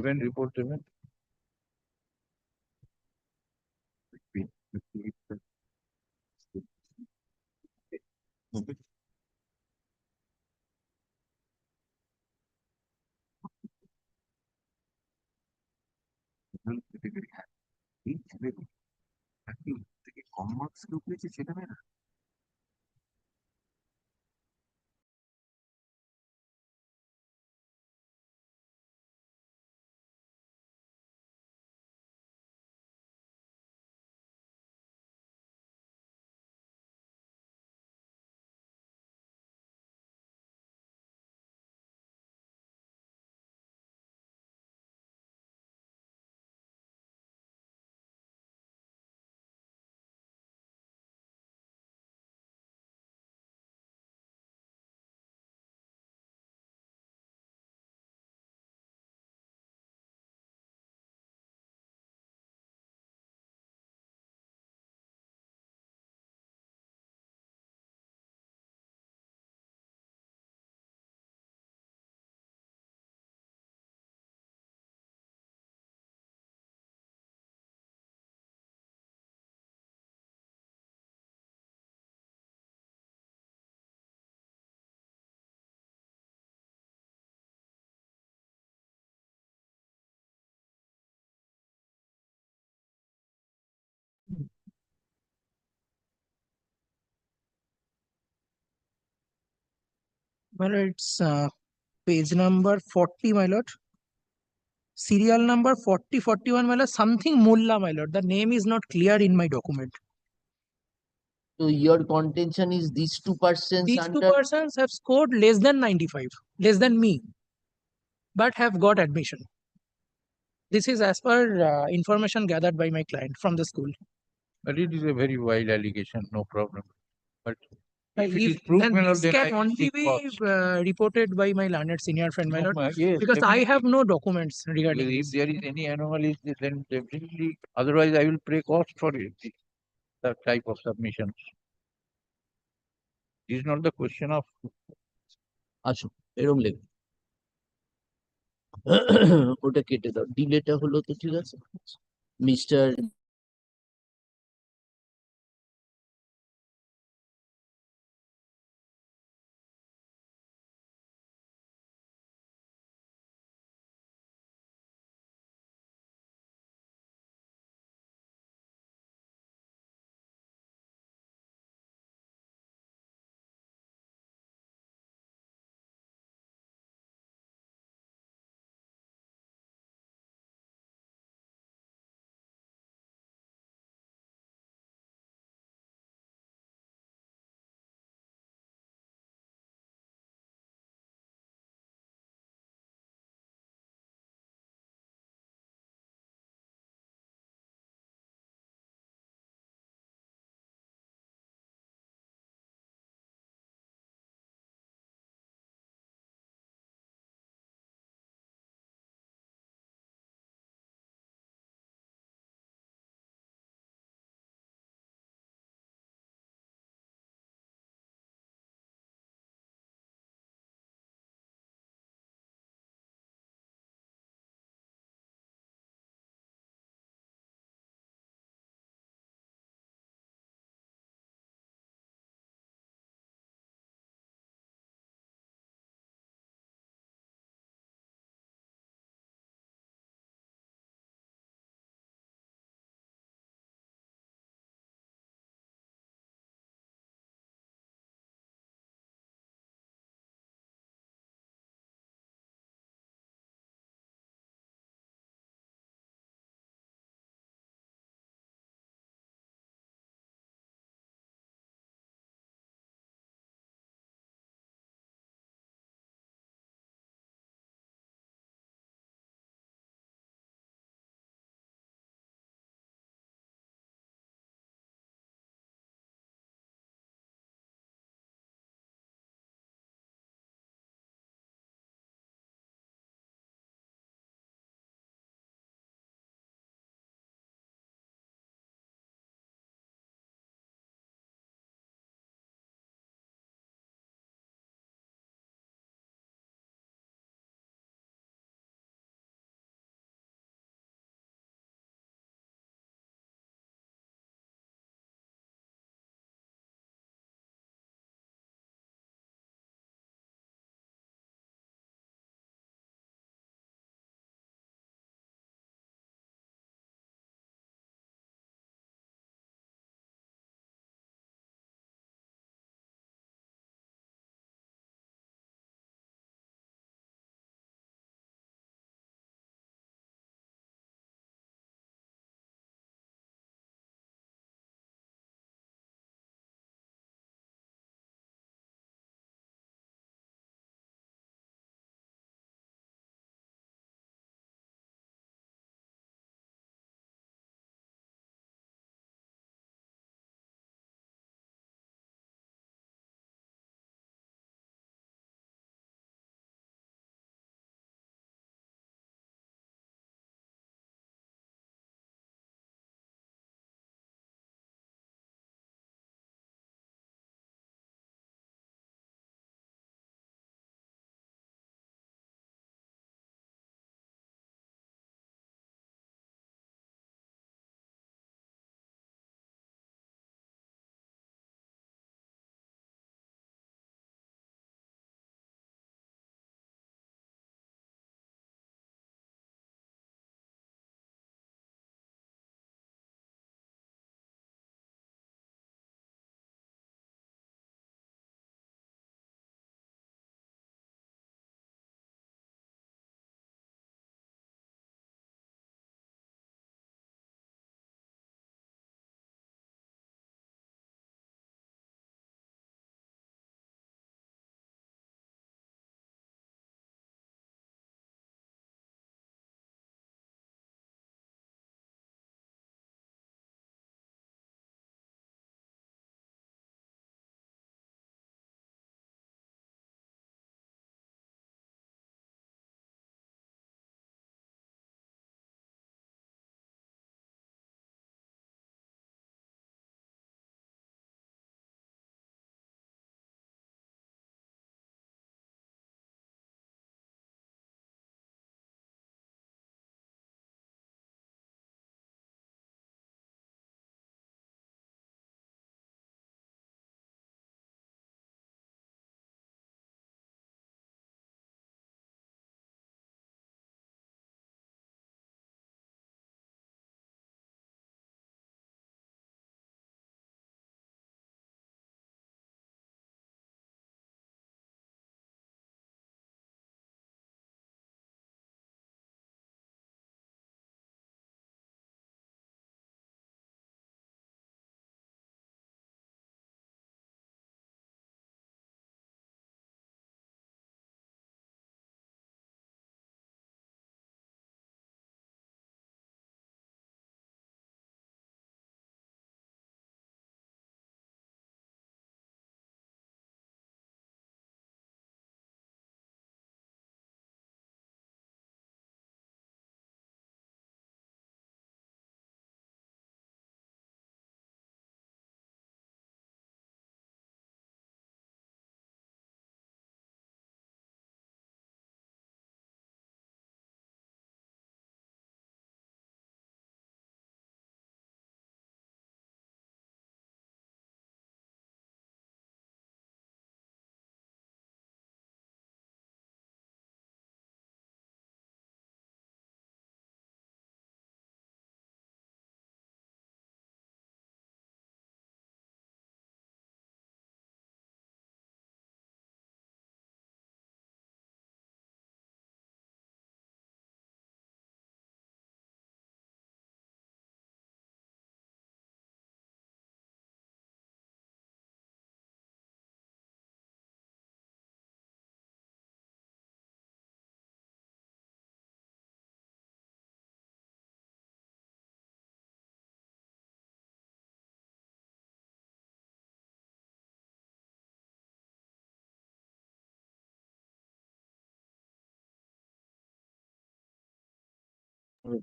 Speaker 18: Event report, event.
Speaker 1: Com marks কেউ পেয়েছে সেটা না
Speaker 17: Well, it's page number 40, my lord. Serial number 4041, my lord. Something Mulla, my lord. The name is not clear in my document.
Speaker 3: So your contention is these two persons
Speaker 17: These two
Speaker 3: under
Speaker 17: persons have scored less than 95, less than me, but have got admission. This is as per information gathered by my client from the school.
Speaker 18: But it is a very wild allegation, no problem. But if it is
Speaker 17: If
Speaker 18: proved,
Speaker 17: then
Speaker 18: my lord,
Speaker 17: this
Speaker 18: then
Speaker 17: can
Speaker 18: I
Speaker 17: only
Speaker 18: seek
Speaker 17: be
Speaker 18: cause.
Speaker 17: reported by my learned senior friend, my
Speaker 18: No,
Speaker 17: lord,
Speaker 18: yes,
Speaker 17: because I
Speaker 18: definitely.
Speaker 17: have no documents regarding
Speaker 18: If
Speaker 17: this.
Speaker 18: there is any anomalies, then definitely, otherwise I will pay cost for it, that type of submissions. This is not the question of
Speaker 3: আসো এরম লেখ ওটা কেটে দাও ডিলেটা হলো তো ঠিক আছে মিস্টার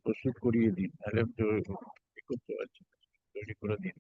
Speaker 18: প্রস্তুত করিয়ে দিন, তাহলে তো এ করতে পারছি না। তৈরি করে দিন।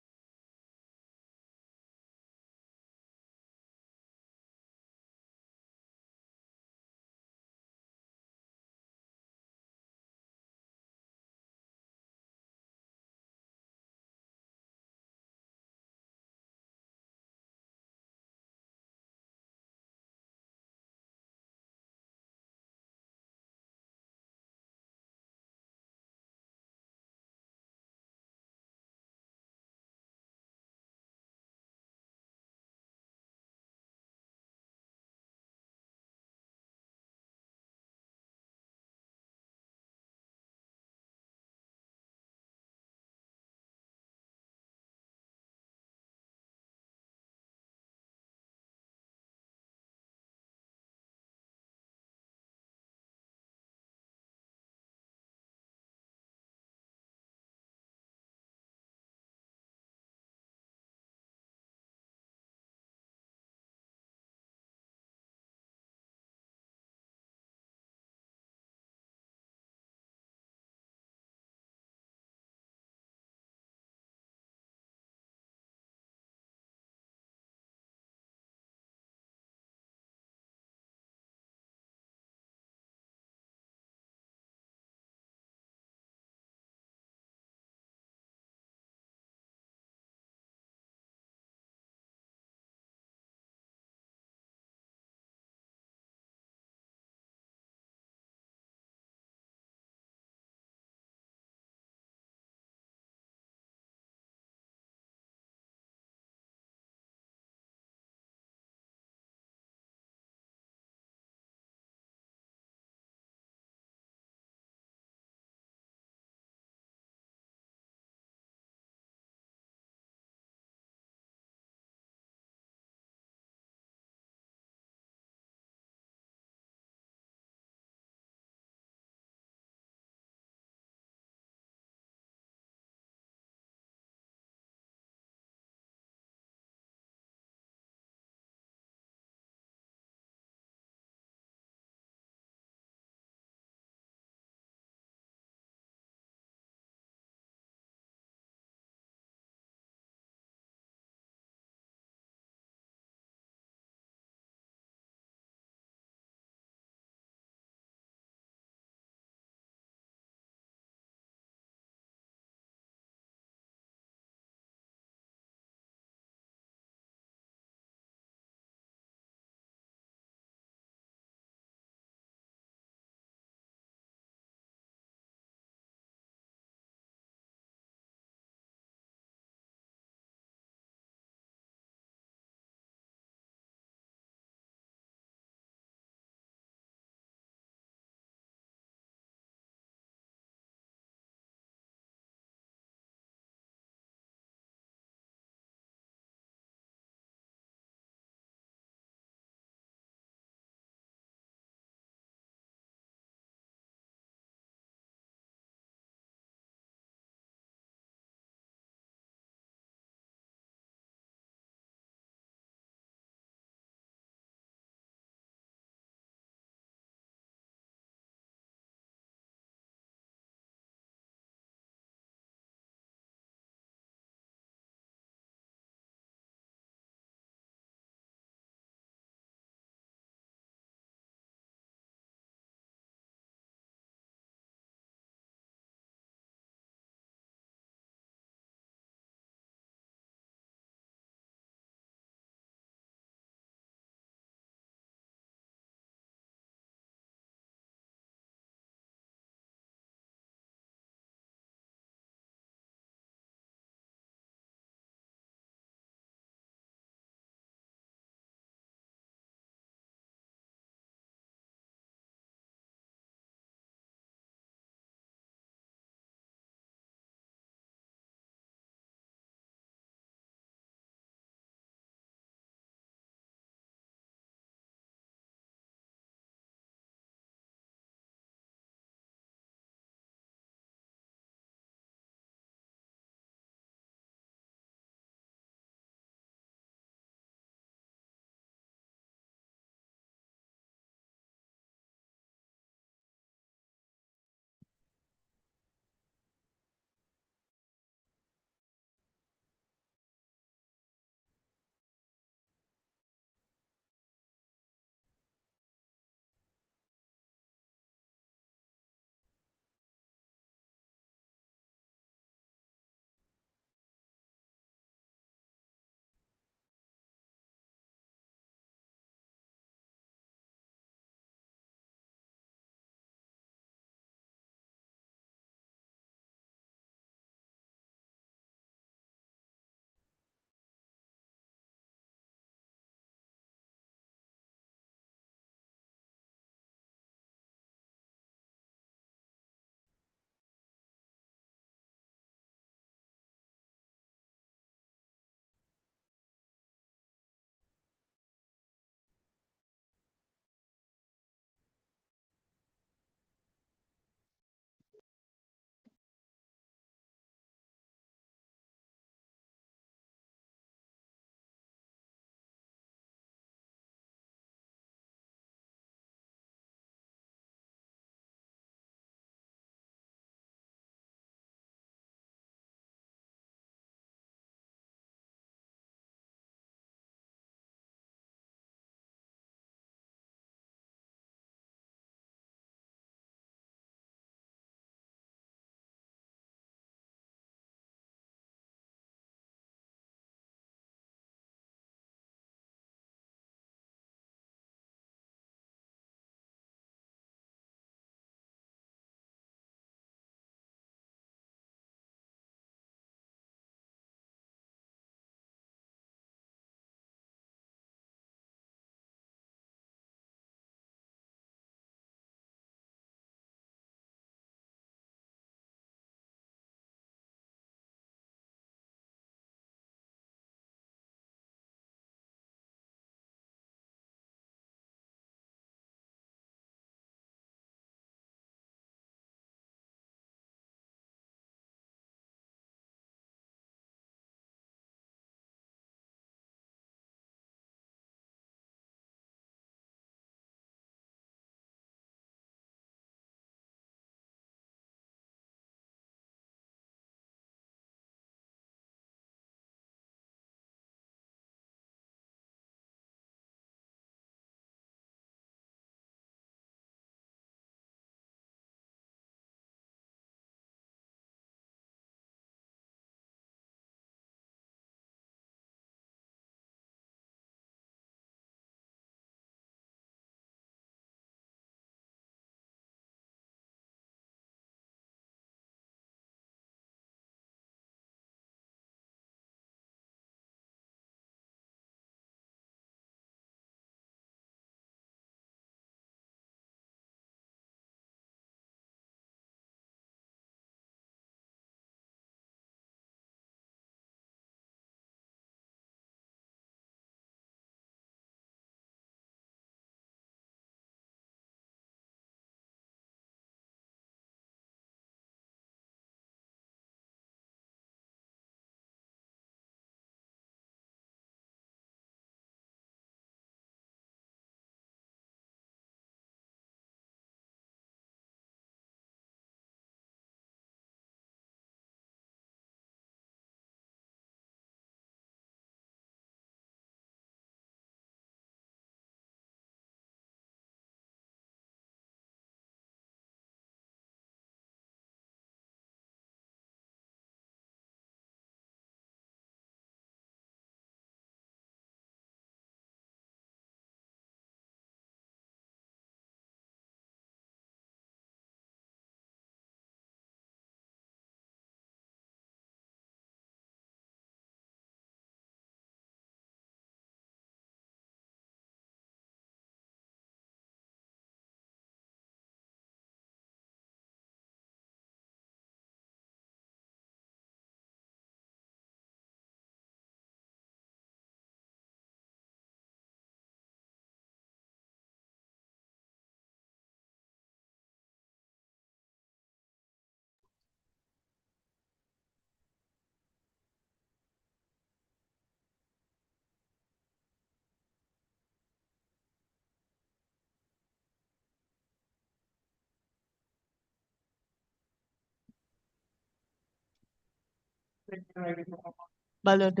Speaker 20: My lord,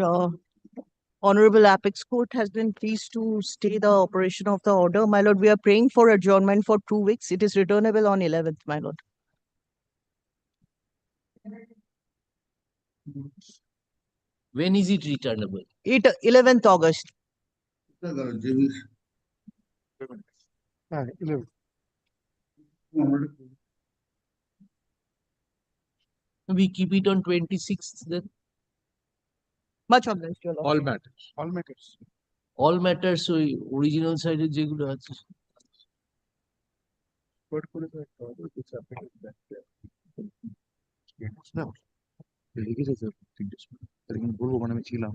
Speaker 20: Honorable Apex Court has been pleased to stay the operation of the order. My lord, we are praying for adjournment for 2 weeks. It is returnable on 11th, my lord.
Speaker 3: When is it returnable?
Speaker 20: 11th August.
Speaker 3: We keep it on 26th then.
Speaker 20: Much obliged, your lord.
Speaker 18: All matters.
Speaker 4: All matters.
Speaker 3: All matters, so original side যেগুলো আছে
Speaker 1: বলবো মানে আমি ছিলাম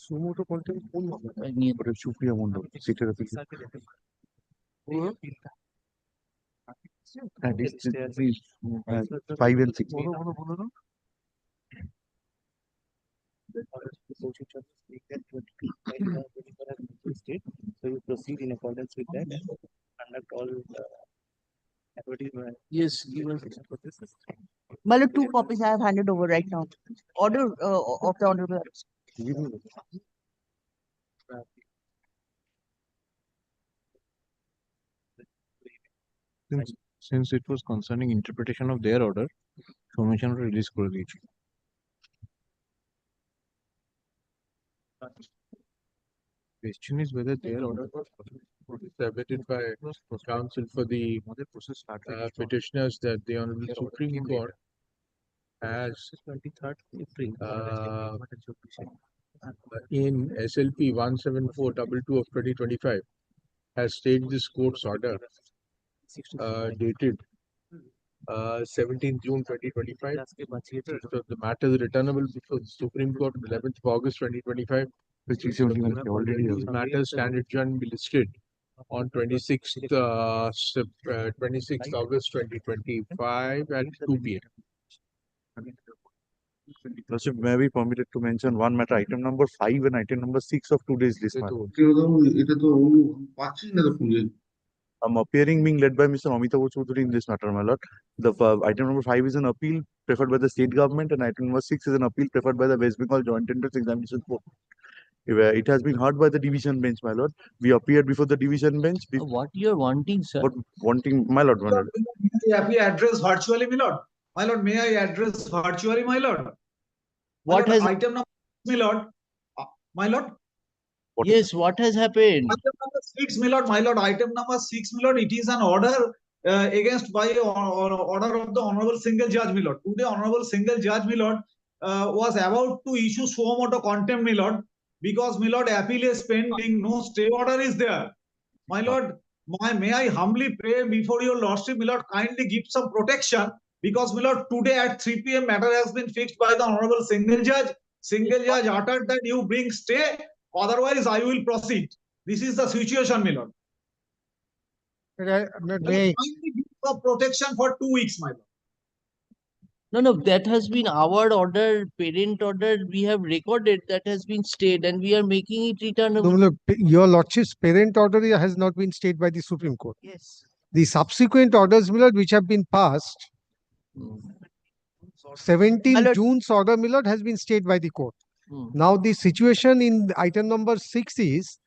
Speaker 1: suo motu content কোন ওটা সুপ্রিয়া মন্ডল সিটের হ্যাঁ 5 and 6 বলো
Speaker 5: So you proceed in accordance with that and conduct all
Speaker 3: yes, give us.
Speaker 20: My lord, 2 copies I have handed over right now. Order of the Honorable.
Speaker 18: Since it was concerning interpretation of their order, commission release করে দিয়েছি question is whether their order was submitted by counsel for the petitioners that the Honorable Supreme Court has in SLP 17422 of 2025 has stayed this court's order dated 17th June 2025. So the matter is returnable before the Supreme Court on 11th of August 2025. These matters stand adjourned and be listed on 26th August 2025 at 2 p.m.
Speaker 1: Lordship, may I be permitted to mention one matter, item number 5 and item number 6 of today's list. I'm appearing being led by Mr. Amitav Choudhury in this matter, my lord. The item number 5 is an appeal preferred by the state government, and item number 6 is an appeal preferred by the West Bengal Joint Entrance Examination Board. It has been heard by the division bench, my lord. We appeared before the division bench.
Speaker 3: What you are wanting, sir?
Speaker 1: What wanting, my lord, my lord.
Speaker 21: May I address virtually, my lord? My lord, may I address virtually, my lord?
Speaker 3: What has
Speaker 21: item number, my lord? My lord?
Speaker 3: Yes, what has happened?
Speaker 21: Item number 6, my lord. My lord, item number 6, my lord. It is an order against by order of the Honorable Single Judge, my lord. Today, Honorable Single Judge, my lord, was about to issue suo motu contempt, my lord, because, my lord, appeal is pending. No stay order is there. My lord, may I humbly pray before your lordship, my lord, kindly give some protection, because, my lord, today at 3 p.m. matter has been fixed by the Honorable Single Judge. Single Judge uttered that you bring stay, otherwise I will proceed. This is the situation, my lord. Kindly give some protection for 2 weeks, my lord.
Speaker 3: No, that has been our order, parent order. We have recorded that has been stayed, and we are making it returnable.
Speaker 22: No, your lordship's parent order has not been stayed by the Supreme Court.
Speaker 20: Yes.
Speaker 22: The subsequent orders, my lord, which have been passed, 17 June's order, my lord, has been stayed by the court. Now, the situation in item number 6 is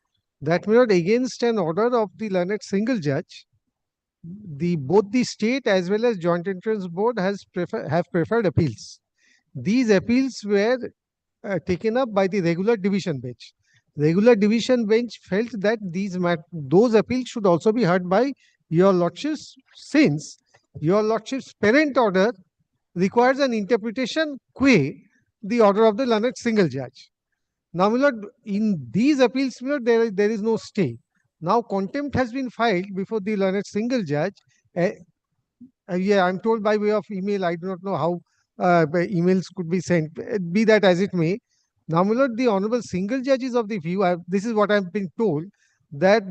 Speaker 22: that, my lord, against an order of the learned single judge, both the state as well as Joint Entrance Board have preferred appeals. These appeals were taken up by the regular division bench. Regular division bench felt that those appeals should also be heard by your lordships, since your lordship's parent order requires an interpretation qua the order of the learned single judge. Now, my lord, in these appeals, my lord, there is no stay. Now, contempt has been filed before the learned single judge. Yeah, I'm told by way of email. I do not know how emails could be sent. Be that as it may. Now, my lord, the honorable single judge is of the view, this is what I've been told, that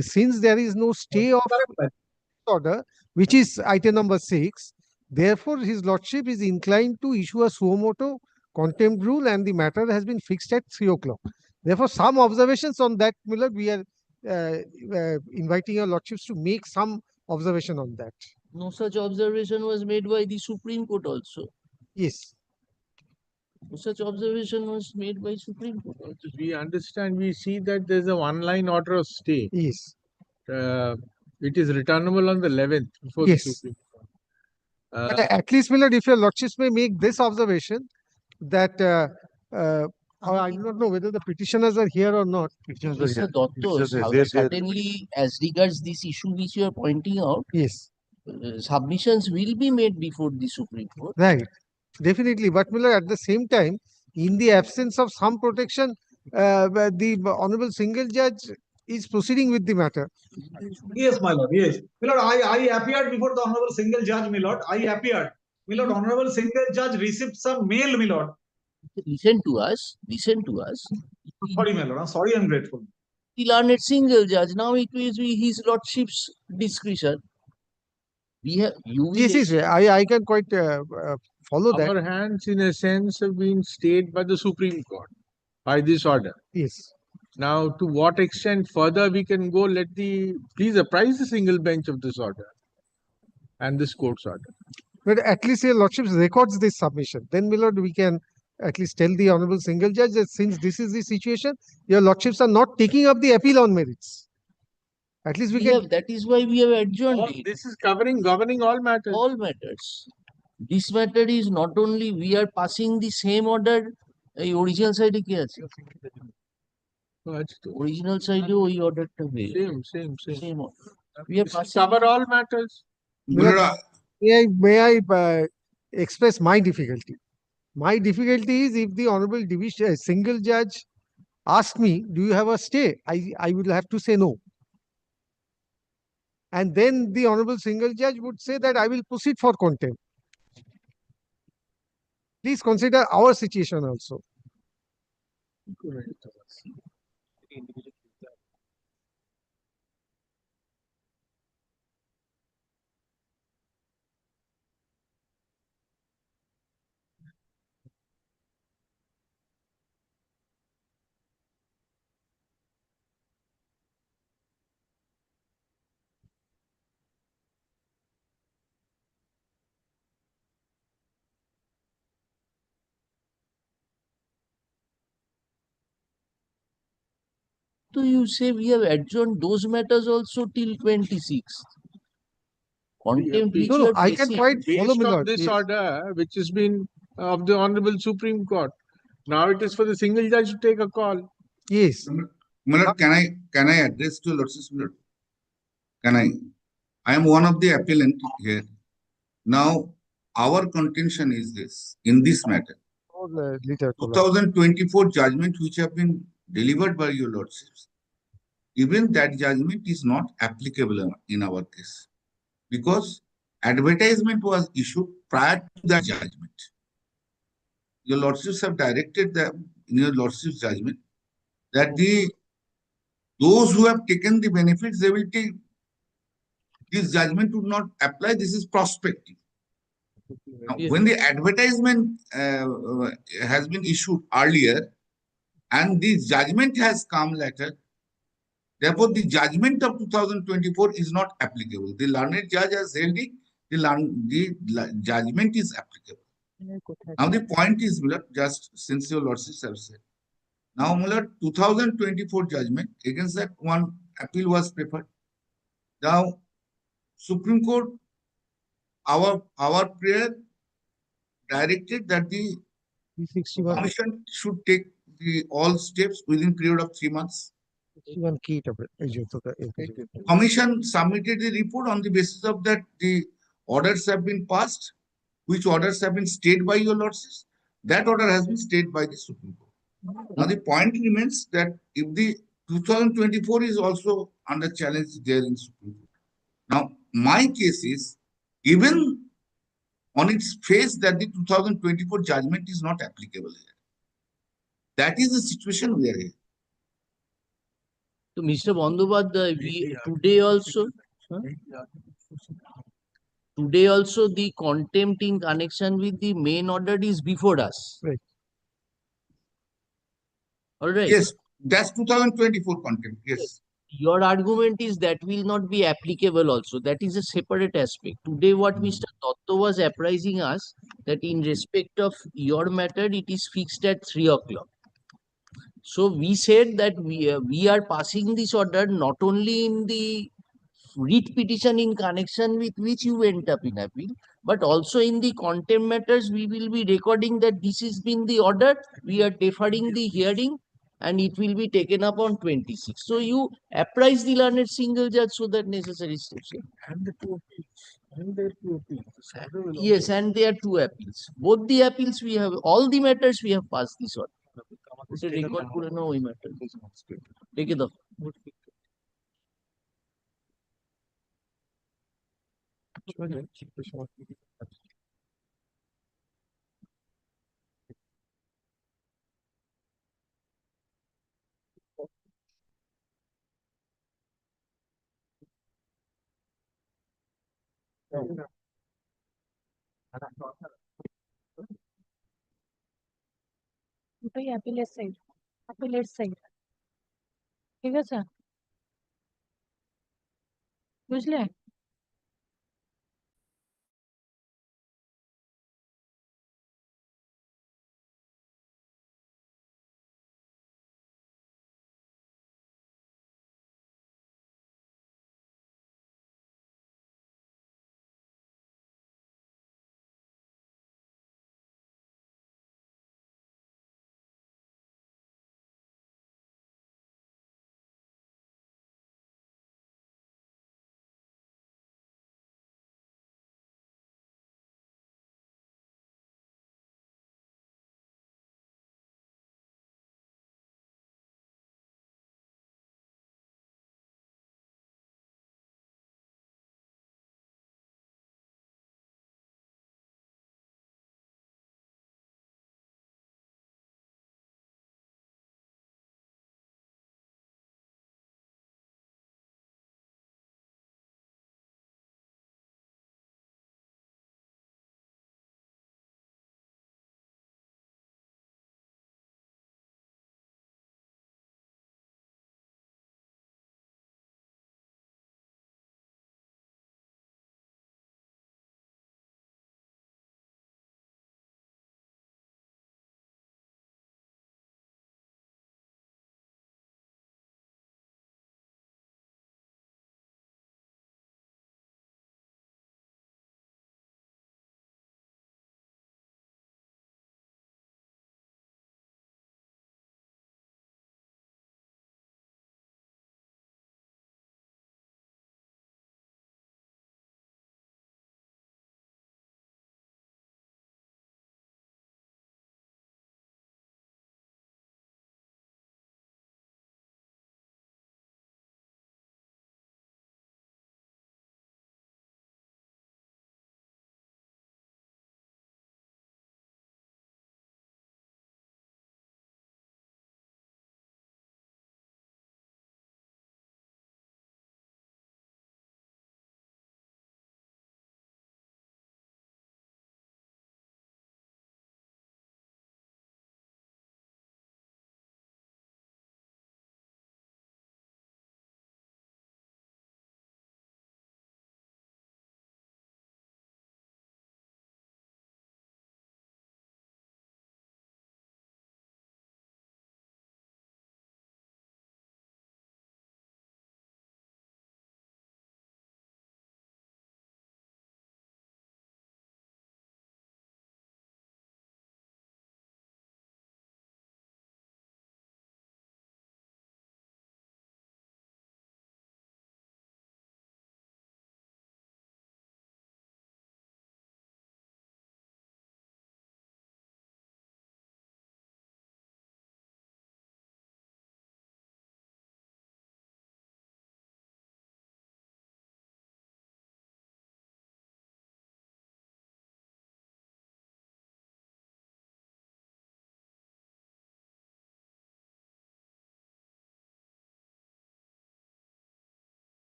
Speaker 22: since there is no stay of order, which is item number 6, therefore his lordship is inclined to issue a suo motu contempt rule, and the matter has been fixed at 3 o'clock. Therefore, some observations on that, Miller, we are inviting your lordships to make some observation on that.
Speaker 3: No such observation was made by the Supreme Court also.
Speaker 22: Yes.
Speaker 3: No such observation was made by Supreme Court also.
Speaker 2: We understand, we see that there's a one-line order of stay.
Speaker 22: Yes.
Speaker 2: It is returnable on the 11th before the
Speaker 22: Yes.
Speaker 2: Supreme Court.
Speaker 22: But at least, my lord, if your lordships may make this observation that or I do not know whether the petitioners are here or not.
Speaker 3: Mr. Dotto, certainly as regards this issue which you are pointing out,
Speaker 22: Yes.
Speaker 3: Submissions will be made before the Supreme Court.
Speaker 22: Right. Definitely. But my lord, at the same time, in the absence of some protection, the Honorable Single Judge is proceeding with the matter.
Speaker 21: Yes, my lord. Yes, my lord. I appeared before the Honorable Single Judge, my lord. I appeared. My lord, Honorable Single Judge received some mail, my lord.
Speaker 3: Listen to us. Listen to us.
Speaker 21: Sorry, my lord. I'm sorry. I'm grateful.
Speaker 3: The learned single judge. Now it will be his lordship's discretion. We have you.
Speaker 22: Yes, yes. I can quite follow that.
Speaker 2: Our hands, in a sense, have been stayed by the Supreme Court by this order.
Speaker 22: Yes.
Speaker 2: Now, to what extent further we can go, please apprise the single bench of this order and this court's order.
Speaker 22: But at least your lordship records this submission. Then, my lord, we can at least tell the Honorable Single Judge that since this is the situation, your lordships are not taking up the appeal on merits. At least we can.
Speaker 3: Have, that is why we have adjourned it.
Speaker 2: This is governing all matters.
Speaker 3: All matters. This matter is not only we are passing the same order. The original side ki ache? Original side we order same order. We are passing.
Speaker 2: Cover all matters.
Speaker 22: May I express my difficulty? My difficulty is if the Honorable Single Judge asks me, do you have a stay? I will have to say no. And then the Honorable Single Judge would say that I will proceed for contempt. Please consider our situation also.
Speaker 3: So you say we have adjourned those matters also till 26th. Contempt which you are
Speaker 22: I can quite follow
Speaker 2: based
Speaker 22: my
Speaker 2: on
Speaker 22: lord.
Speaker 2: this
Speaker 22: Yes.
Speaker 2: order, which has been of the Honorable Supreme Court. Now it is for the single judge to take a call.
Speaker 22: Yes.
Speaker 6: My lord, can I address to lordship's my lord? Can I? I am one of the appellant here. Now, our contention is this, in this matter. 2024 judgment which have been delivered by your lordships, even that judgment is not applicable in our case because advertisement was issued prior to that judgment. Your lordships have directed them in your lordship's judgment that those who have taken the benefits, they will take this judgment would not apply. This is prospective. Now, when the advertisement has been issued earlier and the judgment has come later, therefore the judgment of 2024 is not applicable. The learned judge has held it, the judgment is applicable. Now the point is, my lord, just since your lordships have said, now, my lord, 2024 judgment, against that one appeal was preferred. Now, Supreme Court, our prayer directed that the Commission should take all steps within period of 3 months. Commission submitted the report on the basis of that the orders have been passed, which orders have been stayed by your lordships. That order has been stayed by the Supreme Court. Now the point remains that if the 2024 is also under challenge there in Supreme Court. Now my case is given on its face that the 2024 judgment is not applicable here. That is the situation we are in.
Speaker 3: So, Mr. Bandyopadhyay, today also the contempt in connection with the main order is before us.
Speaker 22: Right.
Speaker 3: All right.
Speaker 6: Yes, that's 2024 contempt. Yes.
Speaker 3: your argument is that will not be applicable also. That is a separate aspect. Today, what Mr. Dotto was apprising us that in respect of your matter, it is fixed at 3 o'clock. So we said that we are passing this order not only in the writ petition in connection with which you went up in appeal, but also in the contempt matters, we will be recording that this has been the order, we are deferring the hearing, and it will be taken up on 26. So you apprise the learned single judge so that necessary steps.
Speaker 4: And the two appeals. And there are two appeals. The order will
Speaker 3: Yes,
Speaker 4: also-
Speaker 3: and there are two appeals. Both the appeals we have, all the matters we have passed this order. ওটা record করে নাও ওই matter। রেখে দাও।
Speaker 8: ওটাই অ্যাপিলের side ঠিক আছে বুঝলে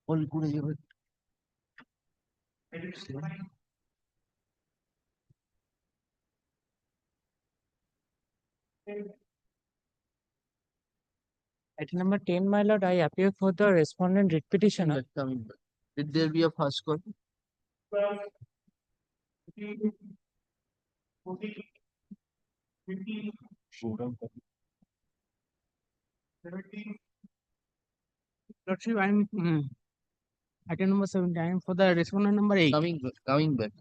Speaker 3: All করে যাবে।
Speaker 17: Item number 10, my lord, I appear for the respondent writ petitioner.
Speaker 3: Coming back. Did there be a first call?
Speaker 17: Lordship, I'm item number 7. I am for the respondent number 8.
Speaker 3: Coming back.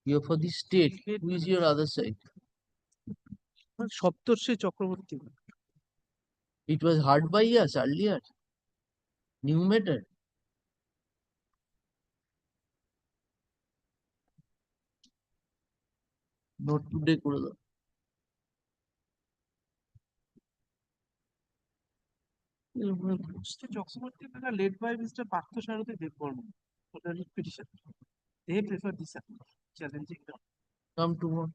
Speaker 3: You're for the state. Who is your other side?
Speaker 17: Saptarshi Chakraborty.
Speaker 3: It was heard by us earlier. New matter. Not today করে দাও।
Speaker 17: Mr. Chakraborty are led by Mr. Partha Sarathy Devvarma for the writ petition. They prefer this approach, challenging the.
Speaker 3: Come tomorrow.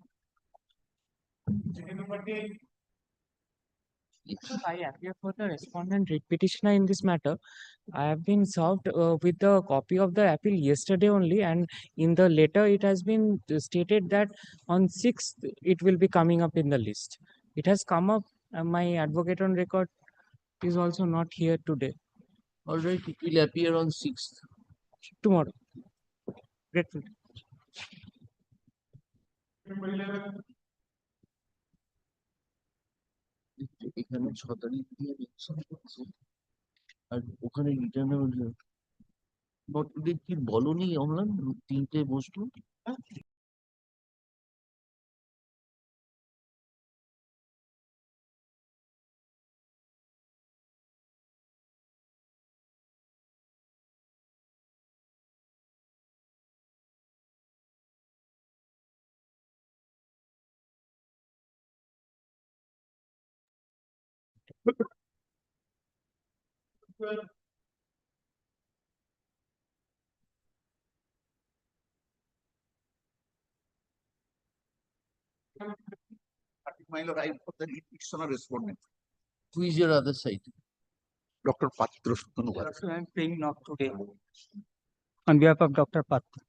Speaker 17: I appear for the respondent writ petitioner in this matter. I have been served with the copy of the appeal yesterday only, and in the letter it has been stated that on 6th it will be coming up in the list. It has come up. My advocate on record is also not here today.
Speaker 3: All right, it will appear on 6th.
Speaker 17: Tomorrow. Grateful.
Speaker 3: এখানে 6 তারিখ দিয়ে election হচ্ছে। আর ওখানে return today কি বলনি অমলান 3টে বসলো?
Speaker 9: My lord, I put the petitioner respondent.
Speaker 3: Who is your other side?
Speaker 9: Dr. Patra.
Speaker 13: Also, I am paying not today on behalf of Dr. Patra.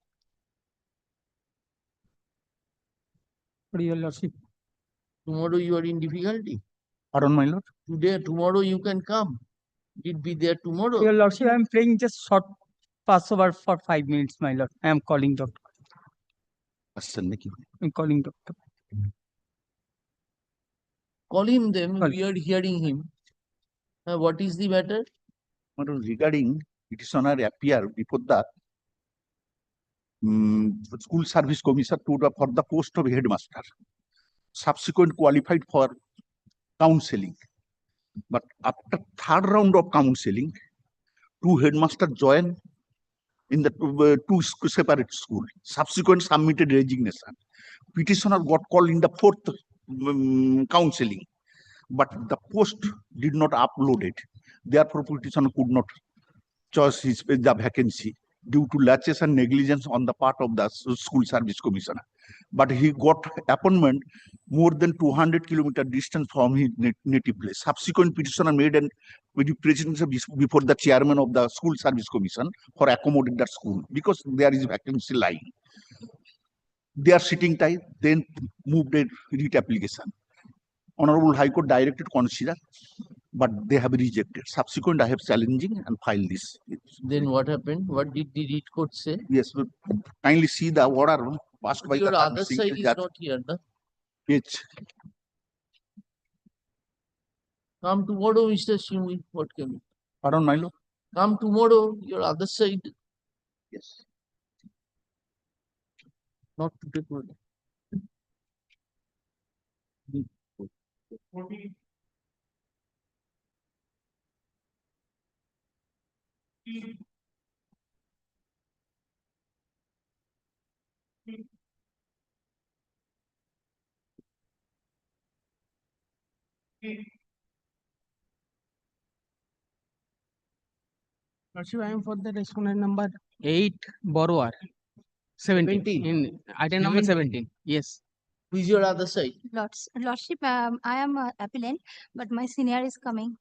Speaker 13: For your lordship.
Speaker 3: Tomorrow you are in difficulty.
Speaker 9: Pardon, my lord.
Speaker 3: Today, tomorrow you can come. It be there tomorrow.
Speaker 13: Your lordship, I am playing just short pass over for 5 minutes, my lord. I am calling doctor. I'm calling doctor.
Speaker 3: Call him then.
Speaker 9: Call.
Speaker 3: We are hearing him. What is the matter?
Speaker 9: Regarding petitioner appear before the school service commission for the post of headmaster. Subsequent qualified for counseling. But after third round of counseling, 2 headmasters join in the 2 separate schools. Subsequent submitted resignation. Petitioner got called in the 4th counseling, but the post did not upload it. Therefore, petitioner could not choose the vacancy due to laches and negligence on the part of the school service commissioner. But he got appointment more than 200 kilometer distance from his native place. Subsequent petitioner made an presentation before the chairman of the school service commission for accommodating that school because there is vacancy lying. They are sitting tight, then moved a writ application. Honorable High Court directed consider, but they have rejected. Subsequent, I have challenging and filed this.
Speaker 3: Then what happened? What did the writ court say?
Speaker 9: Yes, kindly see the order passed by
Speaker 3: Your
Speaker 9: the
Speaker 3: other side is not here, no?
Speaker 9: Yes.
Speaker 3: Come tomorrow, Mr. Shimui. What can you?
Speaker 9: Pardon, my lord.
Speaker 3: Come tomorrow, your other side.
Speaker 9: Yes.
Speaker 3: Not today.
Speaker 17: Lordship, I am for the respondent number 8, borrower 17 in item number 17. Yes.
Speaker 3: Who is your other side?
Speaker 10: Lordship, I am appellant, but my senior is coming.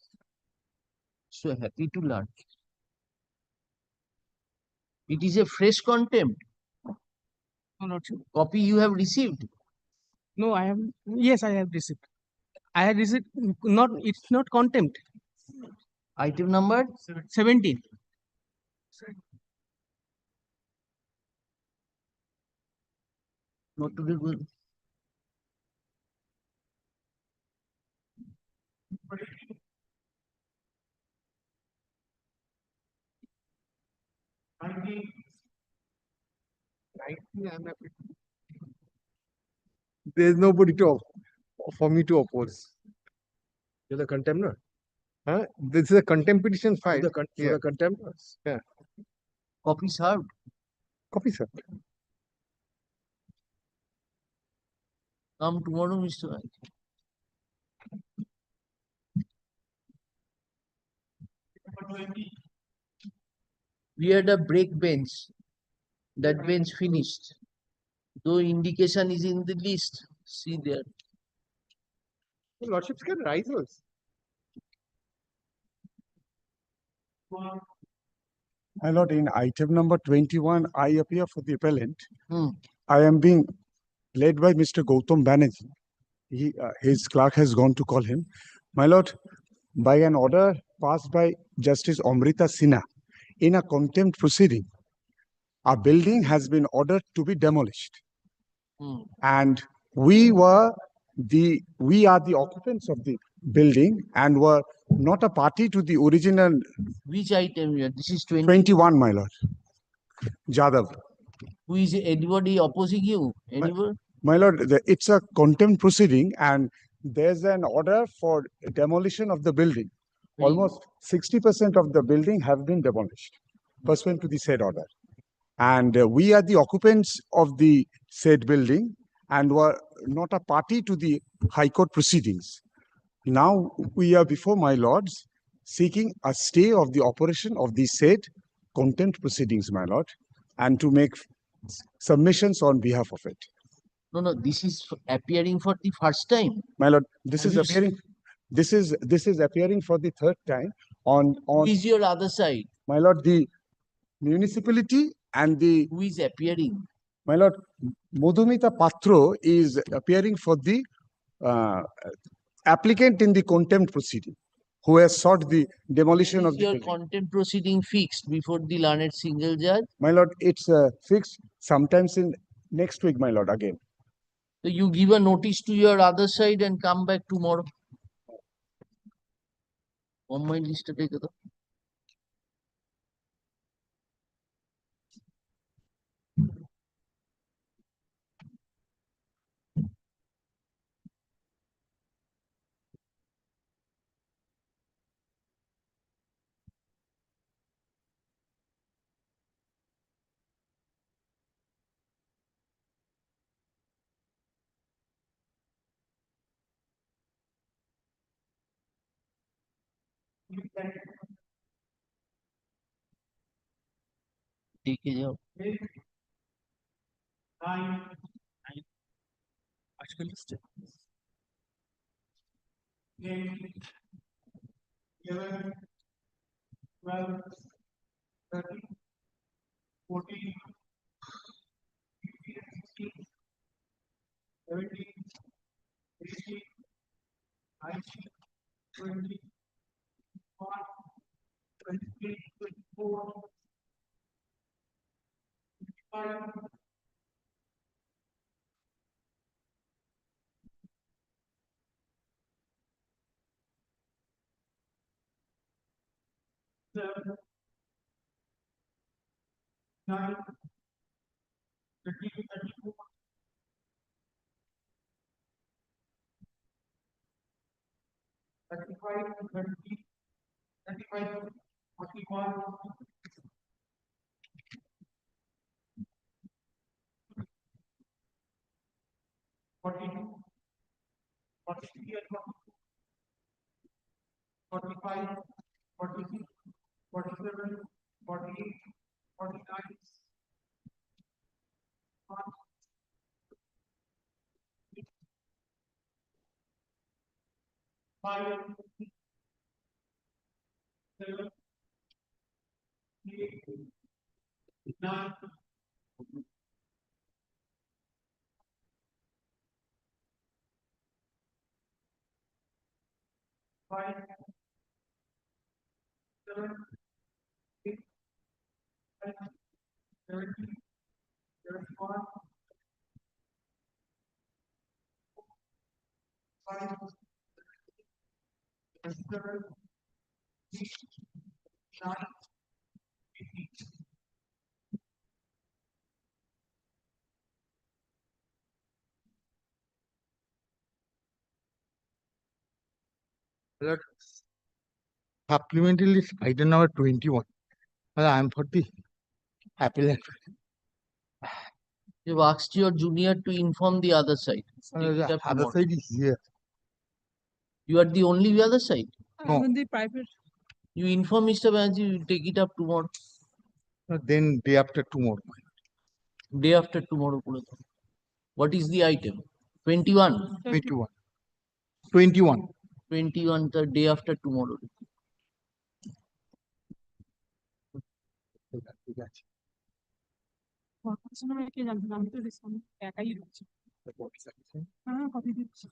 Speaker 3: So happy to learn. It is a fresh contempt.
Speaker 17: No, Lordship.
Speaker 3: Copy you have received.
Speaker 17: No, I have. Yes, I have received. I have received. Not. It's not contempt.
Speaker 3: Item number
Speaker 17: 17.
Speaker 3: Not today. Good.
Speaker 22: There is nobody for me to oppose.
Speaker 19: You're the contemptor.
Speaker 22: Huh? This is a contempt petition filed.
Speaker 19: You're the contemptor.
Speaker 22: Yeah.
Speaker 3: Copy served.
Speaker 22: Copy, sir.
Speaker 3: Come tomorrow, Mr. Raj. We had a break bench. That bench finished. Though indication is in the list. See there.
Speaker 22: Lordships can rise also.
Speaker 12: My lord, in item number 21, I appear for the appellant.
Speaker 3: Hmm.
Speaker 12: I am being led by Mr. Gautam Banerjee. His clerk has gone to call him. My lord, by an order passed by Justice Amrita Sinha in a contempt proceeding, a building has been ordered to be demolished.
Speaker 3: Hmm.
Speaker 12: And we are the occupants of the building and were not a party to the original.
Speaker 3: Which item here? This is
Speaker 12: 21, my lord. Jadhav.
Speaker 3: Who is anybody opposing you? Anybody?
Speaker 12: My lord, it's a contempt proceeding and there's an order for demolition of the building. Almost 60% of the building have been demolished pursuant to the said order. And we are the occupants of the said building and were not a party to the High Court proceedings. Now we are before my lords seeking a stay of the operation of the said contempt proceedings, my lord, and to make submissions on behalf of it.
Speaker 3: No, this is appearing for the first time.
Speaker 12: My lord, this is appearing. This is appearing for the third time on.
Speaker 3: Who is your other side?
Speaker 12: My lord, the municipality and the.
Speaker 3: Who is appearing?
Speaker 12: My lord, Madhumita Patro is appearing for the applicant in the contempt proceeding, who has sought the demolition of the
Speaker 3: your
Speaker 12: building.
Speaker 3: Contempt proceeding fixed before the learned single judge?
Speaker 12: My lord, it's fixed sometimes in next week, my lord, again.
Speaker 3: So you give a notice to your other side and come back tomorrow. On my list, take it. ठीक है जाओ
Speaker 17: आजकल list है
Speaker 21: 11, 12, 13, 14, 15, 16, 17, 18, 19, 20, 21, 23, 24, 25, 7, 9, 30, 34, 35, 30, 35, 41, 42, 43 and 42, 45, 46, 47,
Speaker 4: Supplementary list item number 21. I am for the appellant.
Speaker 3: You've asked your junior to inform the other side. Take it
Speaker 4: The
Speaker 3: up
Speaker 4: other
Speaker 3: tomorrow.
Speaker 4: side is here.
Speaker 3: You are the only other side.
Speaker 4: No.
Speaker 17: Even the private.
Speaker 3: You inform Mr. Banerjee, you take it up tomorrow.
Speaker 4: Then day after tomorrow.
Speaker 3: Day after tomorrow. What is the item? 21.
Speaker 4: 21. 21.
Speaker 3: 21 the day after tomorrow.
Speaker 4: ঠিক আছে।
Speaker 17: আমি তো একাই হচ্ছে। হ্যাঁ, copy দিচ্ছি।